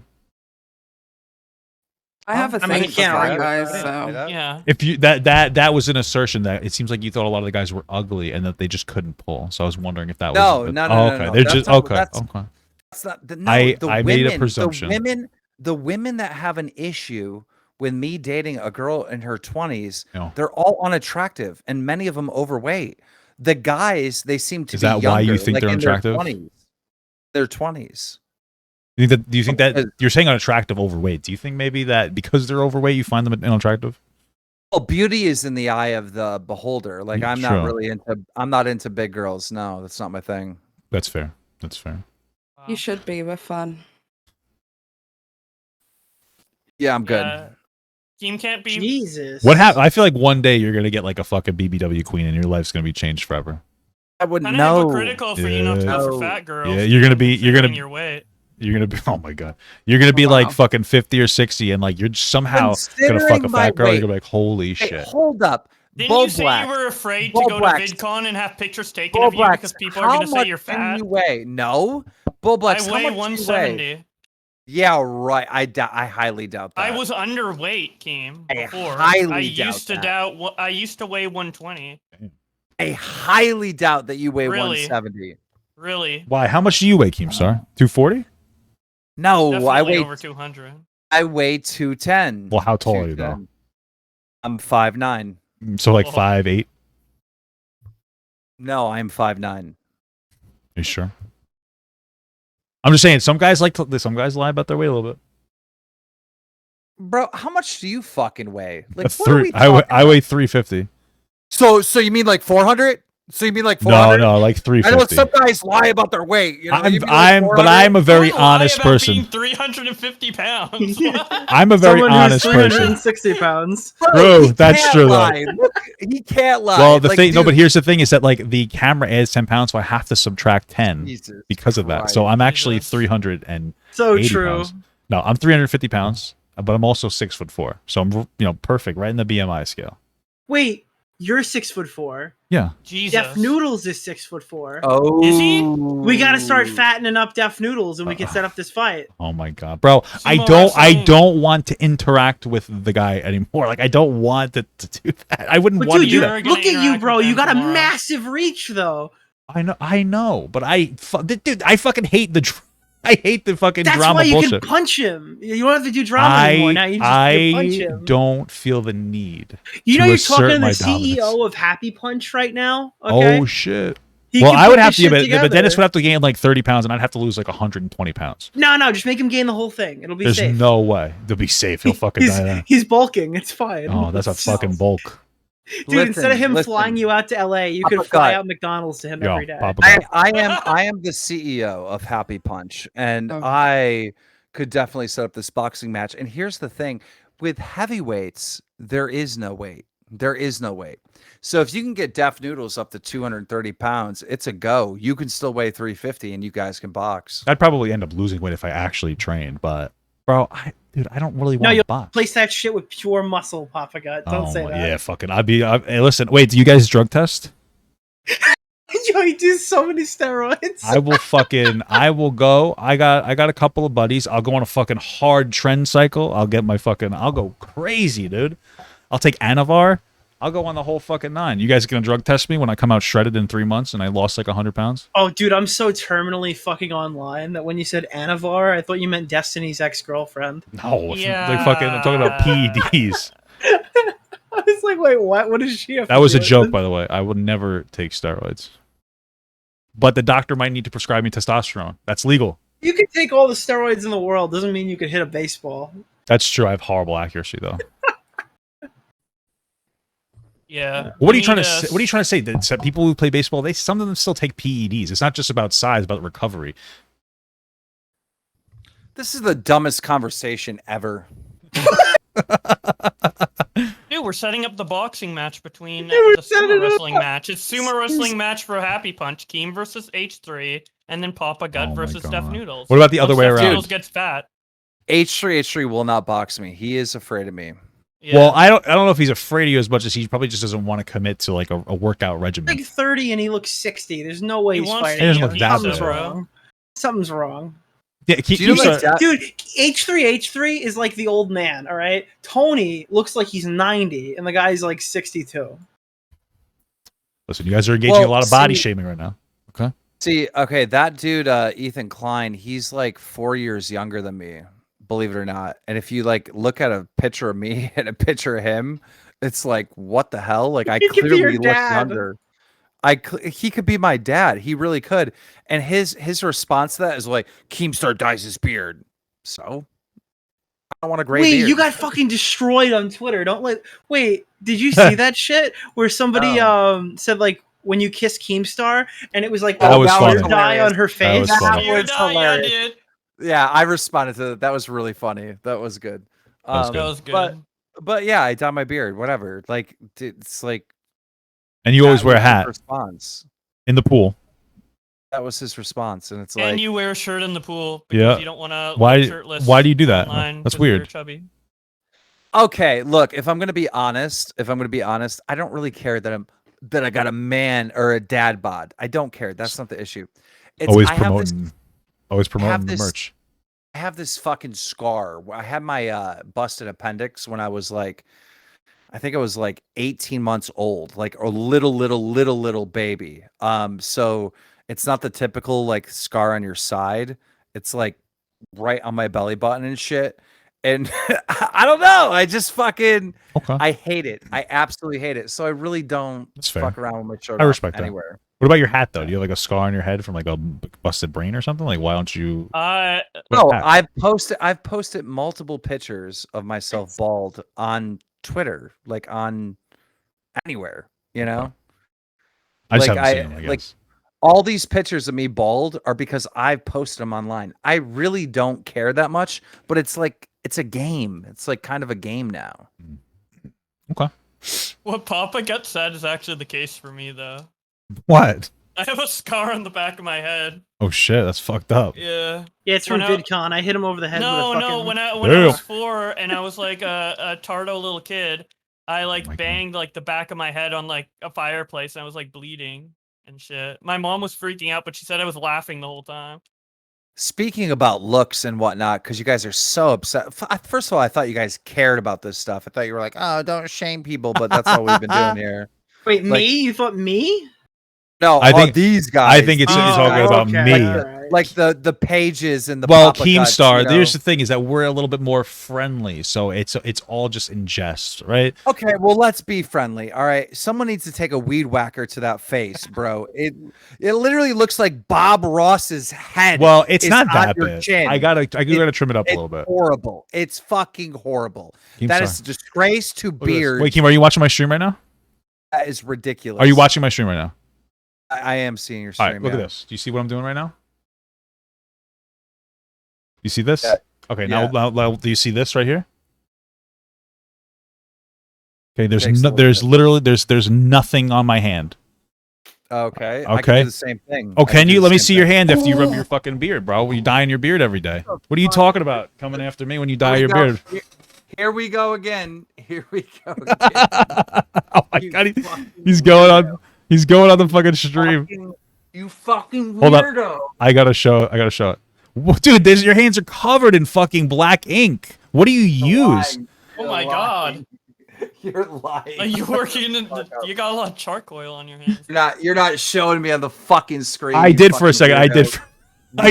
I have a thing for fat guys. So yeah. If you that was an assertion that it seems like you thought a lot of the guys were ugly and that they just couldn't pull. So I was wondering if that was no. They're just okay. That's not I made a presumption. The women that have an issue with me dating a girl in her 20s, they're all unattractive and many of them overweight. The guys, they seem to be younger. Is that why you think they're unattractive? Their 20s. Do you think that you're saying unattractive, overweight? Do you think maybe that because they're overweight, you find them unattractive? Well, beauty is in the eye of the beholder. Like I'm not into big girls. No, that's not my thing. That's fair. You should be. We're fun. Yeah, I'm good. Team can't be. Jesus. What happened? I feel like one day you're gonna get like a fucking BBW queen, and your life's gonna be changed forever. I wouldn't know. Hypocritical for you not to go for fat girls. Yeah, you're gonna be. Your weight. You're gonna be. Oh my god. You're gonna be like fucking 50 or 60, and like you're somehow gonna fuck a fat girl. You're gonna be like, holy shit. Hold up. Didn't you say you were afraid to go to VidCon and have pictures taken of you because people are going to say you're fat? How much do you weigh? No. Bowblax, I weigh 170. Yeah, right. I highly doubt that. I was underweight, Keem, before. I used to weigh 120. I highly doubt that you weigh 170. Really? Why? How much do you weigh, Keemstar? 240? No, Definitely I weigh over 200. I weigh 210. Well, how tall are you though? I'm 5'9". So like 5'8"? No, I'm 5'9". You sure? I'm just saying, some guys lie about their weight a little bit. Bro, how much do you fucking weigh? Like, I weigh 350. So you mean like 400? So you mean like 400? No, like 350. I know some guys lie about their weight. You know, but I'm a very honest person. Being 350 pounds. I'm a very honest person. 360 pounds. True, that's true. Look, he can't lie. Well, but here's the thing: is that like the camera adds 10 pounds, so I have to subtract 10 because of that. So I'm actually 380 pounds. No, I'm 350 pounds, but I'm also 6'4". So I'm perfect, right in the BMI scale. Wait. You're 6'4". Yeah. Jesus. Def Noodles is 6'4". Oh, is he? We gotta start fattening up Def Noodles, and we can set up this fight. Oh my god, bro! I don't want to interact with the guy anymore. Like I don't want to do that. I wouldn't want to do that. Look at you, bro! You got a massive reach, though. I know, but dude, I fucking hate the. I hate the fucking drama bullshit. That's why you can punch him. You don't have to do drama anymore. Now you just punch him. I don't feel the need. You're talking to the CEO of Happy Punch right now. Okay? Oh shit. Well, I would have to, but Dennis would have to gain like 30 pounds, and I'd have to lose like 120 pounds. No, just make him gain the whole thing. It'll be safe. There's no way. They'll be safe. He'll fucking die there. He's bulking. It's fine. Oh, that's a fucking bulk. Dude, instead of him flying you out to LA, you could fly out McDonald's to him every day. I am the CEO of Happy Punch, and I could definitely set up this boxing match. And here's the thing: with heavyweights, there is no weight. There is no weight. So if you can get Def Noodles up to 230 pounds, it's a go. You can still weigh 350, and you guys can box. I'd probably end up losing weight if I actually trained, but bro, Dude, I don't really want to box. Place that shit with pure muscle, Papa Gut. Don't say that. Yeah, fucking. Hey, listen, wait, do you guys drug test? Yo, he does so many steroids. I will go. I got a couple of buddies. I'll go on a fucking hard trend cycle. I'll go crazy, dude. I'll take Anavar. I'll go on the whole fucking 9. You guys gonna drug test me when I come out shredded in 3 months and I lost like 100 pounds? Oh, dude, I'm so terminally fucking online that when you said Anavar, I thought you meant Destiny's ex-girlfriend. No, yeah. Like fucking. I'm talking about PEDs. I was like, wait, what? What is she? That was a joke, by the way. I would never take steroids, but the doctor might need to prescribe me testosterone. That's legal. You can take all the steroids in the world. Doesn't mean you could hit a baseball. That's true. I have horrible accuracy, though. Yeah. What are you trying to say? What are you trying to say? That people who play baseball, some of them still take PEDs. It's not just about size, but recovery. This is the dumbest conversation ever. Dude, we're setting up the boxing match between the sumo wrestling match. It's sumo wrestling match for Happy Punch. Keem versus H3, and then Papa Gut versus Def Noodles. What about the other way around? Noodles gets fat. H3 will not box me. He is afraid of me. Yeah. Well, I don't know if he's afraid of you as much as he probably just doesn't want to commit to like a workout regimen. Like 30 and he looks 60. There's no way he's fighting. He doesn't look that Something's wrong. Something's wrong. Yeah, dude, H3 is like the old man, all right? Tony looks like he's 90 and the guy's like 62. Listen, you guys are engaging a lot of body shaming right now. Okay. Okay, that dude, Ethan Klein, he's like 4 years younger than me. Believe it or not. And if you like look at a picture of me and a picture of him, it's like, what the hell? Like I clearly look younger. He could be my dad. He really could. And his response to that is like, Keemstar dyes his beard. So I don't want a gray beard. You got fucking destroyed on Twitter. Wait, did you see that shit where somebody said like when you kiss Keemstar and it was like dye on her face? That was hilarious. Yeah, I responded to that. That was really funny. That was good. That was good. But yeah, I dye my beard. Whatever. Like it's like. And you always wear a hat. Response in the pool. That was his response, and it's like. And you wear a shirt in the pool because you don't want to. Shirtless. Why do you do that? That's weird. Chubby. Okay, look. If I'm gonna be honest, I don't really care that I got a man or a dad bod. I don't care. That's not the issue. It's always promoting the merch. I have this fucking scar. I had my busted appendix when I was like, I think I was like 18 months old, like a little baby. So It's not the typical like scar on your side. It's like right on my belly button and shit. And I don't know. I just fucking I hate it. I absolutely hate it. So I really don't fuck around with my shirt. I respect anywhere. That. What about your hat though? Do you have like a scar on your head from like a busted brain or something? Like why don't you? No, I've posted multiple pictures of myself bald on Twitter, like on anywhere. You know, I just haven't seen them, I guess. like all these pictures of me bald are because I've posted them online. I really don't care that much, but it's like it's a game. It's like kind of a game now. Okay. What Papa Gut said is actually the case for me, though. What? I have a scar on the back of my head. Oh shit, that's fucked up. Yeah. Yeah, it's from VidCon. I hit him over the head with a fucking... No, when I was 4 and I was like a tardo little kid, I like banged like the back of my head on like a fireplace and I was like bleeding and shit. My mom was freaking out, but she said I was laughing the whole time. Speaking about looks and whatnot, because you guys are so upset. First of all, I thought you guys cared about this stuff. I thought you were like, oh, don't shame people, but that's all we've been doing here. Wait, like, me? You thought me? No, I think these guys. I think it's all good about me. Like the pages and the Keemstar. There's the thing is that we're a little bit more friendly, so it's all just in jest, right? Okay, well let's be friendly. All right, someone needs to take a weed whacker to that face, bro. It literally looks like Bob Ross's head. Well, it's not that bad. Chin. I gotta trim it up a little bit. Horrible. It's fucking horrible. Keemstar. That is a disgrace to beard. Wait, Keem, are you watching my stream right now? That is ridiculous. Are you watching my stream right now? I am seeing your stream. All right, look at this. Do you see what I'm doing right now? You see this? Yeah. Okay, now do you see this right here? Okay, there's nothing on my hand. Okay. Okay. I can do the same thing. Oh, can you? Let me see your hand after you rub your fucking beard, bro. You dye in your beard every day. What are you talking about? Coming after me when you dye your beard? Here we go again. Here we go again. Oh my god, he's going on. He's going on the fucking stream. You fucking weirdo. Hold up. I gotta show it. Dude, your hands are covered in fucking black ink. What do you use? Oh my god. You're lying. Are you working in you got a lot of charcoal on your hands. You're not showing me on the fucking screen. I did for a second. I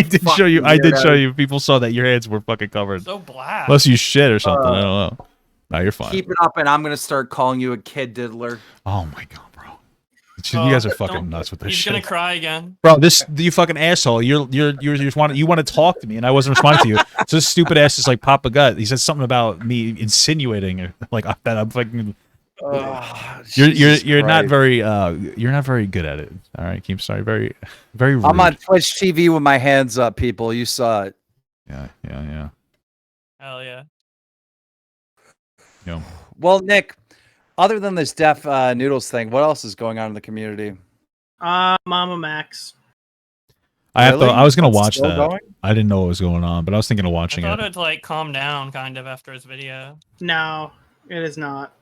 did show you. People saw that your hands were fucking covered. So black. Unless you shit or something. I don't know. No, you're fine. Keep it up and I'm gonna start calling you a kid diddler. Oh my god. You guys are fucking nuts with this shit. He's gonna cry again, bro. You fucking asshole. You want to talk to me, and I wasn't responding to you. So this stupid ass is like Papa Gut. He said something about me insinuating like that. I'm fucking. You're not very good at it. All right, Keemstar. Very rude. I'm on Twitch TV with my hands up, people. You saw it. Yeah. Hell yeah. Yo. Well, Nick. Other than this deaf Noodles thing, what else is going on in the community? Mama Max. I was gonna watch that. Going? I didn't know what was going on, but I was thinking of watching it. I thought it'd like calm down kind of after his video. No, it is not.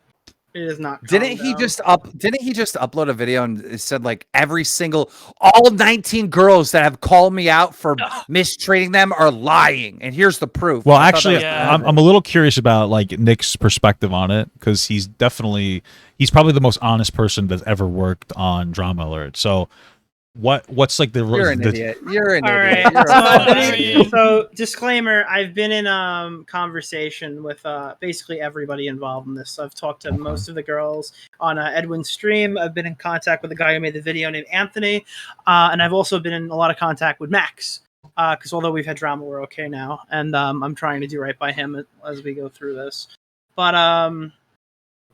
It is not. Didn't he just upload a video and it said like all 19 girls that have called me out for mistreating them are lying, and here's the proof. Well, actually, I'm a little curious about like Nick's perspective on it because he's probably the most honest person that's ever worked on Drama Alert. So. What's like You're an idiot. You're an idiot. Right. So disclaimer, I've been in conversation with basically everybody involved in this. So I've talked to most of the girls on Edwin's stream. I've been in contact with the guy who made the video named Anthony. And I've also been in a lot of contact with Max. Because although we've had drama, we're okay now. And I'm trying to do right by him as we go through this. But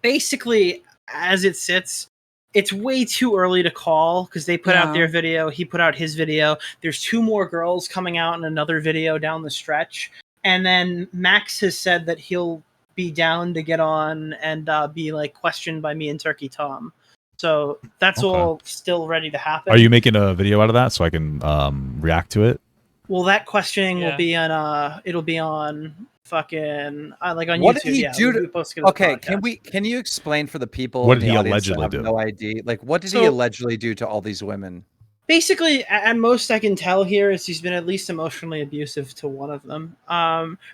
basically, as it sits, it's way too early to call because they put out their video. He put out his video. There's 2 more girls coming out in another video down the stretch. And then Max has said that he'll be down to get on and be like questioned by me and Turkey Tom. So that's all still ready to happen. Are you making a video out of that so I can react to it? Well, that questioning will be on. It'll be on fucking like on what YouTube. Did he do to, okay, can you explain for the people? What did he allegedly do? No ID. Like, what did he allegedly do to all these women? Basically, at most I can tell here is he's been at least emotionally abusive to one of them.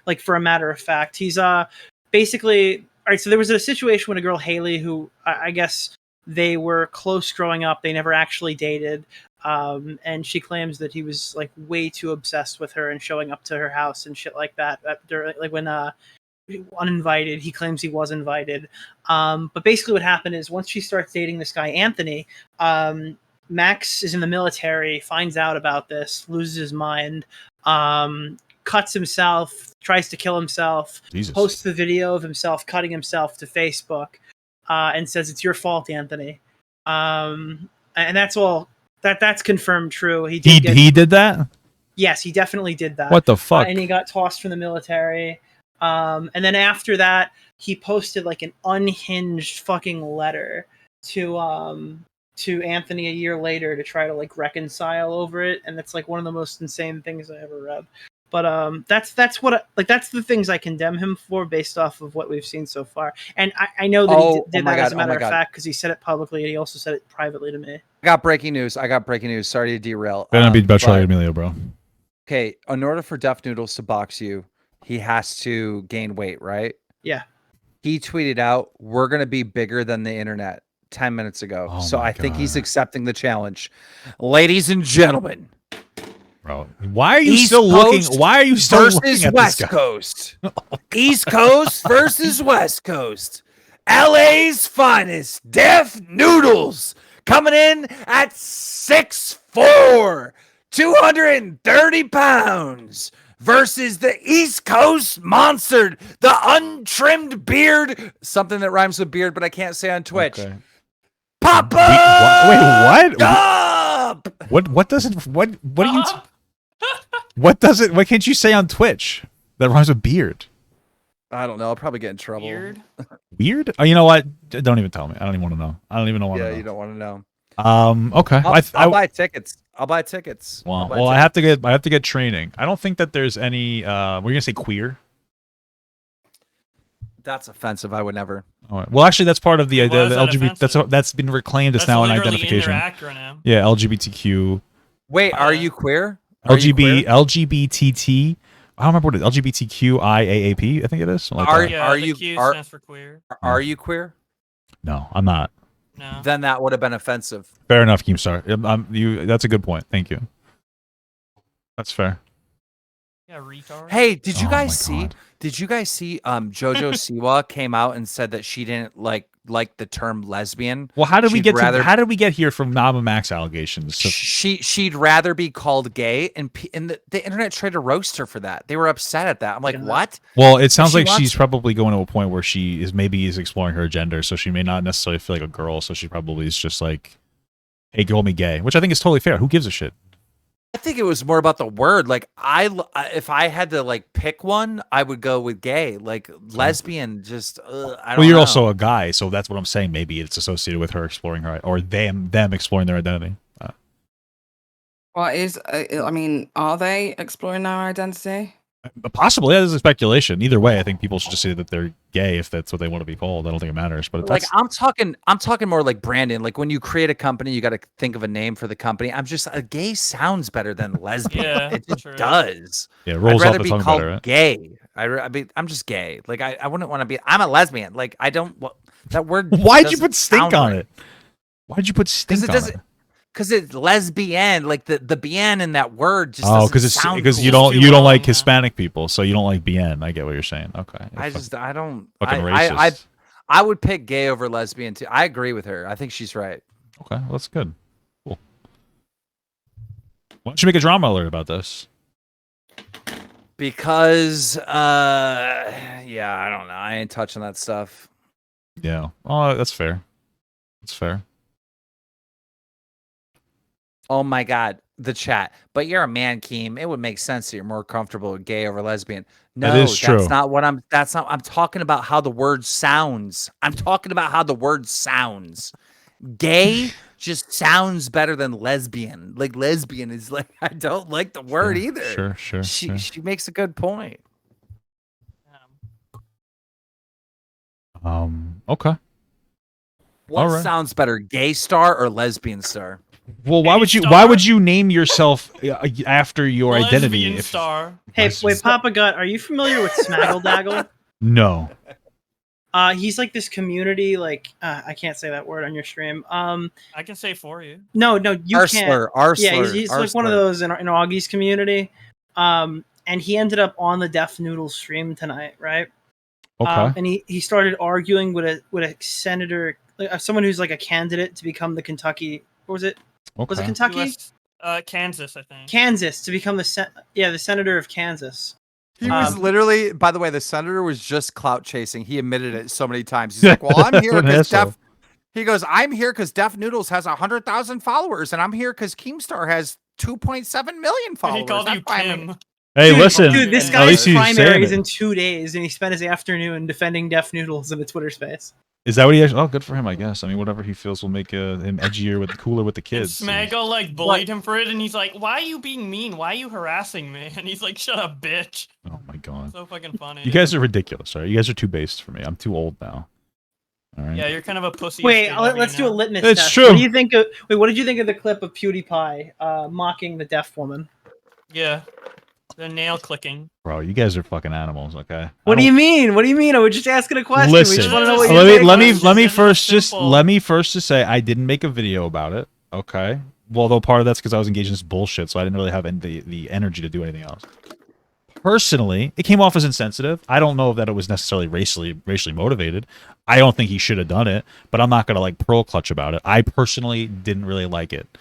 Like for a matter of fact, he's basically all right. So there was a situation with a girl Haley who I guess they were close growing up. They never actually dated. And she claims that he was like way too obsessed with her and showing up to her house and shit like that. Like when uninvited, he claims he was invited. But basically what happened is once she starts dating this guy, Anthony, Max is in the military, finds out about this, loses his mind, cuts himself, tries to kill himself, posts the video of himself cutting himself to Facebook, and says it's your fault, Anthony. And that's all. That's confirmed true. He did that? Yes, he definitely did that. What the fuck? And he got tossed from the military. And then after that, he posted like an unhinged fucking letter to Anthony a year later to try to like reconcile over it, and that's like one of the most insane things I ever read. But that's the things I condemn him for based off of what we've seen so far. And I know that he did that as a matter of fact because he said it publicly and he also said it privately to me. I got breaking news. Sorry to derail. Better be about Charlie Emilio, bro. Okay, in order for Deaf Noodles to box you, he has to gain weight, right? Yeah. He tweeted out, "We're gonna be bigger than the internet." 10 minutes ago. So I think he's accepting the challenge. Ladies and gentlemen. Bro, why are you still looking? Why are you still looking at West this guy? Coast? East Coast versus West Coast. LA's finest, Deaf Noodles, coming in at 6'4", 230 pounds, versus the East Coast monster, the untrimmed beard, something that rhymes with beard, but I can't say on Twitch. Okay. Papa! Wait, what? Up! What doesn't what do you what does it? What can't you say on Twitch that rhymes with beard? I don't know. I'll probably get in trouble. Weird? Oh, you know what? Don't even tell me. I don't even want to know. I don't even know. Yeah, you don't want to know. Okay. I'll buy tickets. I'll buy tickets. Well, I have to get training. I don't think that there's any. We're gonna say queer. That's offensive. I would never. All right. Well, actually, that's part of the LGBT. That's been reclaimed as now an identification. Yeah, LGBTQ. Wait, are you queer? LGBTT. I don't remember what it is. LGBTQIAAP. I think it is. Are you stands for queer? Are you queer? No, I'm not. No. Then that would have been offensive. Fair enough, Keemstar. That's a good point. Thank you. That's fair. Yeah, retard. Hey, did you guys see? Did you guys see? JoJo Siwa came out and said that she didn't like the term lesbian. Well, how did we get here from Nama Max allegations? So she'd rather be called gay, and the internet tried to roast her for that. They were upset at that. I'm like, what? Well, it sounds like she's probably going to a point where she is exploring her gender, so she may not necessarily feel like a girl. So she probably is just like, "Hey, call me gay," which I think is totally fair. Who gives a shit? I think it was more about the word. Like if I had to like pick one, I would go with gay. Like lesbian, just I don't know. Well, you're also a guy, so that's what I'm saying. Maybe it's associated with her exploring her, or them exploring their identity. What is? I mean, are they exploring their identity? Possibly, that is a speculation. Either way, I think people should just say that they're gay if that's what they want to be called. I don't think it matters. But like I'm talking more like Brandon. Like when you create a company, you got to think of a name for the company. I'm just a gay sounds better than lesbian. Yeah, it just does. Yeah, it rolls I'd rather off the be tongue called better, right? gay. I'm just gay. Like I wouldn't want to be. I'm a lesbian. Like I don't. That word. Why'd you put stink on it? Why'd you put stink on it? Because it's lesbian, like the bien in that word just because you don't like Hispanic people, so you don't like bien. I get what you're saying. Okay. I don't. Fucking racist. I would pick gay over lesbian too. I agree with her. I think she's right. Okay, well, that's good. Cool. Why don't you make a drama alert about this? Because yeah, I don't know. I ain't touching that stuff. Yeah. Oh, that's fair. That's fair. Oh my God, the chat. But you're a man, Keem. It would make sense that you're more comfortable with gay over lesbian. No, that's not what I'm. That's not. I'm talking about how the word sounds. Gay just sounds better than lesbian. Like lesbian is like I don't like the word either. Sure. She makes a good point. Okay. What sounds better, gay star or lesbian star? Well, why would you name yourself after your identity? Star. Hey, wait, Papa Gut, are you familiar with Smaggle Daggle? No. He's like this community, like I can't say that word on your stream. I can say for you. No, you Arsler, can't. Arsler, Yeah, he's like one of those in Augie's community. And he ended up on the Deaf Noodles stream tonight, right? Okay. And he started arguing with a senator, someone who's like a candidate to become the Kentucky. What was it? Okay. Was it Kentucky? Kansas, I think. Kansas to become the senator of Kansas. He was literally, by the way, the senator was just clout chasing. He admitted it so many times. He's like, well, I'm here because he goes, I'm here because Deaf Noodles has 100,000 followers, and I'm here because Keemstar has 2.7 million followers. He called you Kim. Hey, listen. Dude, this guy's primaries in 2 days, and he spent his afternoon defending Deaf Noodles in the Twitter space. Is that what he actually? Oh, good for him, I guess. I mean, whatever he feels will make him edgier, cooler with the kids. And Smago like bullied him for it, and he's like, "Why are you being mean? Why are you harassing me?" And he's like, "Shut up, bitch." Oh my god. So fucking funny. You guys are ridiculous, right? You guys are too based for me. I'm too old now. All right. Yeah, you're kind of a pussy. Wait, let's do a litmus test. It's true. What do you think of? Wait, what did you think of the clip of PewDiePie mocking the deaf woman? Yeah. The nail clicking. Bro, you guys are fucking animals, okay? What do you mean? What do you mean? I was just asking a question. Listen, we just want to know what let me first just say I didn't make a video about it, okay? Well, though part of that's because I was engaged in this bullshit, so I didn't really have the energy to do anything else. Personally, it came off as insensitive. I don't know if that it was necessarily racially motivated. I don't think he should have done it, but I'm not gonna like pearl clutch about it. I personally didn't really like it.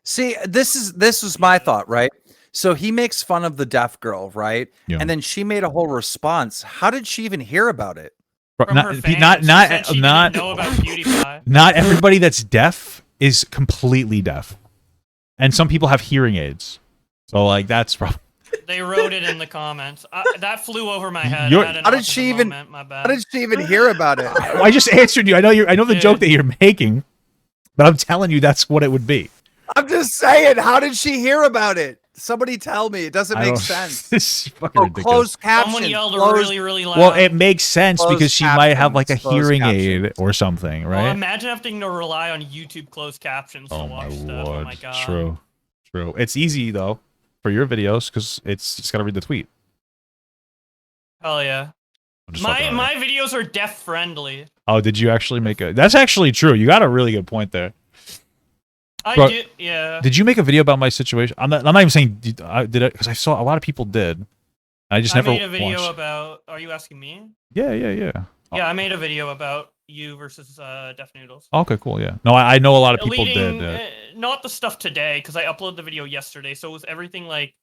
See, this was my thought, right? So he makes fun of the deaf girl, right? Yeah. And then she made a whole response. How did she even hear about it? Not everybody that's deaf is completely deaf. And some people have hearing aids. So like that's probably They wrote it in the comments. That flew over my head. How did she even hear about it? I just answered you. I know the joke that you're making, but I'm telling you that's what it would be. I'm just saying, how did she hear about it? Somebody tell me. It doesn't make sense. This is fucking ridiculous. Closed caption. Someone yelled really, really loud. Well, it makes sense because she might have like a hearing aid or something, right? Well, imagine having to rely on YouTube closed captions to watch stuff. Oh my god. True. It's easy though for your videos because it's just gotta read the tweet. Hell yeah. My videos are deaf friendly. Oh, did you actually make a? That's actually true. You got a really good point there. I did, yeah. Did you make a video about my situation? I'm not even saying I did it because I saw a lot of people did. I just never made a video watched. about. Are you asking me? Yeah. Yeah, I made a video about you versus Deaf Noodles. Okay, cool. Yeah. No, I know a lot of people did. Not the stuff today because I uploaded the video yesterday, so it was everything like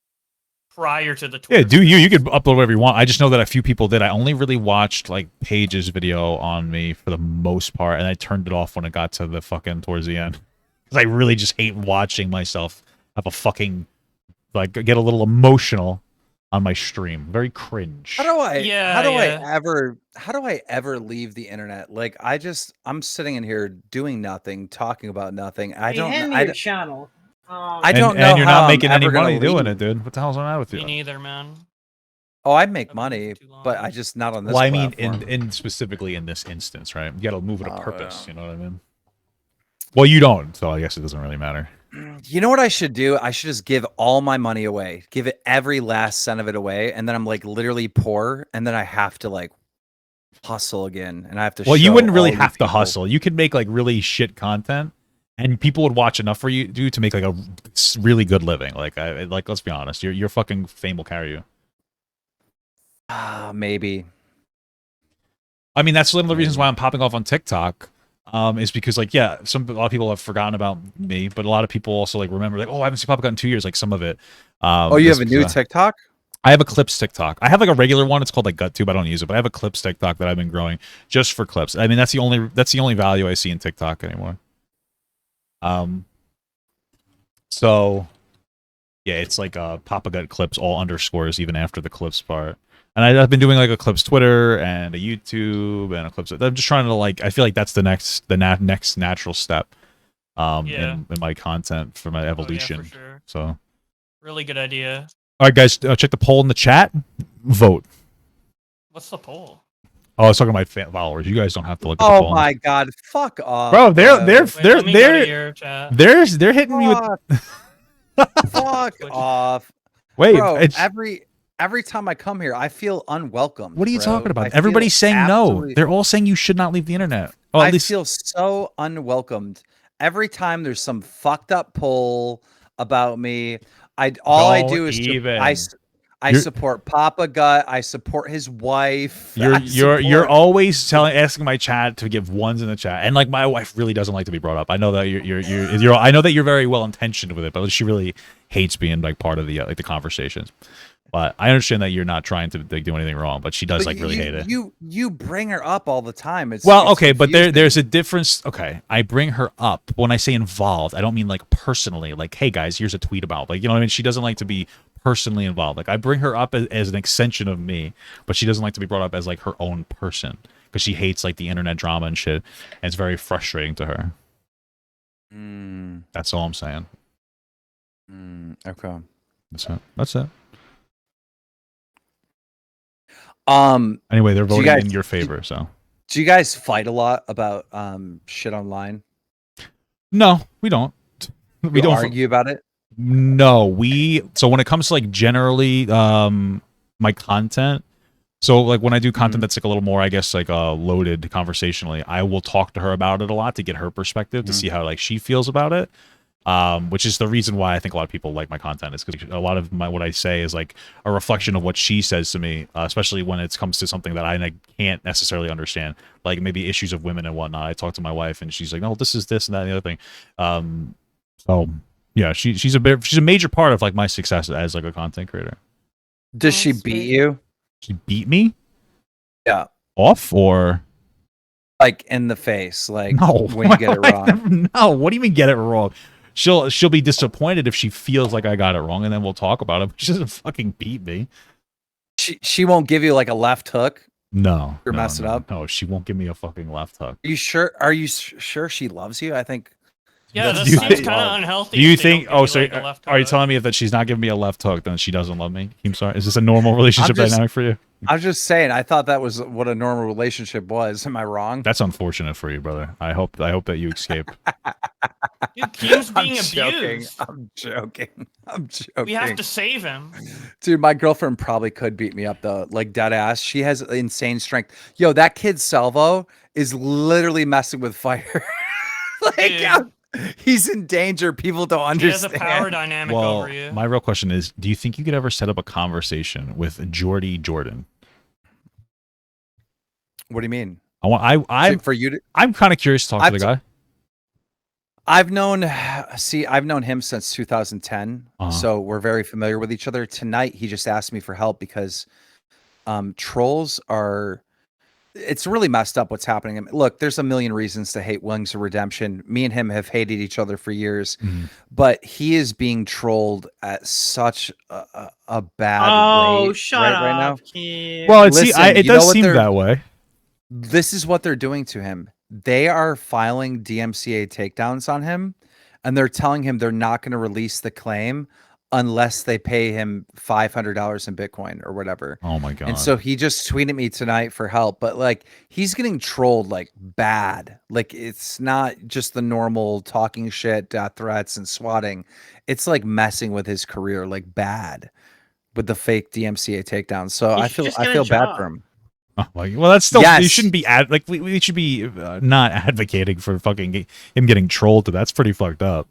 prior to the Twitter. Yeah, you could upload whatever you want. I just know that a few people did. I only really watched like Paige's video on me for the most part, and I turned it off when it got to the fucking towards the end. Because I really just hate watching myself have a fucking like get a little emotional on my stream. Very cringe. How do I ever leave the internet? Like I'm sitting in here doing nothing, talking about nothing. I don't your channel. I don't know. And you're not making any money doing it, dude. What the hell's wrong with you? Me neither, man. Oh, I make money, but I just not on this. Well, I mean, in specifically in this instance, right? You got to move with a purpose. Yeah. You know what I mean? Well, you don't, so I guess it doesn't really matter. You know what I should do? I should just give all my money away, give it every last cent of it away, and then I'm like literally poor, and then I have to like hustle again, and I have to. Well, you wouldn't really have to hustle. You could make like really shit content, and people would watch enough for you to make like a really good living. Like, let's be honest, your fucking fame will carry you. Maybe. I mean, that's one of the reasons why I'm popping off on TikTok. Is because like a lot of people have forgotten about me, but a lot of people also like remember like, oh, I haven't seen Papa in 2 years, like some of it. You have a new TikTok? I have a clips TikTok. I have like a regular one. It's called like GutTube. I don't use it, but I have a clips TikTok that I've been growing just for clips. I mean, that's the only value I see in TikTok anymore. So yeah, it's like Papa Gut clips, all underscores even after the clips part. And I've been doing like a clips Twitter and a YouTube and a clips. I'm just trying to like. I feel like that's the next natural step, in my content for my evolution. Oh, yeah, for sure. So, really good idea. All right, guys, check the poll in the chat. Vote. What's the poll? Oh, I was talking to my followers. You guys don't have to look at the poll. Oh my god, fuck off, bro! They're hitting me with. Fuck off. Wait, bro, every time I come here, I feel unwelcome. What are you talking about? Everybody's saying no. They're all saying you should not leave the internet. Oh, I feel so unwelcomed every time there's some fucked up poll about me. I do is I support Papa Gut. I support his wife. You're always asking my chat to give ones in the chat, and like my wife really doesn't like to be brought up. I know that I know that you're very well intentioned with it, but she really hates being like part of the like the conversations. But I understand that you're not trying to like, do anything wrong, but she does really hate it. You bring her up all the time. It's okay, but there's a difference. Okay, I bring her up. When I say involved, I don't mean like personally. Like, hey guys, here's a tweet about. Like, you know what I mean? She doesn't like to be personally involved. Like, I bring her up as an extension of me, but she doesn't like to be brought up as like her own person because she hates like the internet drama and shit, and it's very frustrating to her. That's all I'm saying. Okay. That's it. Anyway, they're voting in your favor. So, do you guys fight a lot about shit online? No, we don't. We don't argue about it. No, so when it comes to like generally my content, so like when I do content that's like a little more, I guess, like loaded conversationally, I will talk to her about it a lot to get her perspective to see how like she feels about it. Which is the reason why I think a lot of people like my content is because a lot of what I say is like a reflection of what she says to me, especially when it comes to something that I can't necessarily understand, like maybe issues of women and whatnot. I talk to my wife and she's like, no, this is this and that and the other thing. So yeah, she's a major part of like my success as like a content creator. Does she beat you? She beat me? Yeah. Off or like in the face? Like no, when you get it wrong? No, what do you mean get it wrong? She'll be disappointed if she feels like I got it wrong, and then we'll talk about it. But she doesn't fucking beat me. She won't give you like a left hook. No, you're messing up. No, she won't give me a fucking left hook. Are you sure? Are you sure she loves you? I think. Yeah, that seems kind of unhealthy. Do you think? Oh, so are you telling me that she's not giving me a left hook, then she doesn't love me? Keemstar, is this a normal relationship dynamic for you? I was just saying. I thought that was what a normal relationship was. Am I wrong? That's unfortunate for you, brother. I hope that you escape. Dude, Keem's being abused. I'm joking. We have to save him. Dude, my girlfriend probably could beat me up though, like dead ass. She has insane strength. Yo, that kid Salvo is literally messing with fire. He's in danger. People don't understand. He has a power dynamic over you. My real question is, do you think you could ever set up a conversation with Jordy Jordan? What do you mean? I'm kind of curious to talk to the guy. I've known him since 2010, so we're very familiar with each other. Tonight, he just asked me for help because trolls are. It's really messed up what's happening. Look, there's a million reasons to hate Wings of Redemption. Me and him have hated each other for years, but he is being trolled at such a bad rate shut up, right now. Well, it does seem that way. This is what they're doing to him. They are filing DMCA takedowns on him, and they're telling him they're not going to release the claim unless they pay him $500 in Bitcoin or whatever. Oh my God. And so he just tweeted me tonight for help, but like he's getting trolled like bad. Like it's not just the normal talking shit, death threats and swatting. It's like messing with his career like bad with the fake DMCA takedowns. So I feel bad for him. Oh, well, that's still you shouldn't be we should be not advocating for fucking him getting trolled. That's pretty fucked up.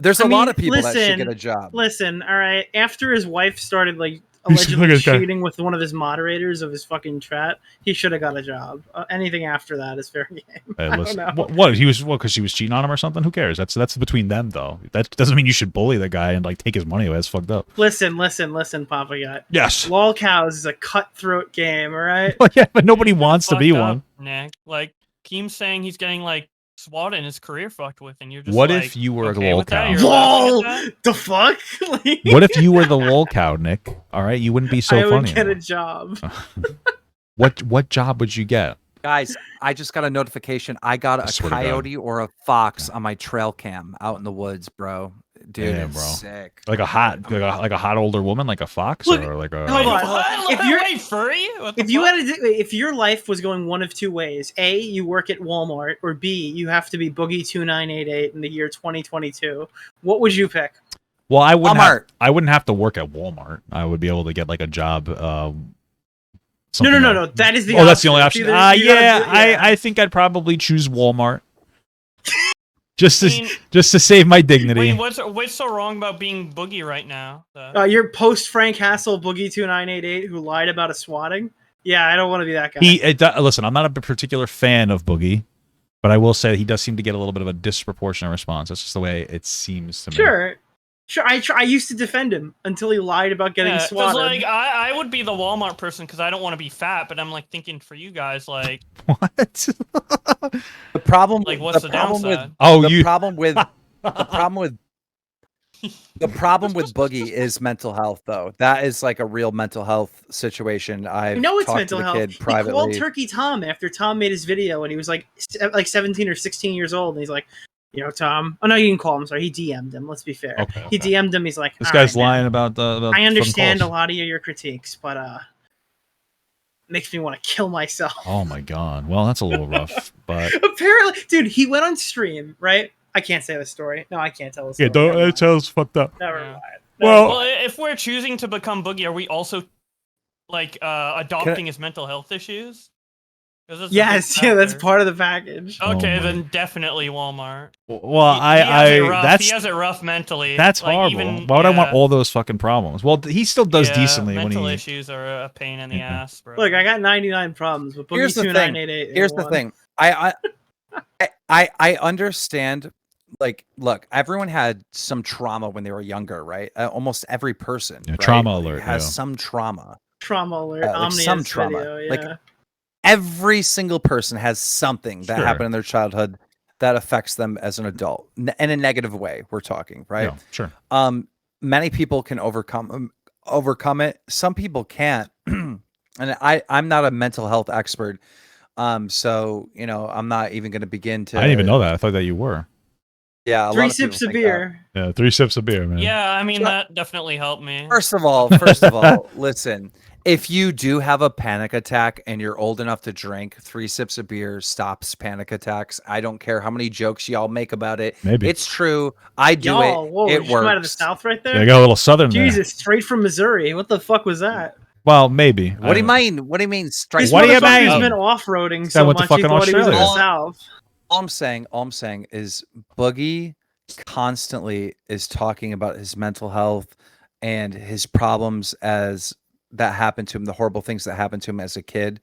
There's a lot of people that should get a job. Listen, all right. After his wife started like allegedly cheating with one of his moderators of his fucking chat, he should have got a job. Anything after that is fair game. Hey, listen, what he was because she was cheating on him or something? Who cares? That's between them though. That doesn't mean you should bully the guy and like take his money away. That's fucked up. Listen, Papa Gut. Yes. Lol cows is a cutthroat game, all right? Well, yeah, but nobody wants to be one. Nick, like Keem's saying he's getting like SWAT and his career fucked with, and you're just what like, if you were okay a lol cow? Lol, the fuck? What if you were the lol cow, Nick? All right, you wouldn't be so funny. I would get a job. What job would you get? Guys, I just got a notification. I got a coyote or a fox on my trail cam out in the woods, bro. Dude, damn, bro. Sick. Like a hot older woman, like a fox, look, or like a. Hold on. If you're furry, if your life was going one of two ways: A, you work at Walmart, or B, you have to be Boogie 2988 in the year 2022. What would you pick? Well, I wouldn't. Walmart. I wouldn't have to work at Walmart. I would be able to get like a job. No. That is the. Oh, that's the only option. Yeah. I think I'd probably choose Walmart. just to save my dignity. Wait, what's so wrong about being Boogie right now? You're post Frank Hassel Boogie 2988 who lied about a swatting. Yeah, I don't want to be that guy. Listen, I'm not a particular fan of Boogie, but I will say he does seem to get a little bit of a disproportionate response. That's just the way it seems to me. Sure. I used to defend him until he lied about getting swatted. Like I would be the Walmart person because I don't want to be fat, but I'm like thinking for you guys, like what? The problem, like what's the downside? The problem with Boogie is mental health, though. That is like a real mental health situation. I know it's mental health. Kid privately. He called Turkey Tom after Tom made his video, and he was like 17 or 16 years old, and he's like, you know, Tom. Oh no, you can call him. Sorry, he DM'd him. Let's be fair. Okay. He DM'd him. He's like, this guy's lying about the. I understand a lot of your critiques, but makes me want to kill myself. Oh my god. Well, that's a little rough, but apparently, dude, he went on stream, right? I can't say the story. No, I can't tell the story. Yeah, that sounds fucked up. Never mind. Well, if we're choosing to become Boogie, are we also like adopting his mental health issues? Yes, yeah, that's part of the package. Okay, then definitely Walmart. Well, he has it rough mentally. That's like, horrible. Why would I want all those fucking problems? Well, he still does decently. Mental issues are a pain in the ass, bro. Look, I got 99 problems, but Boogie 2988. Here's the thing. I understand. Like, look, everyone had some trauma when they were younger, right? Almost every person. Yeah, right? Trauma alert has some trauma. Trauma alert. Like some trauma. Video, yeah. Like every single person has something that happened in their childhood that affects them as an adult in a negative way. We're talking, right? Yeah, sure. Many people can overcome it. Some people can't. And I'm not a mental health expert. So, you know, I'm not even going to begin to. I didn't even know that. I thought that you were. Yeah, 3 sips of beer. Yeah, 3 sips of beer, man. Yeah, I mean that definitely helped me. First of all, listen. If you do have a panic attack and you're old enough to drink, 3 sips of beer stops panic attacks. I don't care how many jokes y'all make about it. Maybe it's true. I do it. Whoa, it works. Out of the South, right there. Yeah, I got a little Southern. Jesus, straight from Missouri. What the fuck was that? Well, maybe. What do you mean? What do you mean? Straight? What do you mean? He's been off-roading so much. He thought he was in the South. All I'm saying is Boogie constantly is talking about his mental health and his problems as that happened to him, the horrible things that happened to him as a kid.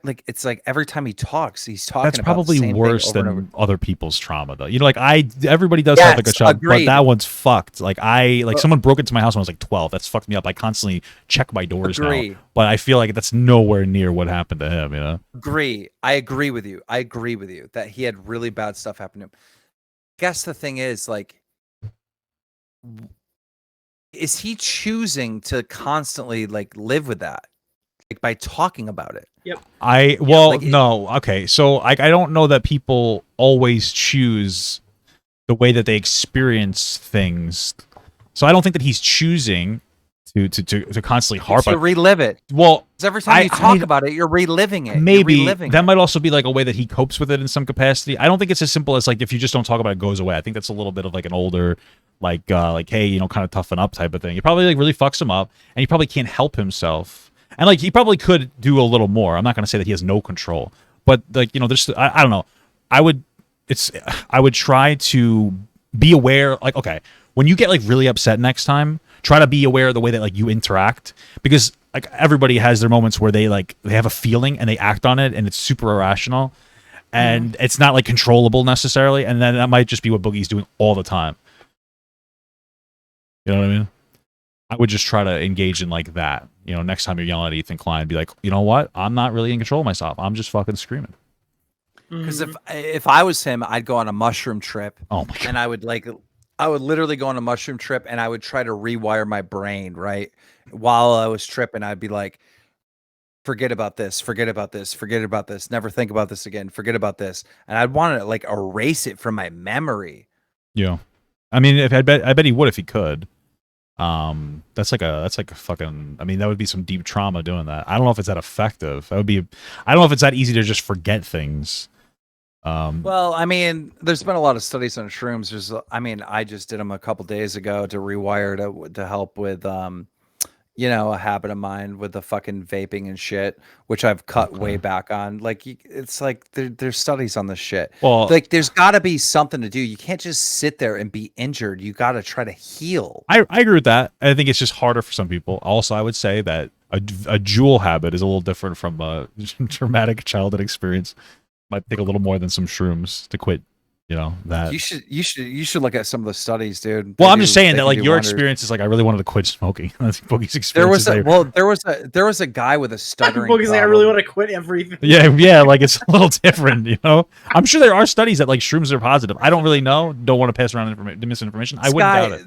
Like it's like every time he talks, he's talking. That's about probably the same worse thing than other people's trauma, though. You know, like everybody does have like a child, but that one's fucked. Like someone broke into my house when I was like 12. That's fucked me up. I constantly check my doors now, but I feel like that's nowhere near what happened to him. You know. I agree with you. That he had really bad stuff happen to him. Guess the thing is, like, is he choosing to constantly like live with that, like by talking about it? Yep. No. Okay. So I don't know that people always choose the way that they experience things. So I don't think that he's choosing to constantly harp on relive it. Well, every time you talk about it, you're reliving it. Maybe that might also be like a way that he copes with it in some capacity. I don't think it's as simple as like if you just don't talk about it, it goes away. I think that's a little bit of like an older like hey, you know, kind of toughen up type of thing. It probably like really fucks him up, and he probably can't help himself. And like he probably could do a little more. I'm not going to say that he has no control, but like, you know, there's I don't know. I would try to be aware. Like, okay, when you get like really upset next time, try to be aware of the way that like you interact, because like everybody has their moments where they have a feeling and they act on it, and it's super irrational, and it's not like controllable necessarily. And then that might just be what Boogie's doing all the time. You know what I mean? I would just try to engage in like that. You know, next time you're yelling at Ethan Klein, be like, you know what? I'm not really in control of myself. I'm just fucking screaming. Because if I was him, I'd go on a mushroom trip. Oh my God. And I would literally go on a mushroom trip, and I would try to rewire my brain, right? While I was tripping, I'd be like, forget about this, forget about this, forget about this, never think about this again, forget about this. And I'd want to like erase it from my memory. Yeah. I mean, I bet he would if he could. That's like a fucking, I mean, that would be some deep trauma doing that. I don't know if it's that effective. I don't know if it's that easy to just forget things. Well, I mean, there's been a lot of studies on shrooms. I just did them a couple days ago to rewire to help with a habit of mine with the fucking vaping and shit, which I've cut way back on. Like, it's like there's studies on this shit. Well, like there's got to be something to do. You can't just sit there and be injured. You got to try to heal. I agree with that. I think it's just harder for some people. Also, I would say that a jewel habit is a little different from a traumatic childhood experience. Might take a little more than some shrooms to quit. That You should look at some of the studies, dude. Well, I'm just saying that like your experience is like I really wanted to quit smoking. Boogie's experience. There was a guy with a stuttering. Boogie's like, I really want to quit everything. Yeah, like it's a little different, I'm sure there are studies that like shrooms are positive. I don't really know. Don't want to pass around misinformation. I wouldn't doubt it.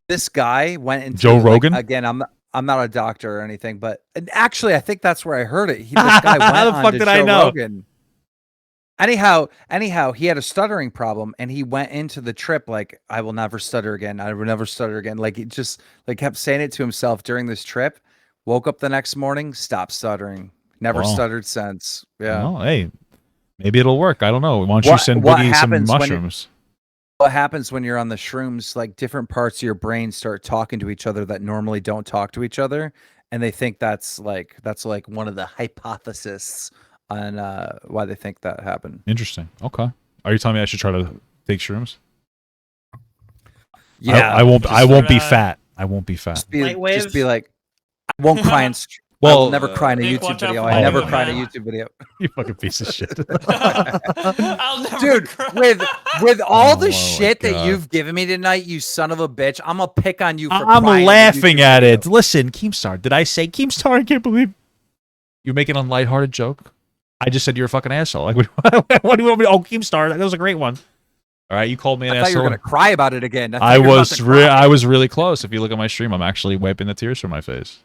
This guy went into Joe Rogan. Again, I'm not a doctor or anything, but actually, I think that's where I heard it. This guy went How the on fuck to did Joe I know? Rogan. Anyhow, he had a stuttering problem, and he went into the trip like, I will never stutter again. I will never stutter again. Like he just like kept saying it to himself during this trip. Woke up the next morning, stopped stuttering. Never stuttered since. Yeah. Well, hey, maybe it'll work. I don't know. Why don't you send Boogie some mushrooms? What happens when you're on the shrooms? Like different parts of your brain start talking to each other that normally don't talk to each other, and they think that's like one of the hypotheses on why they think that happened. Interesting. Okay. Are you telling me I should try to take shrooms? Yeah. I won't be fat. I won't be fat. Just be like, I won't cry in. I will never cry in a YouTube video. I never cry in a YouTube video. You fucking piece of shit. I'll never Dude, cry. with all the shit that you've given me tonight, you son of a bitch, I'm gonna pick on you for I'm crying laughing at it. Listen, Keemstar, did I say Keemstar? I can't believe you're making a lighthearted joke. I just said you're a fucking asshole. Like, what do you want me to? Oh, Keemstar, that was a great one. All right, you called me an asshole. I thought you were gonna cry about it again. I was really close. If you look at my stream, I'm actually wiping the tears from my face.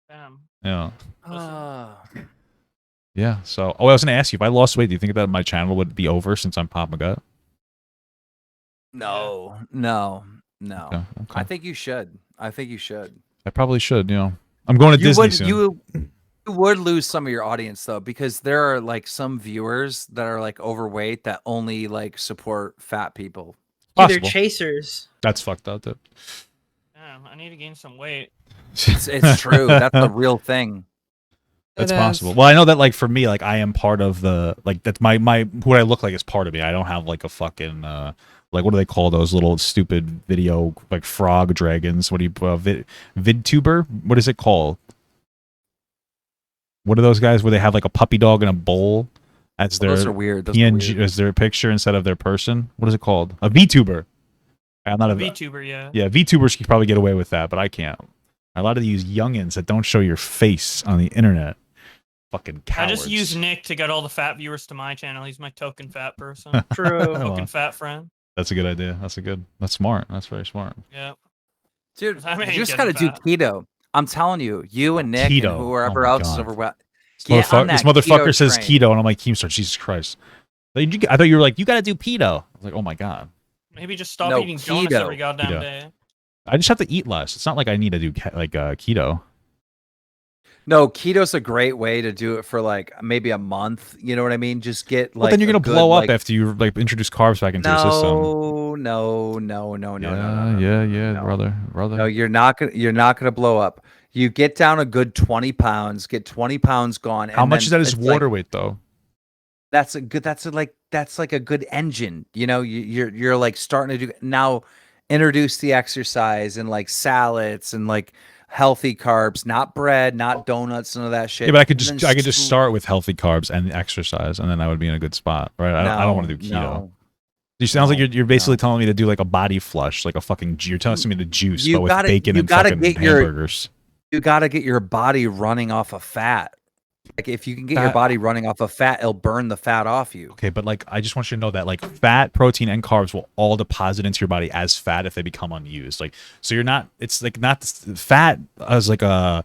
Damn. Yeah. Yeah. So, I was gonna ask you, if I lost weight, do you think that my channel would be over since I'm Pop McGut? No. Okay. I think you should. I probably should. I'm going to Disney soon. You would lose some of your audience though, because there are like some viewers that are like overweight that only like support fat people. They're chasers. That's fucked up. Dude. Damn, I need to gain some weight. It's true. That's a real thing. That's possible. Well, I know that like for me, like I am part of the like that's my what I look like is part of me. I don't have like a fucking like what do they call those little stupid video like frog dragons? What do you VidTuber? What is it called? What are those guys where they have like a puppy dog in a bowl as their those are weird. PNG as their picture instead of their person? What is it called? A VTuber. I'm not a VTuber, yeah. Yeah, VTubers can probably get away with that, but I can't. A lot of these youngins that don't show your face on the internet. Fucking cowards. I just use Nick to get all the fat viewers to my channel. He's my token fat person. True. Token fat friend. That's a good idea. That's smart. That's very smart. Yeah. Dude, you just gotta do keto. I'm telling you, you and Nick and whoever else is overweight. This motherfucker says keto, and I'm like, Keemstar, Jesus Christ. I thought you were like, you gotta do keto. I was like, oh my god. Maybe just stop eating donuts every goddamn day. I just have to eat less. It's not like I need to do keto. No, keto's a great way to do it for like maybe a month. You know what I mean? Just get like. But then you're gonna blow up after you like introduce carbs back into your system. No, brother. No, you're not gonna blow up. You get down a good 20 pounds. Get 20 pounds gone. How much of that is water weight though? That's like a good engine. You're like starting to do now. Introduce the exercise and like salads and like healthy carbs, not bread, not donuts, none of that shit. Yeah, but I could just start with healthy carbs and exercise, and then I would be in a good spot, right? I don't want to do keto. It sounds like you're basically telling me to do like a body flush, like a fucking. You're telling me to juice, but with bacon and fucking hamburgers. You got to get your body running off of fat. Like if you can get your body running off of fat, it'll burn the fat off you. Okay, but like I just want you to know that like fat, protein, and carbs will all deposit into your body as fat if they become unused. Like so, you're not. It's like not fat as like a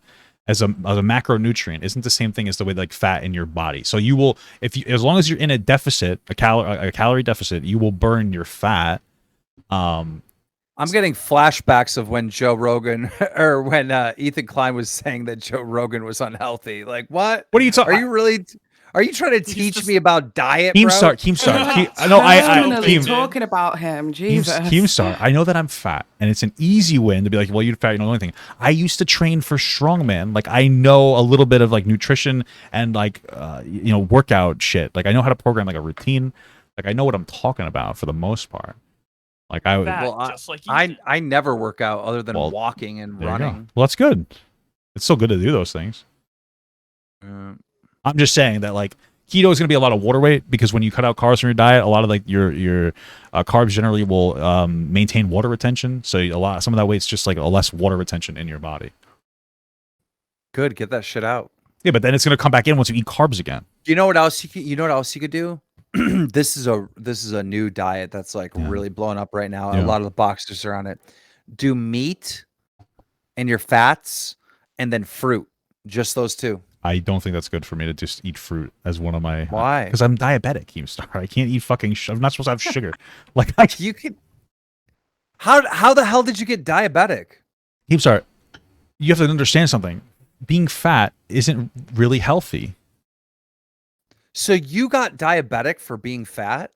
macronutrient isn't the same thing as the way like fat in your body. So you will as long as you're in a deficit, a calorie deficit, you will burn your fat. I'm getting flashbacks of when Joe Rogan or when Ethan Klein was saying that Joe Rogan was unhealthy. Like, what? What are you talking? Are you trying to teach me about diet, bro? Keemstar. I talking about him. Jesus. Keemstar. I know that I'm fat, and it's an easy win to be like, well, you're fat, you don't know anything. I used to train for strongman. Like, I know a little bit of like nutrition and like workout shit. Like, I know how to program like a routine. Like, I know what I'm talking about for the most part. Like, I never work out other than walking and running. Well, that's good. It's still good to do those things. I'm just saying that like keto is going to be a lot of water weight because when you cut out carbs from your diet, a lot of like your carbs generally will maintain water retention. So some of that weight's just like a less water retention in your body. Good, get that shit out. Yeah, but then it's going to come back in once you eat carbs again. You know what else you could do? This is a new diet that's like really blowing up right now. Yeah. A lot of the boxers are on it. Do meat and your fats and then fruit. Just those two. I don't think that's good for me to just eat fruit as one of my. Why? Because I'm diabetic, Keemstar. I can't eat fucking. I'm not supposed to have sugar. Like you could. How the hell did you get diabetic? Keemstar, you have to understand something. Being fat isn't really healthy. So you got diabetic for being fat?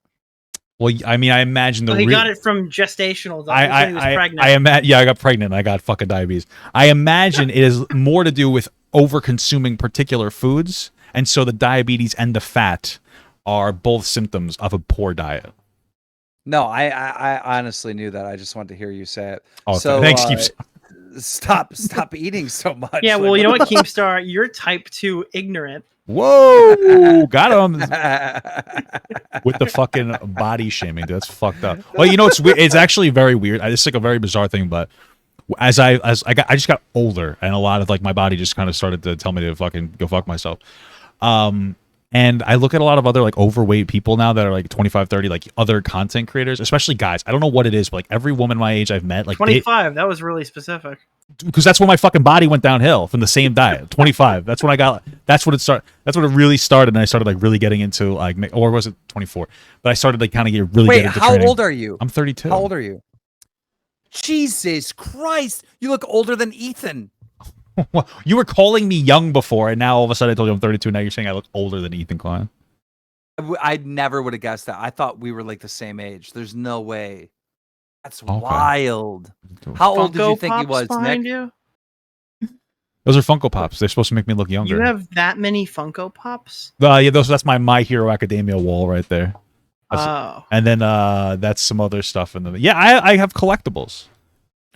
Well, I mean, I imagine he got it from gestational. When he was pregnant. I got pregnant. I got fucking diabetes. I imagine it is more to do with over-consuming particular foods, and so the diabetes and the fat are both symptoms of a poor diet. No, I honestly knew that. I just wanted to hear you say it. Oh, so thanks, Keemstar. Stop eating so much. Yeah, well, you know what, Keemstar, you're type 2 ignorant. Whoa, got him with the fucking body shaming. Dude, that's fucked up. Well, you know it's weird. It's actually very weird. It's like a very bizarre thing, but I just got older, and a lot of like my body just kind of started to tell me to fucking go fuck myself. And I look at a lot of other like overweight people now that are like 25, 30, like other content creators, especially guys. I don't know what it is, but like every woman my age I've met, like 25, that was really specific. Because that's when my fucking body went downhill from the same diet. 25. That's when I got. That's when it started. That's when it really started, and I started like really getting into like, or was it 24? But I started like kind of get into how training. Old are you? I'm 32. How old are you? Jesus Christ! You look older than Ethan. You were calling me young before, and now all of a sudden I told you I'm 32. Now you're saying I look older than Ethan Klein. I never would have guessed that. I thought we were like the same age. There's no way. That's wild. How old did you think he was, Nick? You? Those are Funko Pops. They're supposed to make me look younger. You have that many Funko Pops? Yeah, that's my Hero Academia wall right there. And then that's some other stuff in the. Yeah, I have collectibles.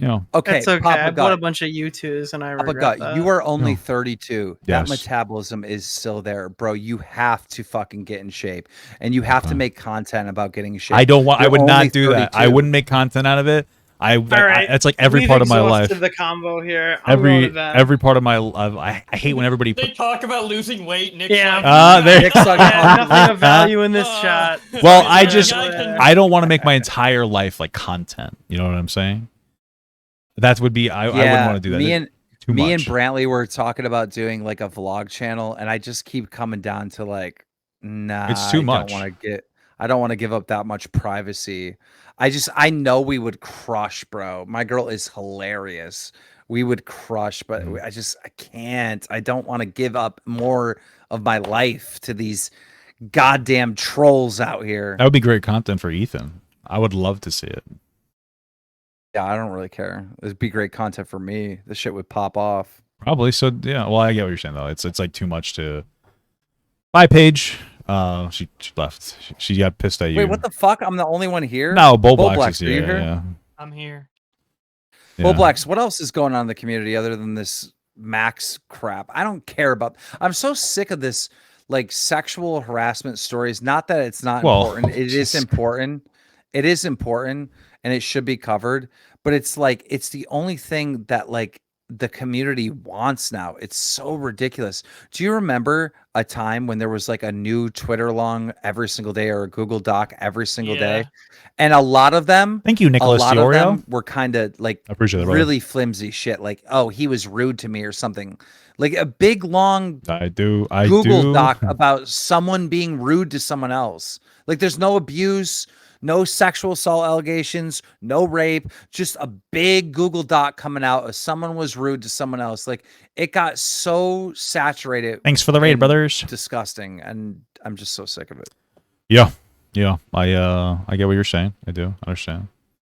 You know. Okay. That's okay. I bought a bunch of U2s and I regret that. You are only 32. Yes. That metabolism is still there, bro. You have to fucking get in shape, and you have to make content about getting in shape. I don't want. I would not do 32. That. I wouldn't make content out of it. It's like every part of my life. The combo here. Every part of my life. I hate when everybody. They talk about losing weight. Nick's Nick's nothing of value in this shot. Well, I don't want to make my entire life like content. You know what I'm saying? That would be. I wouldn't want to do that. Me and Brantley were talking about doing like a vlog channel, and I just keep coming down to like, nah, it's too much. I don't want to give up that much privacy. I know we would crush, bro. My girl is hilarious. We would crush, but I can't. I don't want to give up more of my life to these goddamn trolls out here. That would be great content for Ethan. I would love to see it. Yeah, I don't really care. It'd be great content for me. The shit would pop off. Probably. So yeah. Well, I get what you're saying though. It's like too much to. Bye, Paige. She left. She got pissed at you. Wait, what the fuck? I'm the only one here? No, Bowblax is here. Yeah. I'm here. Yeah. Bowblax, what else is going on in the community other than this Max crap? I don't care about. I'm so sick of this like sexual harassment stories. Not that it's not important. It is important. It is important, and it should be covered. But it's like it's the only thing that like the community wants now. It's so ridiculous. Do you remember a time when there was like a new Twitter long every single day or a Google Doc every single day? And a lot of them, thank you, Nicholas DeOrio. Of them were kind of like really flimsy shit. Like, oh, he was rude to me or something. Like a big long Google Doc about someone being rude to someone else. Like there's no abuse, No sexual assault allegations, no rape, just a big Google Doc coming out of someone was rude to someone else. Like, it got so saturated. Thanks for the raid, brothers. Disgusting, and I'm just so sick of it. Yeah. I get what you're saying. I do understand.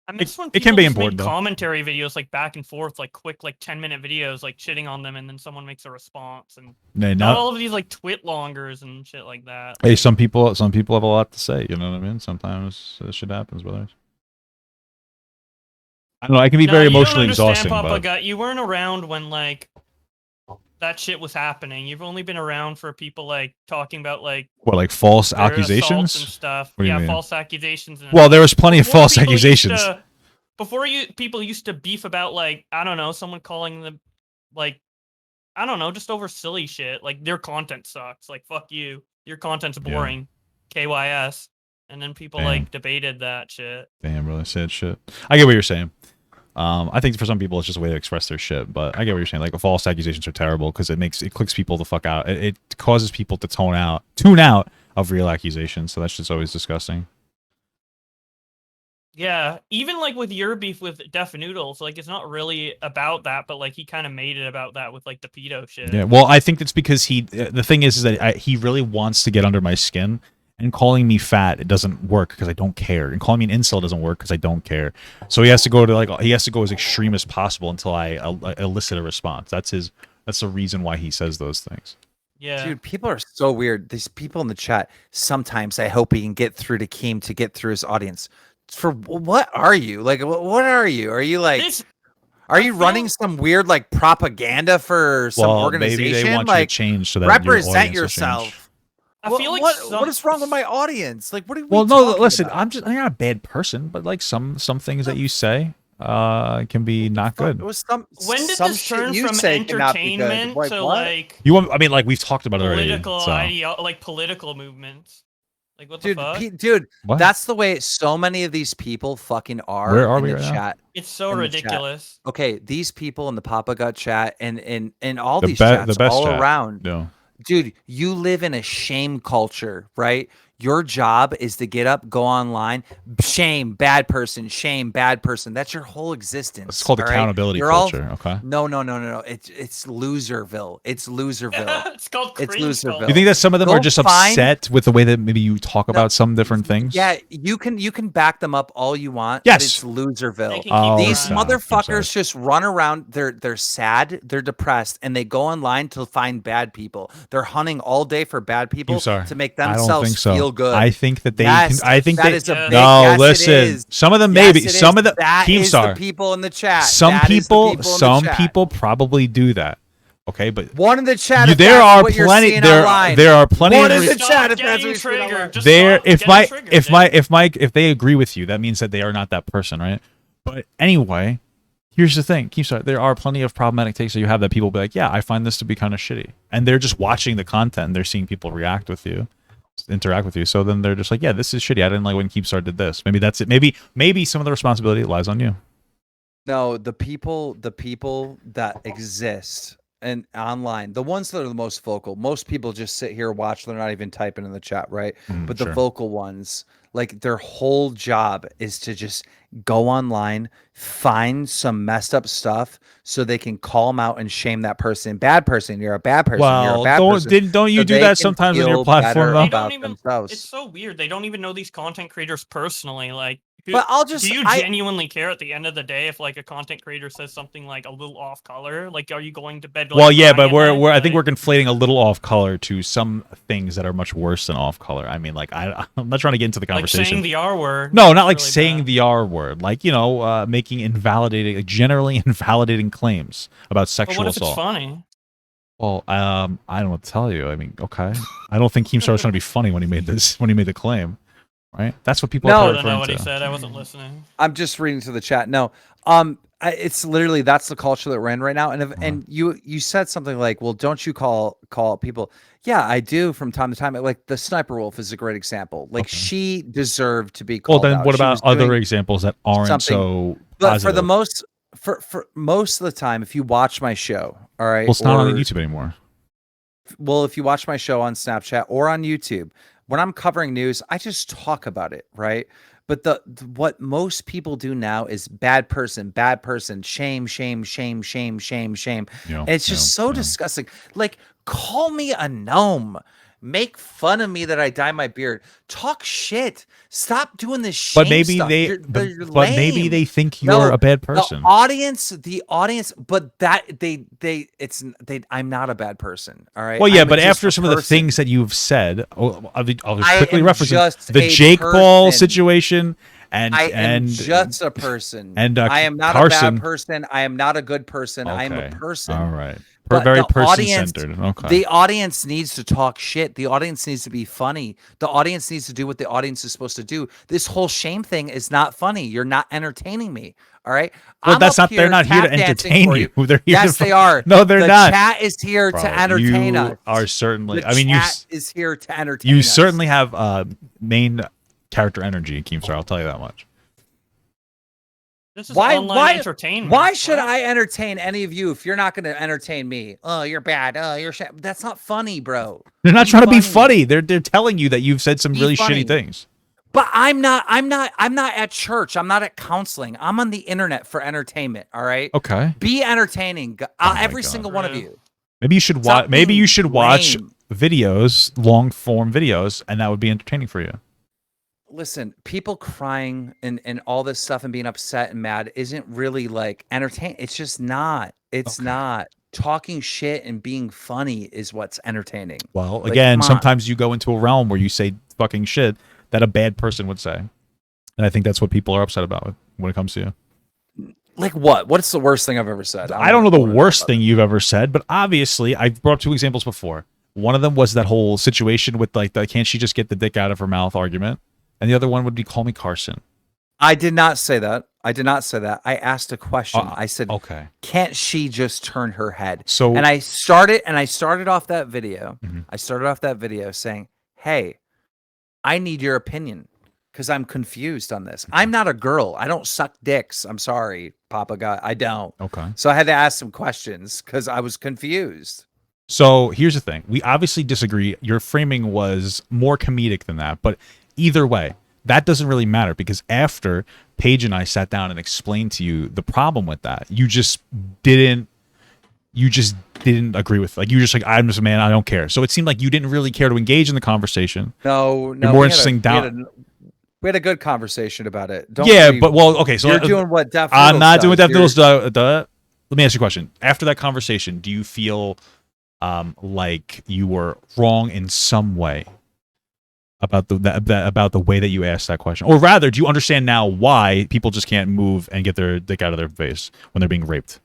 I miss when it can be just important make though. Commentary videos like back and forth, like quick, like 10-minute videos, like shitting on them, and then someone makes a response, and not all of these like twit longers and shit like that. Hey, some people have a lot to say. You know what I mean? Sometimes this shit happens, brothers. I don't know. I can be very emotionally exhausting. Papa Gut, you weren't around when like that shit was happening. You've only been around for people like talking about like what, like false accusations and stuff. Yeah, false accusations. Well, there was plenty of false accusations. People used to beef about like, I don't know, someone calling them like, I don't know, just over silly shit. Like their content sucks. Like fuck you, your content's boring. Yeah. KYS. And then people like debated that shit. Damn, really sad shit. I get what you're saying. I think for some people it's just a way to express their shit, but I get what you're saying. Like false accusations are terrible because it clicks people the fuck out. It causes people to tune out of real accusations. So that's just always disgusting. Yeah, even like with your beef with Noodles, like it's not really about that, but like he kind of made it about that with like the pedo shit. Yeah, well, I think that's because the thing is that he really wants to get under my skin. And calling me fat, it doesn't work because I don't care. And calling me an incel doesn't work because I don't care. So he has to go as extreme as possible until I elicit a response. That's the reason why he says those things. Yeah, dude, people are so weird. These people in the chat. Sometimes I hope he can get through to Keem to get through his audience. For what are you? Like, what are you? Are you like? Are you running some weird like propaganda for some organization? Maybe they want you to change so that represent yourself. I feel like what is wrong with my audience? Like, what are we listen, about? I'm not a bad person, but like some things that you say can be not good. It was when did this turn from entertainment to like I mean, like we've talked about political already. Like political movements. Like what the fuck? Dude, that's the way so many of these people fucking are. Where are in we the right chat. Now? It's so ridiculous. Okay, these people in the Papa Gut chat and all these chats all around. Yeah. Dude, you live in a shame culture, right? Your job is to get up, go online, shame, bad person, shame, bad person. That's your whole existence. It's called accountability culture. Okay. No. It's Loserville. It's Loserville. It's called Loserville. You think that some of them are just upset with the way that maybe you talk about some different things? Yeah, you can back them up all you want. Yes. But it's Loserville. These motherfuckers just run around. They're sad. They're depressed, and they go online to find bad people. They're hunting all day for bad people to make themselves feel good. I think that they listen. Some of them some of the Keemstar people in the chat. Some people probably do that. Okay, but one in the chat. There are plenty. There are plenty. One in the chat. If they agree with you, that means that they are not that person, right? But anyway, here's the thing, Keemstar. There are plenty of problematic takes that you have that people be like, yeah, I find this to be kind of shitty, and they're just watching the content. And they're seeing people interact with you. So then they're just like, yeah, this is shitty. I didn't like when Keemstar did this. Maybe that's it. Maybe some of the responsibility lies on you. No, the people that exist and online, the ones that are the most vocal, most people just sit here, watch. They're not even typing in the chat, right? But the vocal ones, like their whole job is to just go online, find some messed up stuff so they can call them out and shame that person. Bad person, you're a bad person. Well, you're a bad person. Don't you do that sometimes on your platform? Themselves. It's so weird. They don't even know these content creators personally. Like, but do you genuinely care at the end of the day if like a content creator says something like a little off color? Like, are you going to bed? Well, yeah, but I think we're conflating a little off color to some things that are much worse than off color. I mean, like I'm not trying to get into the conversation. Like saying the R word. No, not like really saying the R word. Like, making generally invalidating claims about sexual assault. What if it's funny? Well, I don't know what to tell you. I mean, okay. I don't think Keemstar was trying to be funny when he made the claim. Right? That's what people are referring to. I don't know what he said. I wasn't listening. I'm just reading to the chat. No. It's literally that's the culture that we're in right now. And you said something like, well, don't you call people? Yeah, I do from time to time. Like the Sniper Wolf is a great example. Like she deserved to be called. Well, then what about other examples that aren't so positive? But for most of the time, if you watch my show, all right. Well, it's not on YouTube anymore. Well, if you watch my show on Snapchat or on YouTube, when I'm covering news, I just talk about it, right? But what most people do now is bad person, shame, shame, shame, shame, shame, shame. It's just so disgusting. Like, call me a gnome. Make fun of me that I dye my beard. Talk shit. Stop doing this shame but maybe stuff. they, You're but maybe they think you're a bad person. The audience, but I'm not a bad person. All right. Well, yeah, but after some of the things that you've said, I'll just quickly reference the Jake Paul situation. And I am just a person. And I am not Carson. a bad person. I am not a good person. Okay. I am a person. All right. But very person-centered. Okay. The audience needs to talk shit. The audience needs to be funny. The audience needs to do what the audience is supposed to do. This whole shame thing is not funny. You're not entertaining me. All right. Well, they're not here to entertain you. They're here yes, they are. No, they're not. The chat is here to entertain us. Are certainly. The chat is here to entertain us. You certainly have main character energy in Keemstar. I'll tell you that much. This is online entertainment. Why should I entertain any of you if you're not going to entertain me? Oh, you're bad. Oh, you're that's not funny, bro. They're not trying to be funny. They're telling you that you've said some really shitty things. But I'm not at church. I'm not at counseling. I'm on the internet for entertainment. All right. Okay. Be entertaining. Every single one of you. Maybe you should watch. Maybe you should watch videos, long form videos, and that would be entertaining for you. Listen, people crying and all this stuff and being upset and mad isn't really like entertaining. It's just not. It's not. Talking shit and being funny is what's entertaining. Well, like, again, sometimes you go into a realm where you say fucking shit that a bad person would say. And I think that's what people are upset about when it comes to you. Like what? What's the worst thing I've ever said? I don't know the worst thing you've ever said, but obviously I've brought up 2 examples before. One of them was that whole situation with like the can't she just get the dick out of her mouth argument. And the other one would be call me Carson. I did not say that. I asked a question. I said, okay, can't she just turn her head? So, and I started off that video. I started off that video saying, hey, I need your opinion because I'm confused on this. I'm not a girl. I don't suck dicks. I'm sorry, Papa God. I don't. Okay. So I had to ask some questions because I was confused. So here's the thing. We obviously disagree. Your framing was more comedic than that, but either way, that doesn't really matter because after Paige and I sat down and explained to you the problem with that, you just didn't agree with, like, you were just like, I'm just a man, I don't care. So it seemed like you didn't really care to engage in the conversation. No. You're more interesting down. We had a good conversation about it. So you're doing what Def Noodles I'm not doing what Def Noodles does. Let me ask you a question. After that conversation, do you feel like you were wrong in some way about the way that you asked that question? Or rather, do you understand now why people just can't move and get their dick out of their face when they're being raped?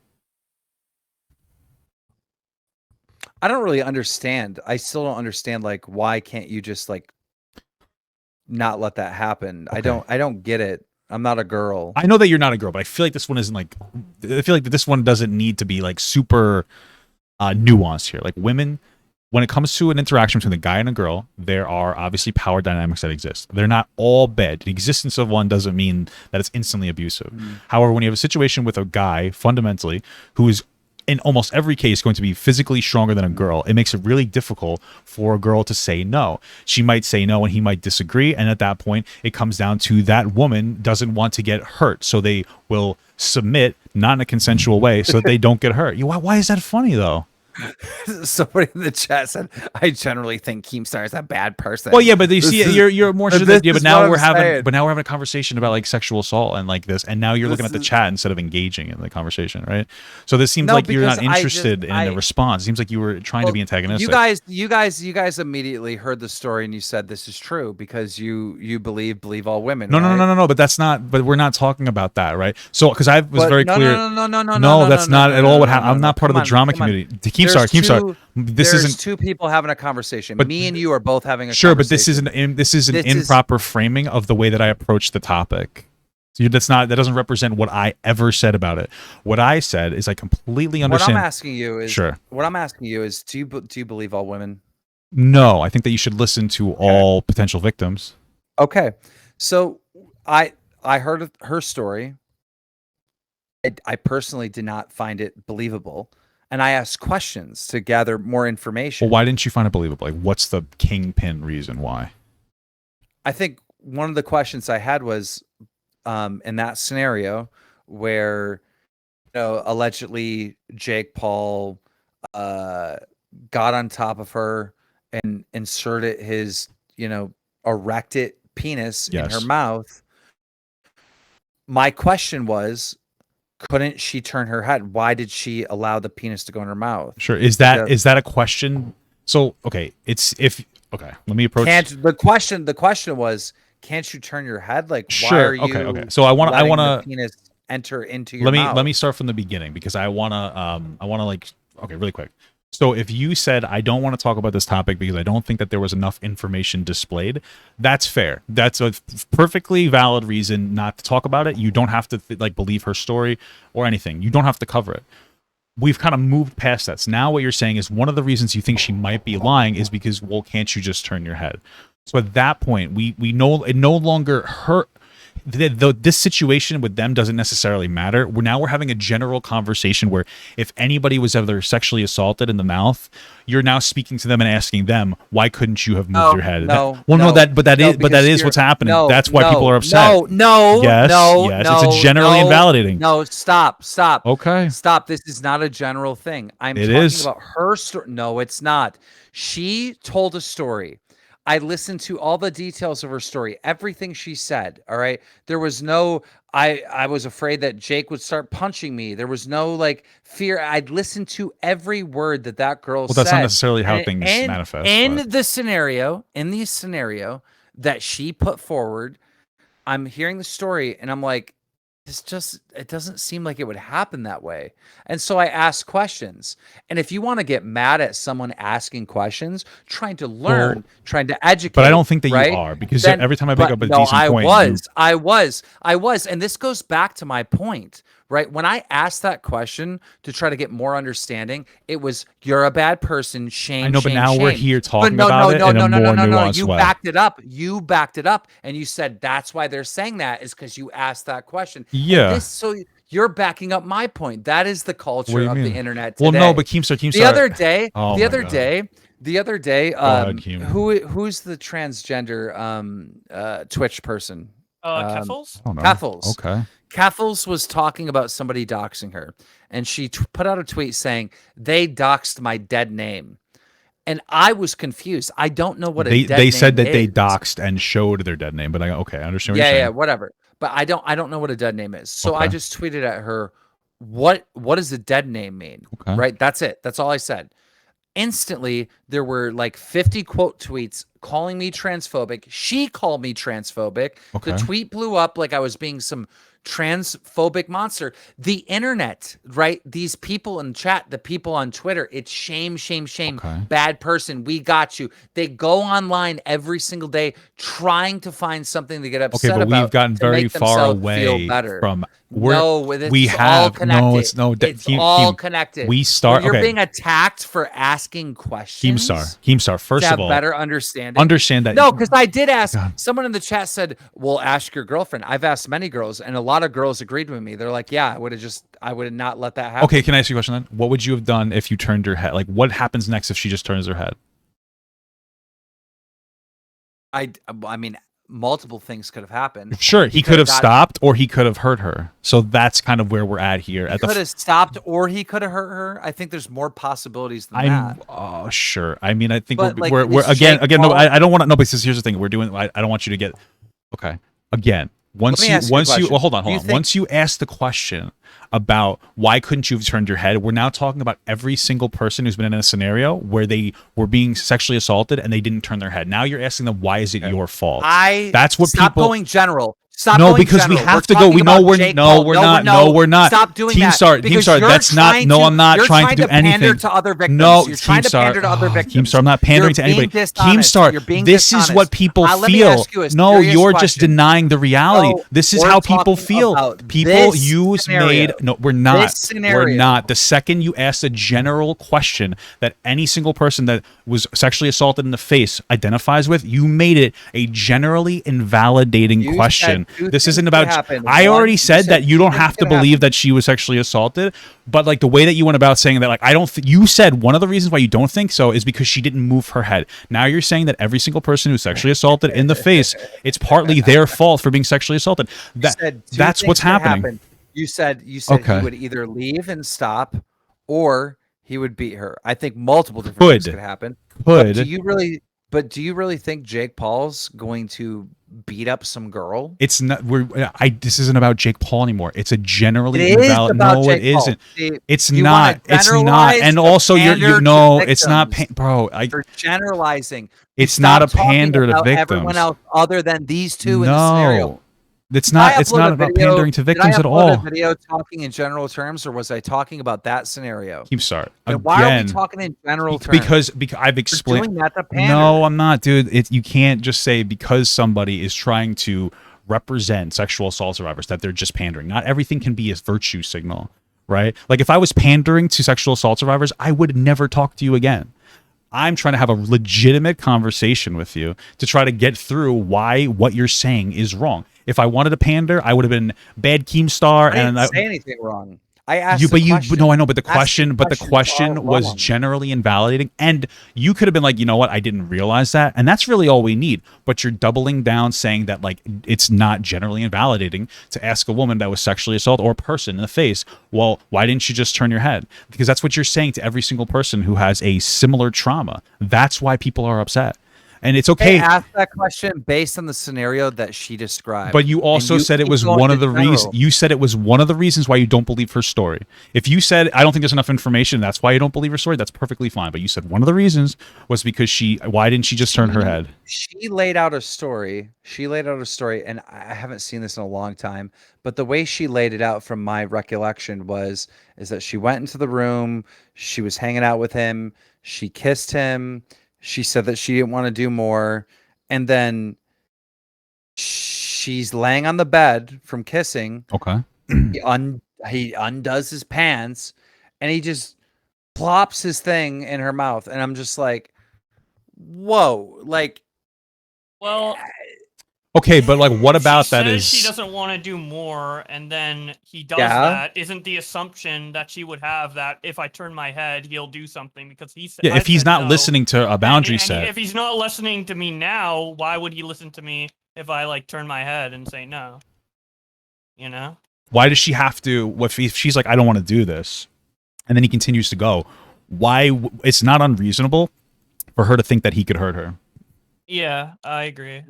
I don't really understand. I still don't understand, like, why can't you just, like, not let that happen? Okay. I don't get it. I'm not a girl. I know that you're not a girl, but I feel like this one isn't like, I feel like this one doesn't need to be like super nuanced here. Like, women, when it comes to an interaction between a guy and a girl, there are obviously power dynamics that exist. They're not all bad. The existence of one doesn't mean that it's instantly abusive. However, when you have a situation with a guy, fundamentally, who is in almost every case going to be physically stronger than a girl, it makes it really difficult for a girl to say no. She might say no and he might disagree, and at that point, it comes down to that woman doesn't want to get hurt, so they will submit, not in a consensual way, so that they don't get hurt. Why is that funny, though? Somebody in the chat said, I generally think Keemstar is a bad person. Well, yeah, but you see, you're more sure that, yeah, but now we're having a conversation about like sexual assault and like this, and now you're looking at the chat instead of engaging in the conversation, right? So this seems like you're not interested in the response. It seems like you were trying to be antagonistic. You guys immediately heard the story and you said this is true because you believe all women. No, but that's not. But we're not talking about that, right? So because I was very clear. No, that's not at all what happened. I'm not part of the drama community. Keemstar. There's two people having a conversation. But me and you are both having a conversation. Sure, but this is an improper framing of the way that I approached the topic. So that doesn't represent what I ever said about it. What I said is I completely understand. What I'm asking you is, do you believe all women? No, I think that you should listen to all potential victims. Okay, so I heard her story. I personally did not find it believable. And I asked questions to gather more information. Well, why didn't you find it believable? Like, what's the kingpin reason why? I think one of the questions I had was, in that scenario where, allegedly Jake Paul got on top of her and inserted his, erected penis in her mouth. My question was, couldn't she turn her head? Why did she allow the penis to go in her mouth? Sure. Is that a question? So, okay, let me approach. The question was, can't you turn your head? Like, sure. Why are you Okay. So I want the penis enter into your mouth? Let me start from the beginning, because I want to okay, really quick. So if you said, I don't want to talk about this topic because I don't think that there was enough information displayed, that's fair. That's a perfectly valid reason not to talk about it. You don't have to believe her story or anything. You don't have to cover it. We've kind of moved past that. So now what you're saying is one of the reasons you think she might be lying is because, well, can't you just turn your head? So at that point, we know it no longer hurt. This situation with them doesn't necessarily matter. We're having a general conversation where if anybody was ever sexually assaulted in the mouth, you're now speaking to them and asking them, why couldn't you have moved your head? That is what's happening. That's why people are upset. Yes, it's generally invalidating. No, stop. Okay. Stop. This is not a general thing. I'm talking about her story. No, it's not. She told a story. I listened to all the details of her story, everything she said. All right. There was no, I was afraid that Jake would start punching me. There was no fear. I'd listened to every word that girl said. Well, that's not necessarily how things manifest. In the scenario that she put forward, I'm hearing the story and I'm like, it doesn't seem like it would happen that way. And so I ask questions. And if you want to get mad at someone asking questions, trying to learn, trying to educate, but I don't think that you are, because every time I pick up a decent point, I was. And this goes back to my point, right? When I asked that question to try to get more understanding, it was, you're a bad person, shame. I know, but now we're here talking about it in a more nuanced way. You backed it up. And you said, that's why they're saying that is because you asked that question. Yeah. So you're backing up my point. That is the culture of the internet today. Well, no, but Keemstar. The other day, who's the transgender Twitch person? Keffels? Keffels. Okay. Keffels was talking about somebody doxing her, and she put out a tweet saying, they doxed my dead name. And I was confused. I don't know what a dead name is. They said that they doxed and showed their dead name, but I understand what you're saying. Yeah, whatever. But I don't know what a dead name is. So I just tweeted at her, what does a dead name mean? Okay. Right? That's it. That's all I said. Instantly, there were 50 quote tweets calling me transphobic. She called me transphobic. Okay. The tweet blew up like I was being some transphobic monster. The internet, right? These people in chat, the people on Twitter, it's shame. Okay. Bad person. We got you. They go online every single day trying to find something to get upset about. Okay, but we've gotten very far away from. It's all connected. You're being attacked for asking questions. Keemstar. First of all, better understand that. No, because I did ask. Someone in the chat said, "Well, ask your girlfriend." I've asked many girls, and a lot of girls agreed with me. They're like, "Yeah, I would have not let that happen." Okay, can I ask you a question then? What would you have done if you turned your head? What happens next if she just turns her head? I mean, multiple things could have happened. Sure, he could have stopped, or he could have hurt her. So that's kind of where we're at here. He could have stopped, or he could have hurt her. I think there's more possibilities than that. Oh, sure. I mean, I think we're again. No, I don't want to. No, because here's the thing. We're doing. I don't want you to get. Okay. Again, once you hold on. Once you ask the question about why couldn't you have turned your head, we're now talking about every single person who's been in a scenario where they were being sexually assaulted and they didn't turn their head. Now you're asking them, why is it your fault? That's what stop people going general. Because we have to go. We're not. Stop doing Keemstar, that's not. No, I'm not trying to do anything. Pander to other victims. No, you're trying to pander to other victims. Keemstar, I'm not pandering to anybody. Keemstar, this is what people feel. No, you're just denying the reality. This is how people feel. People use made. No, we're not. We're not. The second you ask a general question that any single person that was sexually assaulted in the face identifies with, you made it a generally invalidating question. This isn't about. I already said that you don't have to believe that she was sexually assaulted, but like the way that you went about saying that, like I don't. You said one of the reasons why you don't think so is because she didn't move her head. Now you're saying that every single person who's sexually assaulted in the face, it's partly their fault for being sexually assaulted. That's what's happening. You said he would either leave and stop, or he would beat her. I think multiple different things could happen. But do you really think Jake Paul's going to beat up some girl? It's not. This isn't about Jake Paul anymore. It's a generally invalid. No, it isn't. It's not. It's not. And also, it's not, bro. You're generalizing. It's not a pander to victims. Everyone else other than these two in the scenario. It's not about pandering to victims at all. Did I upload a video talking in general terms, or was I talking about that scenario? Keemstar. Why are we talking in general terms? Because I've explained. Doing that to pander. No, I'm not, dude. You can't just say because somebody is trying to represent sexual assault survivors that they're just pandering. Not everything can be a virtue signal, right? Like if I was pandering to sexual assault survivors, I would never talk to you again. I'm trying to have a legitimate conversation with you to try to get through why what you're saying is wrong. If I wanted to pander, I would have been bad Keemstar. I didn't say anything wrong. I asked no, I know, but the question was generally invalidating, and you could have been like, you know what, I didn't realize that, and that's really all we need. But you're doubling down, saying that like it's not generally invalidating to ask a woman that was sexually assaulted or a person in the face, well, why didn't you just turn your head? Because that's what you're saying to every single person who has a similar trauma. That's why people are upset. And it's okay. They asked that question based on the scenario that she described. But you also said it was one of the reasons. You said it was one of the reasons why you don't believe her story. If you said I don't think there's enough information, that's why you don't believe her story. That's perfectly fine. But you said one of the reasons was because why didn't she just turn her head? She laid out a story. And I haven't seen this in a long time. But the way she laid it out, from my recollection, is that she went into the room. She was hanging out with him. She kissed him. She said that she didn't want to do more. And then she's laying on the bed from kissing. Okay. He undoes his pants and he just plops his thing in her mouth. And I'm just like, whoa. Like, well, okay, but like, what about that is she doesn't want to do more, and then he does that. Isn't the assumption that she would have that if I turn my head, he'll do something because he said? Yeah, if he's not listening to a boundary set. If he's not listening to me now, why would he listen to me if I like turn my head and say no? You know? Why does she have to? If she's like, I don't want to do this, and then he continues to go, why? It's not unreasonable for her to think that he could hurt her. Yeah, I agree.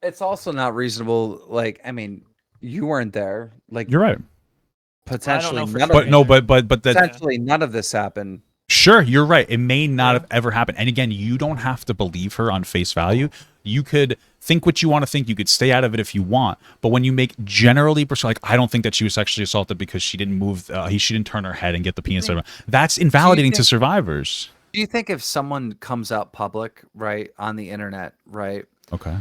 It's also not reasonable. Like, I mean, you weren't there. Like, you're right. Potentially, potentially none of this happened. Sure, you're right. It may not have ever happened. And again, you don't have to believe her on face value. You could think what you want to think. You could stay out of it if you want. But when you make generally, like, I don't think that she was sexually assaulted because she didn't move. She didn't turn her head and get the penis. That's invalidating to survivors. Do you think if someone comes out public, right, on the internet, right? Okay.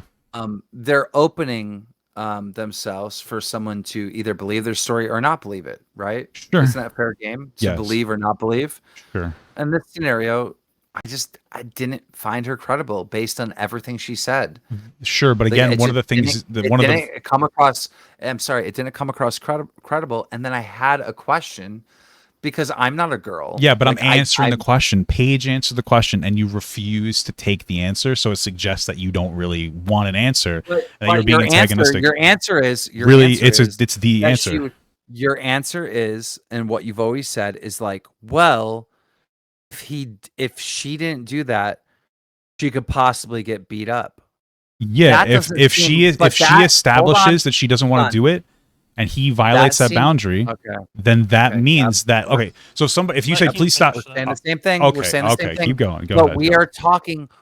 They're opening themselves for someone to either believe their story or not believe it, right? Sure. Isn't that a fair game to believe or not believe? Sure. In this scenario, I didn't find her credible based on everything she said. Sure, but again, one of the things it didn't come across credible. And then I had a question. Because I'm not a girl. Yeah, but like, I'm answering the question. Paige answered the question, and you refuse to take the answer, so it suggests that you don't really want an answer. But you're being antagonistic. Your answer is it's the answer. Your answer is, and what you've always said is like, well, if she didn't do that, she could possibly get beat up. Yeah, if she establishes that she doesn't want to do it, and he violates that boundary, then that means that so if you say please stop, we're saying the same thing. Okay, we're saying the same thing. Keep going. Go but ahead,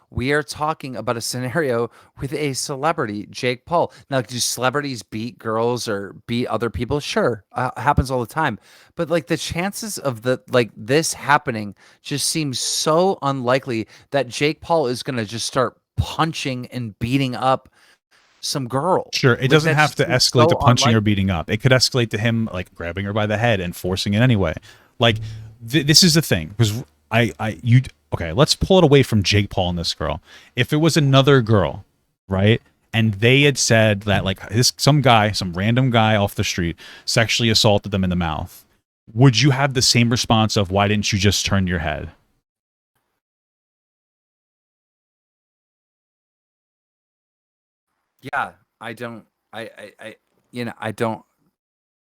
we are talking about a scenario with a celebrity, Jake Paul. Now, do celebrities beat girls or beat other people? Sure, happens all the time. But like the chances of this happening just seems so unlikely that Jake Paul is going to just start punching and beating up some girl. Sure, it doesn't have to escalate to punching or beating up. It could escalate to him like grabbing her by the head and forcing it anyway. Like this is the thing, because let's pull it away from Jake Paul and this girl. If it was another girl, right, and they had said that like some random guy off the street sexually assaulted them in the mouth, would you have the same response of why didn't you just turn your head? Yeah, I don't. I don't.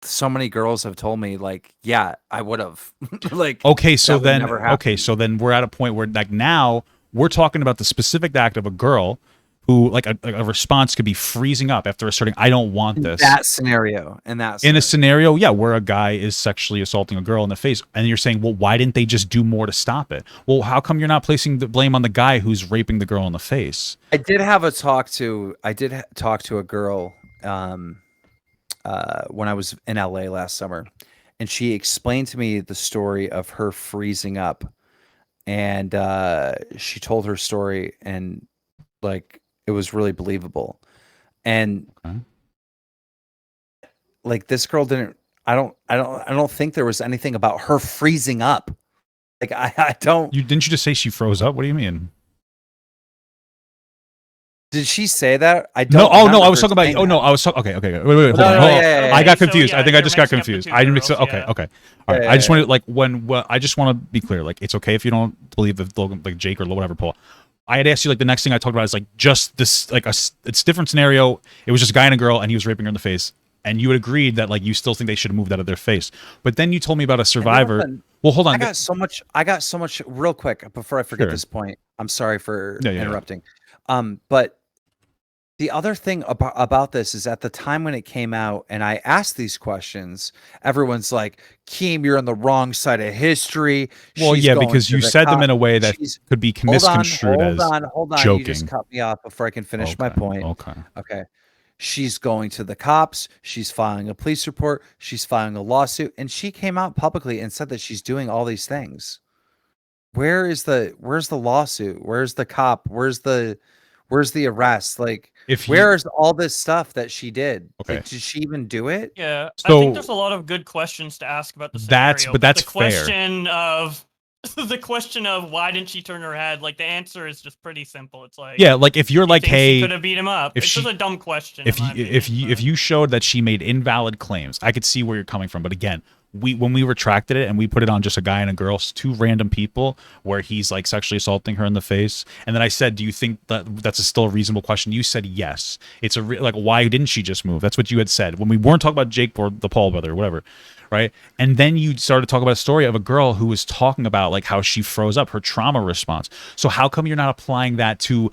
So many girls have told me like, yeah, I would have. Like, okay, so then we're at a point where like now we're talking about the specific act of a girl who like a response could be freezing up after asserting, I don't want this. That scenario. In a scenario, yeah, where a guy is sexually assaulting a girl in the face, and you're saying, well, why didn't they just do more to stop it? Well, how come you're not placing the blame on the guy who's raping the girl in the face? I did talk to a girl when I was in LA last summer, and she explained to me the story of her freezing up, and she told her story, and like it was really believable, and like this girl didn't. I don't think there was anything about her freezing up. Like I don't. Didn't you just say she froze up? What do you mean? Did she say that? I don't. No. Oh no, I was talking about. Oh no, I was talking. Okay. Wait. Hold on. I got confused. I think I just got confused. I didn't mix it. Okay. All right. I just wanted like I just want to be clear. Like it's okay if you don't believe that Logan, like Jake or whatever, Paul. I had asked you like the next thing I talked about is like just this like it's different scenario. It was just a guy and a girl, and he was raping her in the face, and you had agreed that like you still think they should have moved out of their face. But then you told me about a survivor. Well, hold on. I got so much real quick before I forget this point. I'm sorry for interrupting. But the other thing about this is at the time when it came out and I asked these questions, everyone's like, Keem, you're on the wrong side of history. Well, yeah, because you said them in a way that could be misconstrued as hold on. joking. You just cut me off before I can finish my point. Okay. She's going to the cops. She's filing a police report. She's filing a lawsuit. And she came out publicly and said that she's doing all these things. Where's the lawsuit? Where's the cop? Where's the arrest? Like, where's all this stuff that she did? Okay. Like, did she even do it? Yeah. So, I think there's a lot of good questions to ask about the scenario. That's the question of the question of why didn't she turn her head? Like the answer is just pretty simple. It's like, yeah, like if you're like, hey, she could have beat him up. It's just a dumb question. If you showed that she made invalid claims, I could see where you're coming from. But again, when we retracted it and we put it on just a guy and a girl, two random people, where he's like sexually assaulting her in the face, and then I said, do you think that that's still a reasonable question? You said yes. It's like, why didn't she just move? That's what you had said when we weren't talking about Jake or the Paul brother or whatever, right? And then you started to talk about a story of a girl who was talking about like how she froze up, her trauma response. So how come you're not applying that to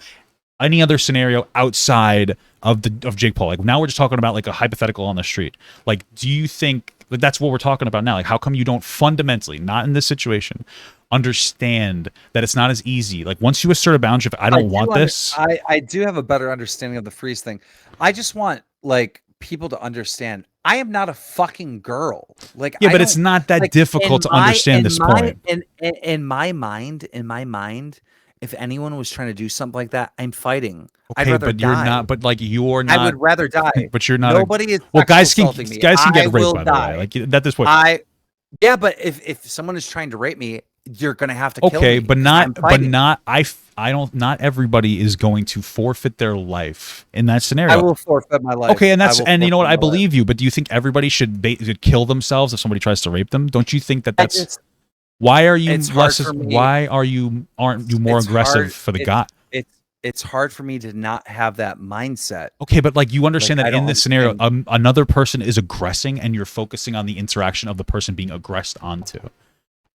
any other scenario outside of Jake Paul? Like now we're just talking about like a hypothetical on the street. Like, do you think that's what we're talking about now? Like, how come you don't fundamentally, not in this situation, understand that it's not as easy? Like once you assert a boundary, if I don't want this, I do have a better understanding of the freeze thing. I just want like people to understand. I am not a fucking girl. Like, yeah, but it's not that difficult to understand this point. In my mind, if anyone was trying to do something like that, I'm fighting. Okay, I'd rather but die. You're not. But like you're not. I would rather die. But you're not. Nobody is. Well, guys can get raped by the way. Like at this point. Yeah, but if someone is trying to rape me, you're gonna have to kill me. Okay, but not. I don't. Not everybody is going to forfeit their life in that scenario. I will forfeit my life. Okay, and you know what? I believe you. But do you think everybody should kill themselves if somebody tries to rape them? Don't you think that that's? Why are you less? Why aren't you more aggressive for the guy? It's hard for me to not have that mindset. Okay, but like you understand that in this scenario, another person is aggressing, and you're focusing on the interaction of the person being aggressed onto.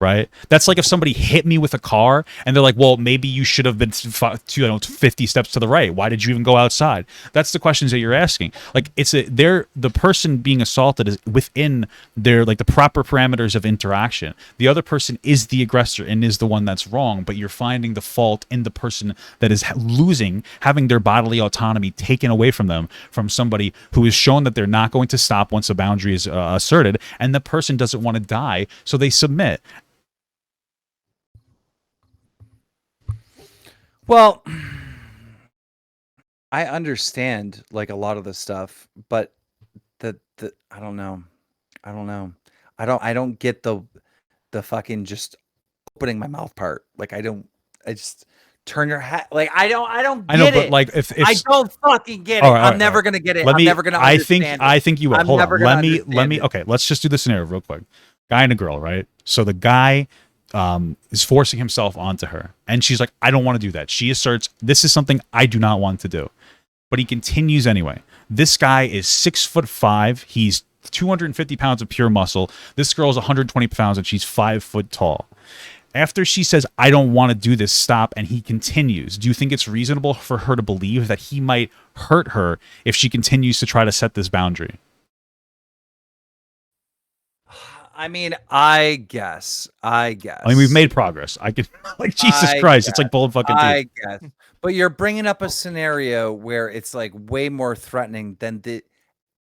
Right? That's like if somebody hit me with a car and they're like, well, maybe you should have been 50 steps to the right. Why did you even go outside? That's the questions that you're asking. Like the person being assaulted is within their like the proper parameters of interaction. The other person is the aggressor and is the one that's wrong, but you're finding the fault in the person that is having their bodily autonomy taken away from them, from somebody who is shown that they're not going to stop once a boundary is asserted, and the person doesn't want to die, so they submit. Well, I understand like a lot of the stuff, but the I don't know. I don't get the fucking just opening my mouth part. Like I just turn your head. Like I don't I know, get but it. like if I don't fucking get it. I'm never gonna get it. I'm never gonna understand it. I think you will. I'm Hold never on. gonna Let me. Okay, let's just do the scenario real quick. Guy and a girl, right? So the guy is forcing himself onto her, and she's like, I don't want to do that. She asserts, this is something I do not want to do, but he continues anyway. This guy is 6'5". He's 250 pounds of pure muscle. This girl is 120 pounds, and she's 5 foot tall. After she says, I don't want to do this, stop, and he continues, do you think it's reasonable for her to believe that he might hurt her if she continues to try to set this boundary? I mean, I guess. I mean, we've made progress. I could, like, Jesus Christ, it's like pulling fucking teeth. I guess. But you're bringing up a scenario where it's like way more threatening than the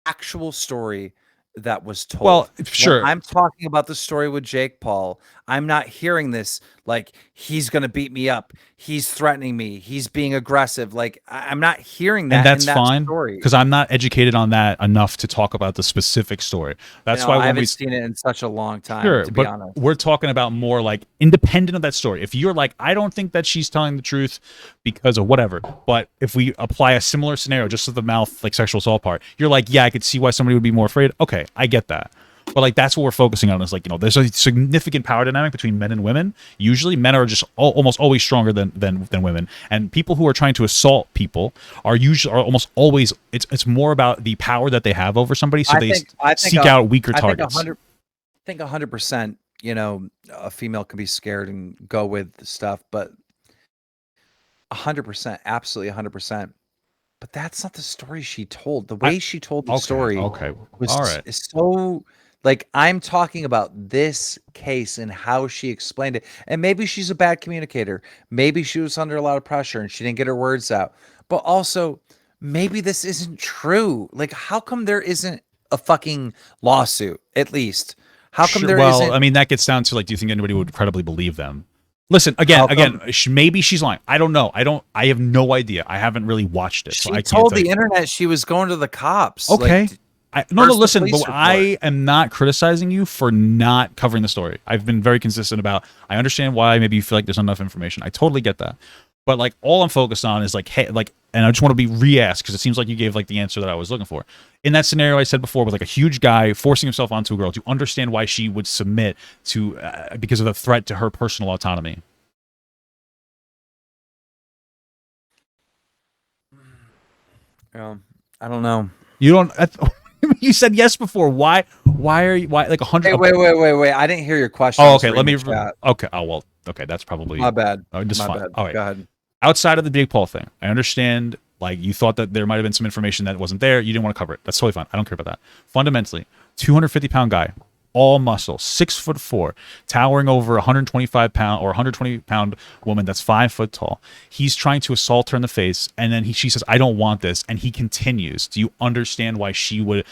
actual story that was told. Well, sure. When I'm talking about the story with Jake Paul, I'm not hearing this like he's going to beat me up. He's threatening me. He's being aggressive. Like I'm not hearing that. And that's in that fine story. Because I'm not educated on that enough to talk about the specific story. That's why I haven't seen it in such a long time. Sure, to be honest, we're talking about more like independent of that story. If you're like, I don't think that she's telling the truth because of whatever, but if we apply a similar scenario just to the mouth, like sexual assault part, you're like, yeah, I could see why somebody would be more afraid. Okay, I get that. But like that's what we're focusing on is like, you know, there's a significant power dynamic between men and women. Usually men are just almost always stronger than women. And people who are trying to assault people are almost always it's more about the power that they have over somebody. So they seek out weaker targets. I think 100%, you know, a female can be scared and go with stuff, but 100%, absolutely 100%. But that's not the story she told. The way she told the story was all right. is so like I'm talking about this case and how she explained it. And maybe she's a bad communicator. Maybe she was under a lot of pressure and she didn't get her words out. But also, maybe this isn't true. Like, how come there isn't a fucking lawsuit, at least? How come there isn't? Well, I mean, that gets down to like, do you think anybody would credibly believe them? Listen, again, maybe she's lying. I don't know. I have no idea. I haven't really watched it. She so I can't told the internet she was going to the cops. Okay. Like, no, listen, but I am not criticizing you for not covering the story. I've been very consistent about, I understand why maybe you feel like there's not enough information. I totally get that. But like, all I'm focused on is like, hey, like, and I just want to be re-asked because it seems like you gave like the answer that I was looking for. In that scenario I said before with like a huge guy forcing himself onto a girl, to understand why she would submit to, because of the threat to her personal autonomy. I don't know. You don't. You said yes before. Why are you? Why like 100? Wait. I didn't hear your question. Oh, okay. Let me. Okay. Oh well. Okay, that's probably my bad. Oh, just my fine. Bad. All right. Go ahead. Outside of the Jake Paul thing, I understand. Like you thought that there might have been some information that wasn't there. You didn't want to cover it. That's totally fine. I don't care about that. Fundamentally, 250-pound guy, all muscle, 6'4", towering over 125-pound or 120-pound woman that's 5 foot tall. He's trying to assault her in the face, and then she says, "I don't want this," and he continues. Do you understand why she would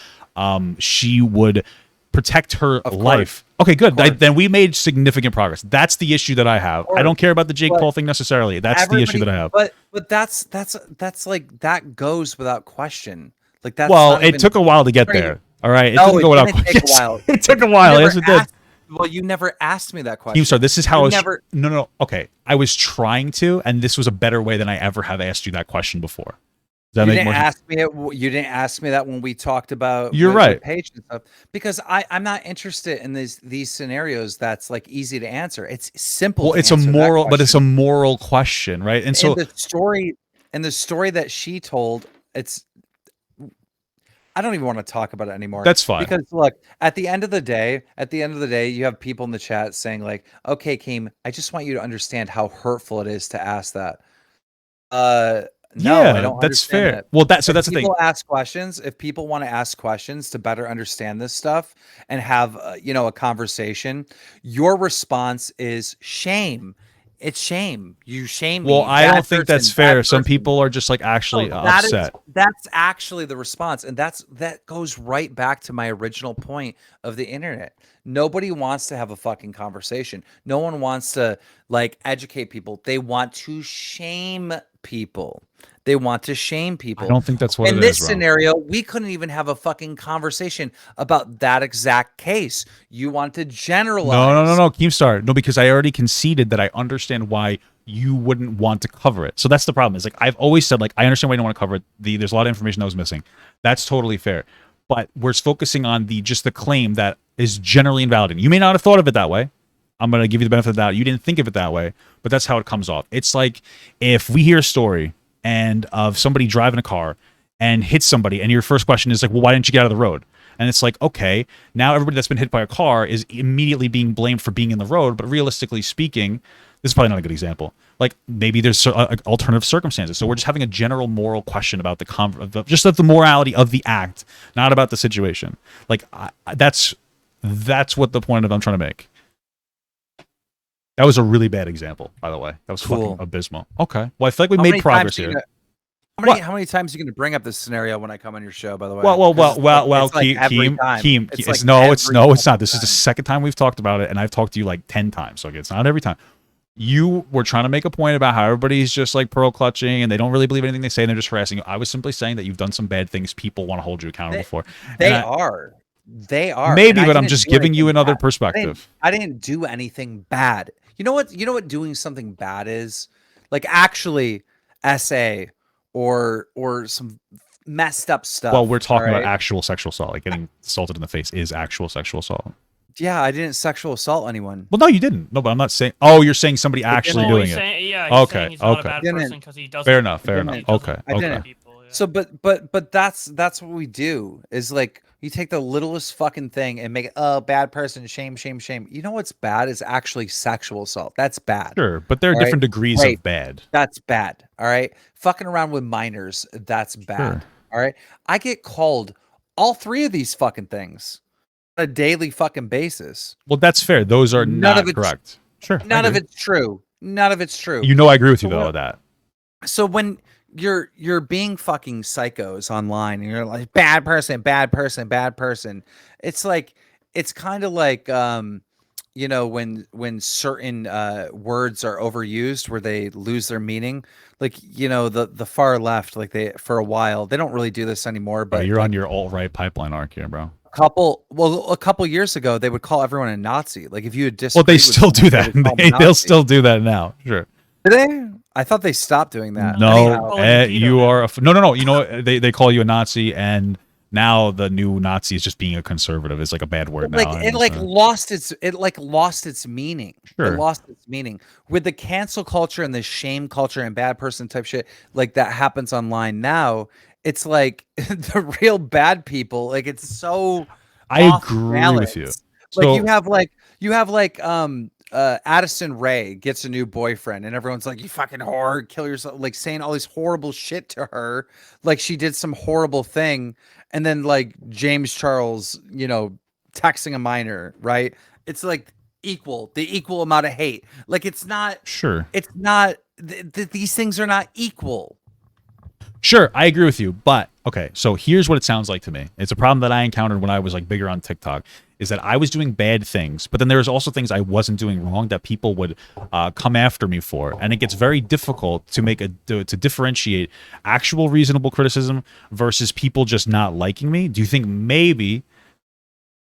protect her life? Okay, good. Then we made significant progress. That's the issue that I have. I don't care about the Jake Paul thing necessarily. That's the issue that I have. But that's like that goes without question. Like that's well, it took a while to get there. All right, it didn't go without question. Take a while. It took a while. Yes, it did. Well, you never asked me that question. Keemstar, this is how I was. No. Okay, I was trying to, and this was a better way than I ever have asked you that question before. You didn't ask me it. You didn't ask me that when we talked about. You're right. Paige and stuff, because I'm not interested in these scenarios. That's like easy to answer. It's simple. Well, it's a moral, but it's a moral question, right? And so the story that she told, it's. I don't even want to talk about it anymore. That's fine. Because look, at the end of the day, you have people in the chat saying like, "Okay, Keem, I just want you to understand how hurtful it is to ask that." No, I don't. That's fair. It. Well, that's the thing. People ask questions. If people want to ask questions to better understand this stuff and have a conversation, your response is shame. It's shame. You shame me. Well, I don't think that's fair. Some people are just like actually upset. That's actually the response, and that goes right back to my original point of the internet. Nobody wants to have a fucking conversation. No one wants to like educate people. They want to shame people. They want to shame people. I don't think that's what in this scenario, we couldn't even have a fucking conversation about that exact case. You want to generalize. No, Keemstar. No, because I already conceded that I understand why you wouldn't want to cover it. So that's the problem. Is like I've always said, like, I understand why you don't want to cover it. There's a lot of information that was missing. That's totally fair. But we're focusing on the claim that is generally invalidating. You may not have thought of it that way. I'm going to give you the benefit of the doubt. You didn't think of it that way, but that's how it comes off. It's like if we hear a story and of somebody driving a car and hits somebody, and your first question is like, well, why didn't you get out of the road? And it's like, okay, now everybody that's been hit by a car is immediately being blamed for being in the road. But realistically speaking, this is probably not a good example. Like maybe there's alternative circumstances. So we're just having a general moral question about just the morality of the act, not about the situation. Like that's what the point of I'm trying to make. That was a really bad example, by the way. That was fucking abysmal. Okay. Well, I feel like we made progress here. How many times are you going to bring up this scenario when I come on your show, by the way? Well, Keem, it's not. This is the second time we've talked about it, and I've talked to you like 10 times. So it's not every time. You were trying to make a point about how everybody's just like pearl clutching and they don't really believe anything they say and they're just harassing you. I was simply saying that you've done some bad things people want to hold you accountable for. They are. Maybe, but I'm just giving you another perspective. I didn't do anything bad. You know what doing something bad is? Like actually SA or some messed up stuff. Well, we're talking about actual sexual assault. Like getting assaulted in the face is actual sexual assault. Yeah, I didn't sexual assault anyone. Well, no, you didn't. No, but I'm not saying. Oh, you're saying somebody actually doing it. Okay. He's not a bad person because he doesn't. Fair enough. Okay. I didn't. People, yeah. So, but that's what we do. Is like you take the littlest fucking thing and make it bad person, shame. You know what's bad is actually sexual assault. That's bad. Sure, but there are different degrees of bad. That's bad. All right, fucking around with minors. That's bad. Sure. All right, I get called all three of these fucking things on a daily fucking basis. Well, that's fair. Those are not correct. Sure. None of it's true. None of it's true. You know, I agree with you though on that. So when you're being fucking psychos online and you're like bad person, it's like it's kind of like you know when certain words are overused where they lose their meaning. Like, you know, the far left, like they for a while, they don't really do this anymore, but you're on your alt-right pipeline arc here, bro. A couple years ago, they would call everyone a Nazi. Like if you had well, they still do that. They'll still do that now. Sure. Do they? I thought they stopped doing that. No, you are no. You know they call you a Nazi, and now the new Nazi is just being a conservative. It's like a bad word now. It lost its meaning. Sure. It lost its meaning with the cancel culture and the shame culture and bad person type shit like that happens online now. It's like the real bad people. Like it's so. I agree with you. Like you have Addison Rae gets a new boyfriend and everyone's like, you fucking whore, kill yourself, like saying all this horrible shit to her, like she did some horrible thing, and then like James Charles, you know, texting a minor, right? It's like the equal amount of hate. Like it's not these things are not equal. Sure, I agree with you, but okay, so here's what it sounds like to me. It's a problem that I encountered when I was like bigger on TikTok, is that I was doing bad things, but then there was also things I wasn't doing wrong that people would come after me for, and it gets very difficult to differentiate actual reasonable criticism versus people just not liking me. Do you think maybe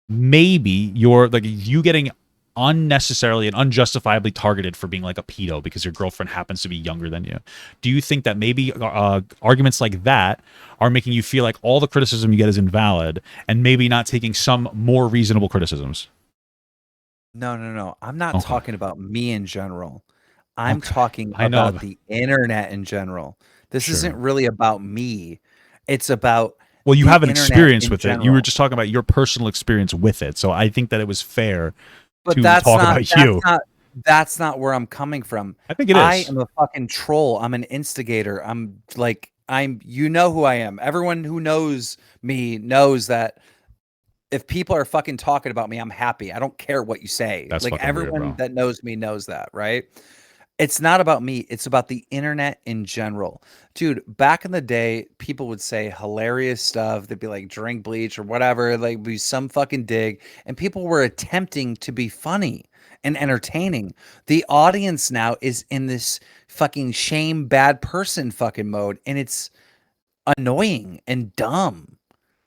you're like you getting unnecessarily and unjustifiably targeted for being like a pedo because your girlfriend happens to be younger than you? Do you think that maybe arguments like that are making you feel like all the criticism you get is invalid and maybe not taking some more reasonable criticisms? No. I'm not talking about me in general. I'm talking about the internet in general. This isn't really about me. It's about well, you have an experience with it. You were just talking about your personal experience with it. So I think that it was fair but to talk about you. That's not where I'm coming from. I think it is. I am a fucking troll. I'm an instigator. You know who I am. Everyone who knows me knows that if people are fucking talking about me, I'm happy. I don't care what you say. That's like everyone weird, that knows me knows that, right? It's not about me. It's about the internet in general. Dude, back in the day, people would say hilarious stuff. They'd be like, drink bleach or whatever. Like, be some fucking dig. And people were attempting to be funny and entertaining. The audience now is in this fucking shame bad person fucking mode. And it's annoying and dumb.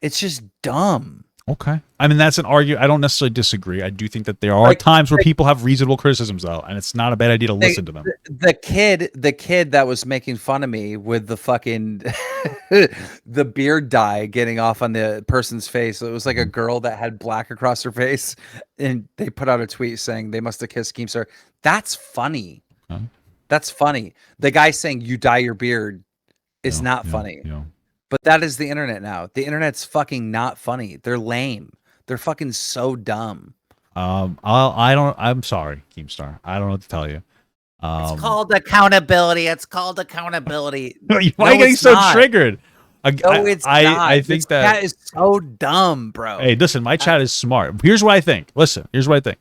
It's just dumb. Okay. I mean, that's an argument. I don't necessarily disagree. I do think that there are times where people have reasonable criticisms, though, and it's not a bad idea to listen to them. The kid that was making fun of me with the fucking the beard dye getting off on the person's face. It was like a girl that had black across her face, and they put out a tweet saying they must have kissed Keemstar. That's funny. Huh? That's funny. The guy saying you dye your beard is not funny. Yeah. But that is the internet now. The internet's fucking not funny. They're lame. They're fucking so dumb. I'm sorry, Keemstar. I don't know what to tell you. It's called accountability. It's called accountability. Why are you getting so triggered? I think that is so dumb, bro. Hey, listen, my chat is smart. Here's what I think. Listen, here's what I think.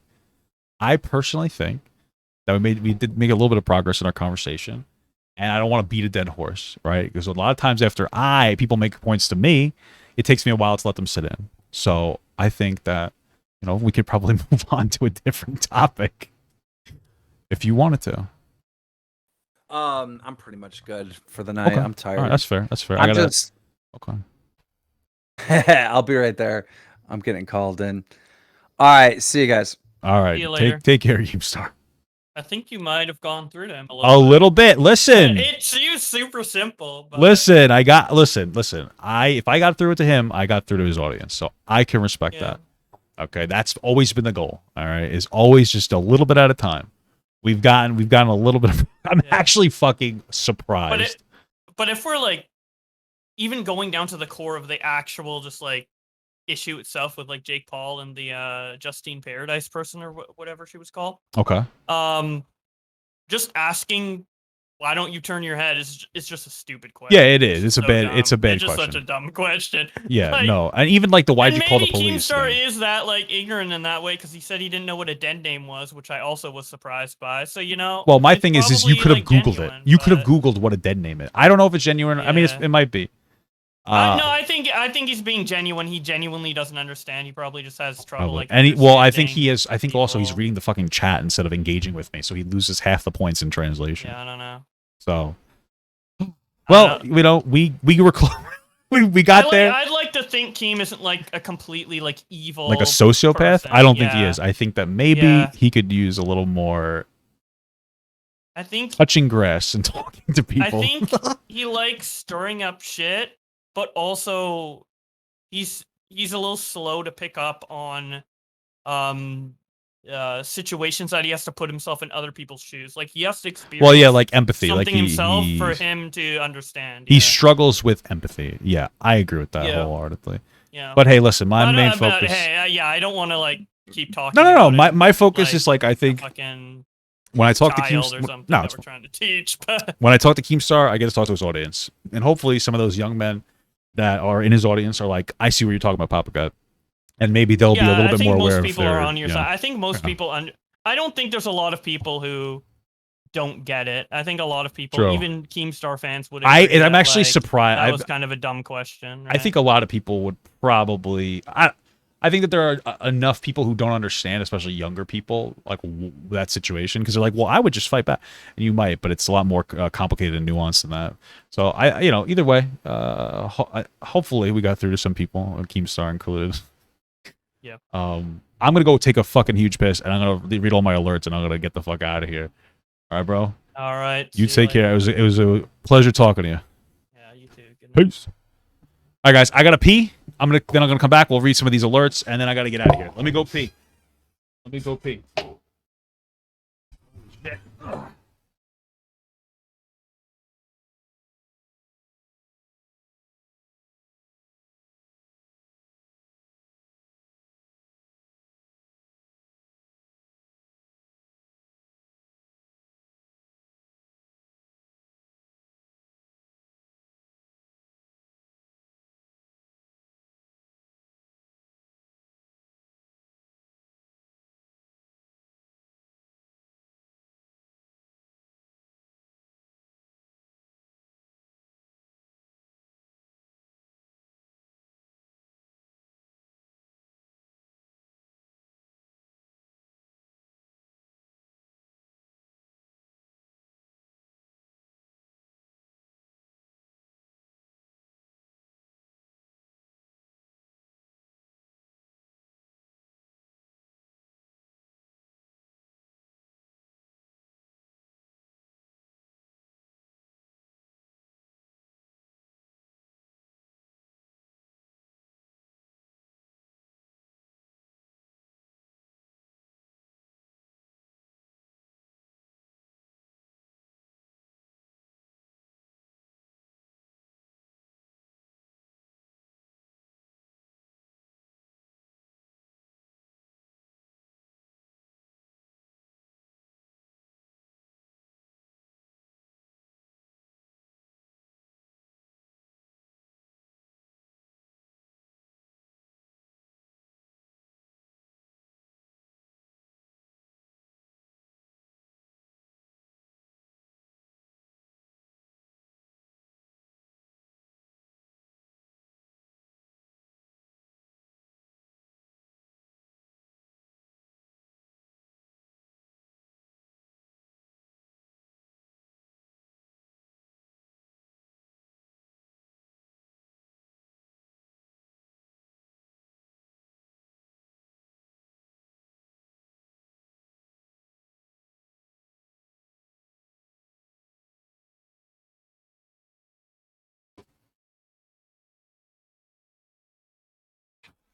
I personally think that we did make a little bit of progress in our conversation. And I don't want to beat a dead horse, right? Because a lot of times after people make points to me, it takes me a while to let them sit in. So I think that, we could probably move on to a different topic if you wanted to. I'm pretty much good for the night. Okay. I'm tired. All right, that's fair. That's fair. Okay. I'll be right there. I'm getting called in. All right. See you guys. All right. See you later. Take care, Keemstar. I think you might have gone through them a little bit. Listen, it seems super simple. But... Listen. If I got through it to him, I got through to his audience, so I can respect that. Okay, that's always been the goal. All right, is always just a little bit at a time. We've gotten a little bit of. I'm actually fucking surprised. But if we're like, even going down to the core of the actual, just like issue itself with like Jake Paul and the Justine Paradise person or whatever she was called. Okay. Just asking, why don't you turn your head? It's just a stupid question. Yeah, it is. It's a bad question. It's just such a dumb question. Yeah, no, and even like the why'd you call the police? Keemstar is that like ignorant in that way because he said he didn't know what a dead name was, which I also was surprised by. So Well, my thing is you could have Googled it. You could have Googled what a dead name is. I don't know if it's genuine. Yeah. I mean, it might be. No, I think he's being genuine. He genuinely doesn't understand. He probably just has trouble. Like, I think he is. I think also he's reading the fucking chat instead of engaging with me, so he loses half the points in translation. Yeah, I don't know. So, well, we were close. we got there. I'd like to think Keem isn't like a completely like evil, like a sociopath. person. I don't think he is. I think that maybe he could use a little more. I think touching grass and talking to people. I think he likes stirring up shit. But also, he's a little slow to pick up on situations that he has to put himself in other people's shoes. Like he has to experience like empathy, something himself for him to understand. He struggles with empathy. Yeah, I agree with that wholeheartedly. Yeah. But hey, listen, my main focus. I don't want to like keep talking. No. My focus is like I think. When I talk to Keemstar, we're trying to teach. But when I talk to Keemstar, I get to talk to his audience, and hopefully, some of those young men that are in his audience are like, I see what you're talking about, Papa Gut, and maybe they'll be a little bit more aware of. Most people are on your side. I think most people. I don't think there's a lot of people who don't get it. I think a lot of people, even Keemstar fans, would. I'm actually surprised. That was kind of a dumb question. Right? I think a lot of people would probably. I think that there are enough people who don't understand, especially younger people, like that situation, because they're like, "Well, I would just fight back," and you might, but it's a lot more complicated and nuanced than that. So either way, hopefully we got through to some people, Keemstar included. Yeah. I'm gonna go take a fucking huge piss, and I'm gonna read all my alerts, and I'm gonna get the fuck out of here. All right, bro. All right. You take care. It was a pleasure talking to you. Yeah, you too. Peace. All right, guys. I gotta pee. I'm gonna come back. We'll read some of these alerts, and then I gotta get out of here. Let me go pee. Shit.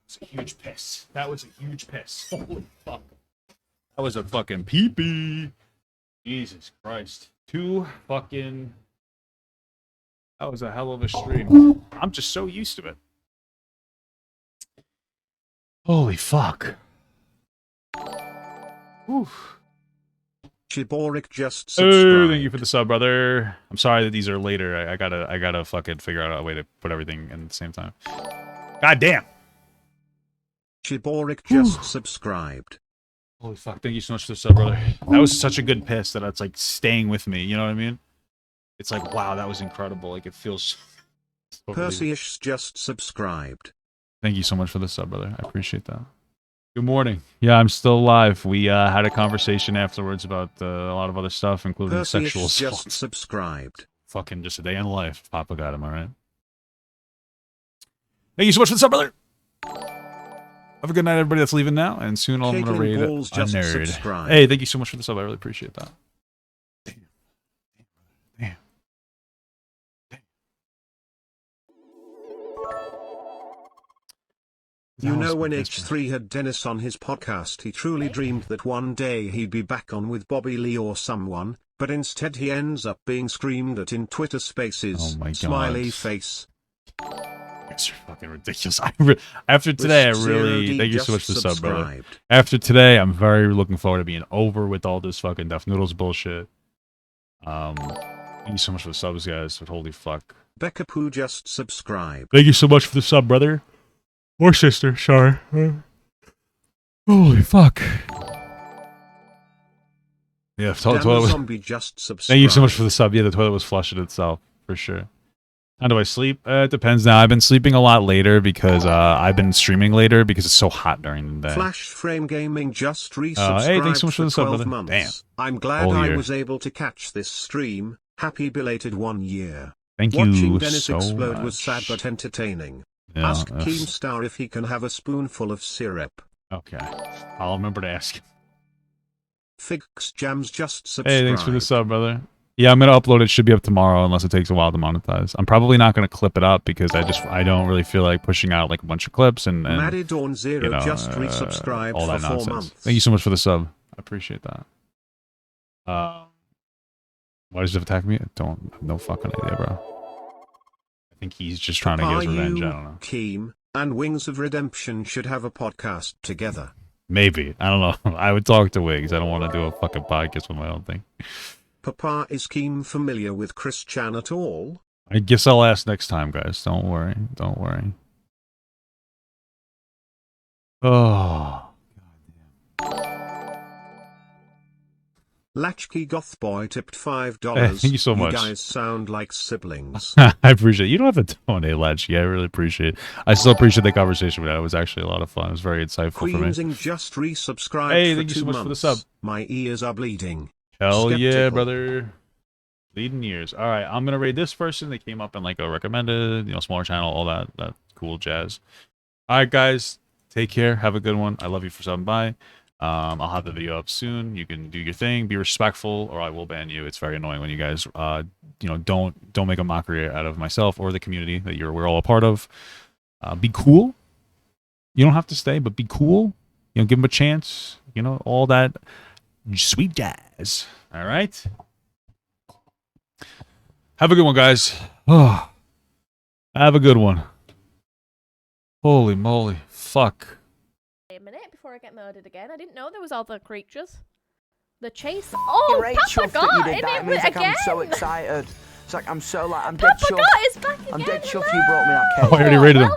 It's a huge piss. That was a huge piss. Holy fuck. That was a fucking pee-pee. Jesus Christ. That was a hell of a stream. I'm just so used to it. Holy fuck. Oof. Chiboric just subscribed. Oh, thank you for the sub, brother. I'm sorry that these are later. I gotta fucking figure out a way to put everything in at the same time. God damn. Chiboric just subscribed. Holy fuck, thank you so much for the sub, brother. That was such a good piss that it's like staying with me, you know what I mean? It's like, wow, that was incredible. Like, it feels so Perseus just subscribed. Thank you so much for the sub, brother. I appreciate that. Good morning. Yeah, I'm still alive. We had a conversation afterwards about a lot of other stuff, including Perseus sexual assault. just subscribed. Fucking just a day in life. Papa got him, alright? Thank you so much for the sub, brother. Have a good night, everybody that's leaving now, and soon I'm gonna raid a nerd. Subscribed. Hey, thank you so much for the sub. I really appreciate that. Damn. You know, when H3 had Dennis on his podcast, he truly dreamed that one day he'd be back on with Bobby Lee or someone, but instead he ends up being screamed at in Twitter Spaces. Oh my God. Smiley face. You're fucking ridiculous. After today, I really thank you so much for the sub, brother. Subscribed. After today, I'm very looking forward to being over with all this fucking Deaf Noodles bullshit. Thank you so much for the subs, guys. But holy fuck. Becca Poo just subscribed. Thank you so much for the sub, brother. Or sister, sorry. Holy fuck. Yeah, Zombie just subscribed. Thank you so much for the sub. Yeah, the toilet was flushing itself, for sure. How do I sleep? It depends now. I've been sleeping a lot later because I've been streaming later because it's so hot during the day. Flash Frame Gaming just resubscribed hey, thanks so much for the sub, 12 brother. months. Damn. I'm glad Whole I year. was able to catch this stream. Happy belated 1 year. Thank Watching you Dennis so explode much. was sad but entertaining. Yeah, Ask Keemstar if he can have a spoonful of syrup. Okay. I'll remember to ask. Figs Jams just subscribed. Hey, thanks for the sub, brother. Yeah, I'm gonna upload it. Should be up tomorrow, unless it takes a while to monetize. I'm probably not gonna clip it up because I don't really feel like pushing out like a bunch of clips and Maddie Dawn Zero you know, just resubscribed all that for 4 nonsense. months. Thank you so much for the sub. I appreciate that. Why does it attack me? I don't have no fucking idea, bro. I think he's just trying to get his revenge. I don't know. Keem and Wings of Redemption should have a podcast together. Maybe. I don't know. I would talk to Wiggs. I don't want to do a fucking podcast with my own thing. Papa, is Keem familiar with Chris Chan at all? I guess I'll ask next time, guys. Don't worry. Don't worry. Oh. Latchkey Goth Boy tipped $5. Hey, thank you so much. You guys sound like siblings. I appreciate it. You don't have to donate, Latchkey. I really appreciate it. I still appreciate the conversation with that. It was actually a lot of fun. It was very insightful for me. Queensing just resubscribed Hey, for thank you 2 so much months. for the sub. My ears are bleeding. Hell yeah, Skeptical. brother. Bleeding ears. All right, I'm gonna rate this person. They came up in like a recommended, smaller channel, all that cool jazz. All right, guys, take care. Have a good one. I love you for stopping by. I'll have the video up soon. You can do your thing. Be respectful, or I will ban you. It's very annoying when you guys, don't make a mockery out of myself or the community that we're all a part of. Be cool. You don't have to stay, but be cool. Give them a chance. All that sweet jazz. All right. Have a good one, guys. Oh, have a good one. Holy moly. Fuck. A minute before I get murdered again. I didn't know there was other creatures. The chase. Oh, Papa got in it means, again. I'm so excited. It's like I'm dead Papa chuffed. got is back again. I'm dead chuffed you brought me that cake. Oh, I already rated him.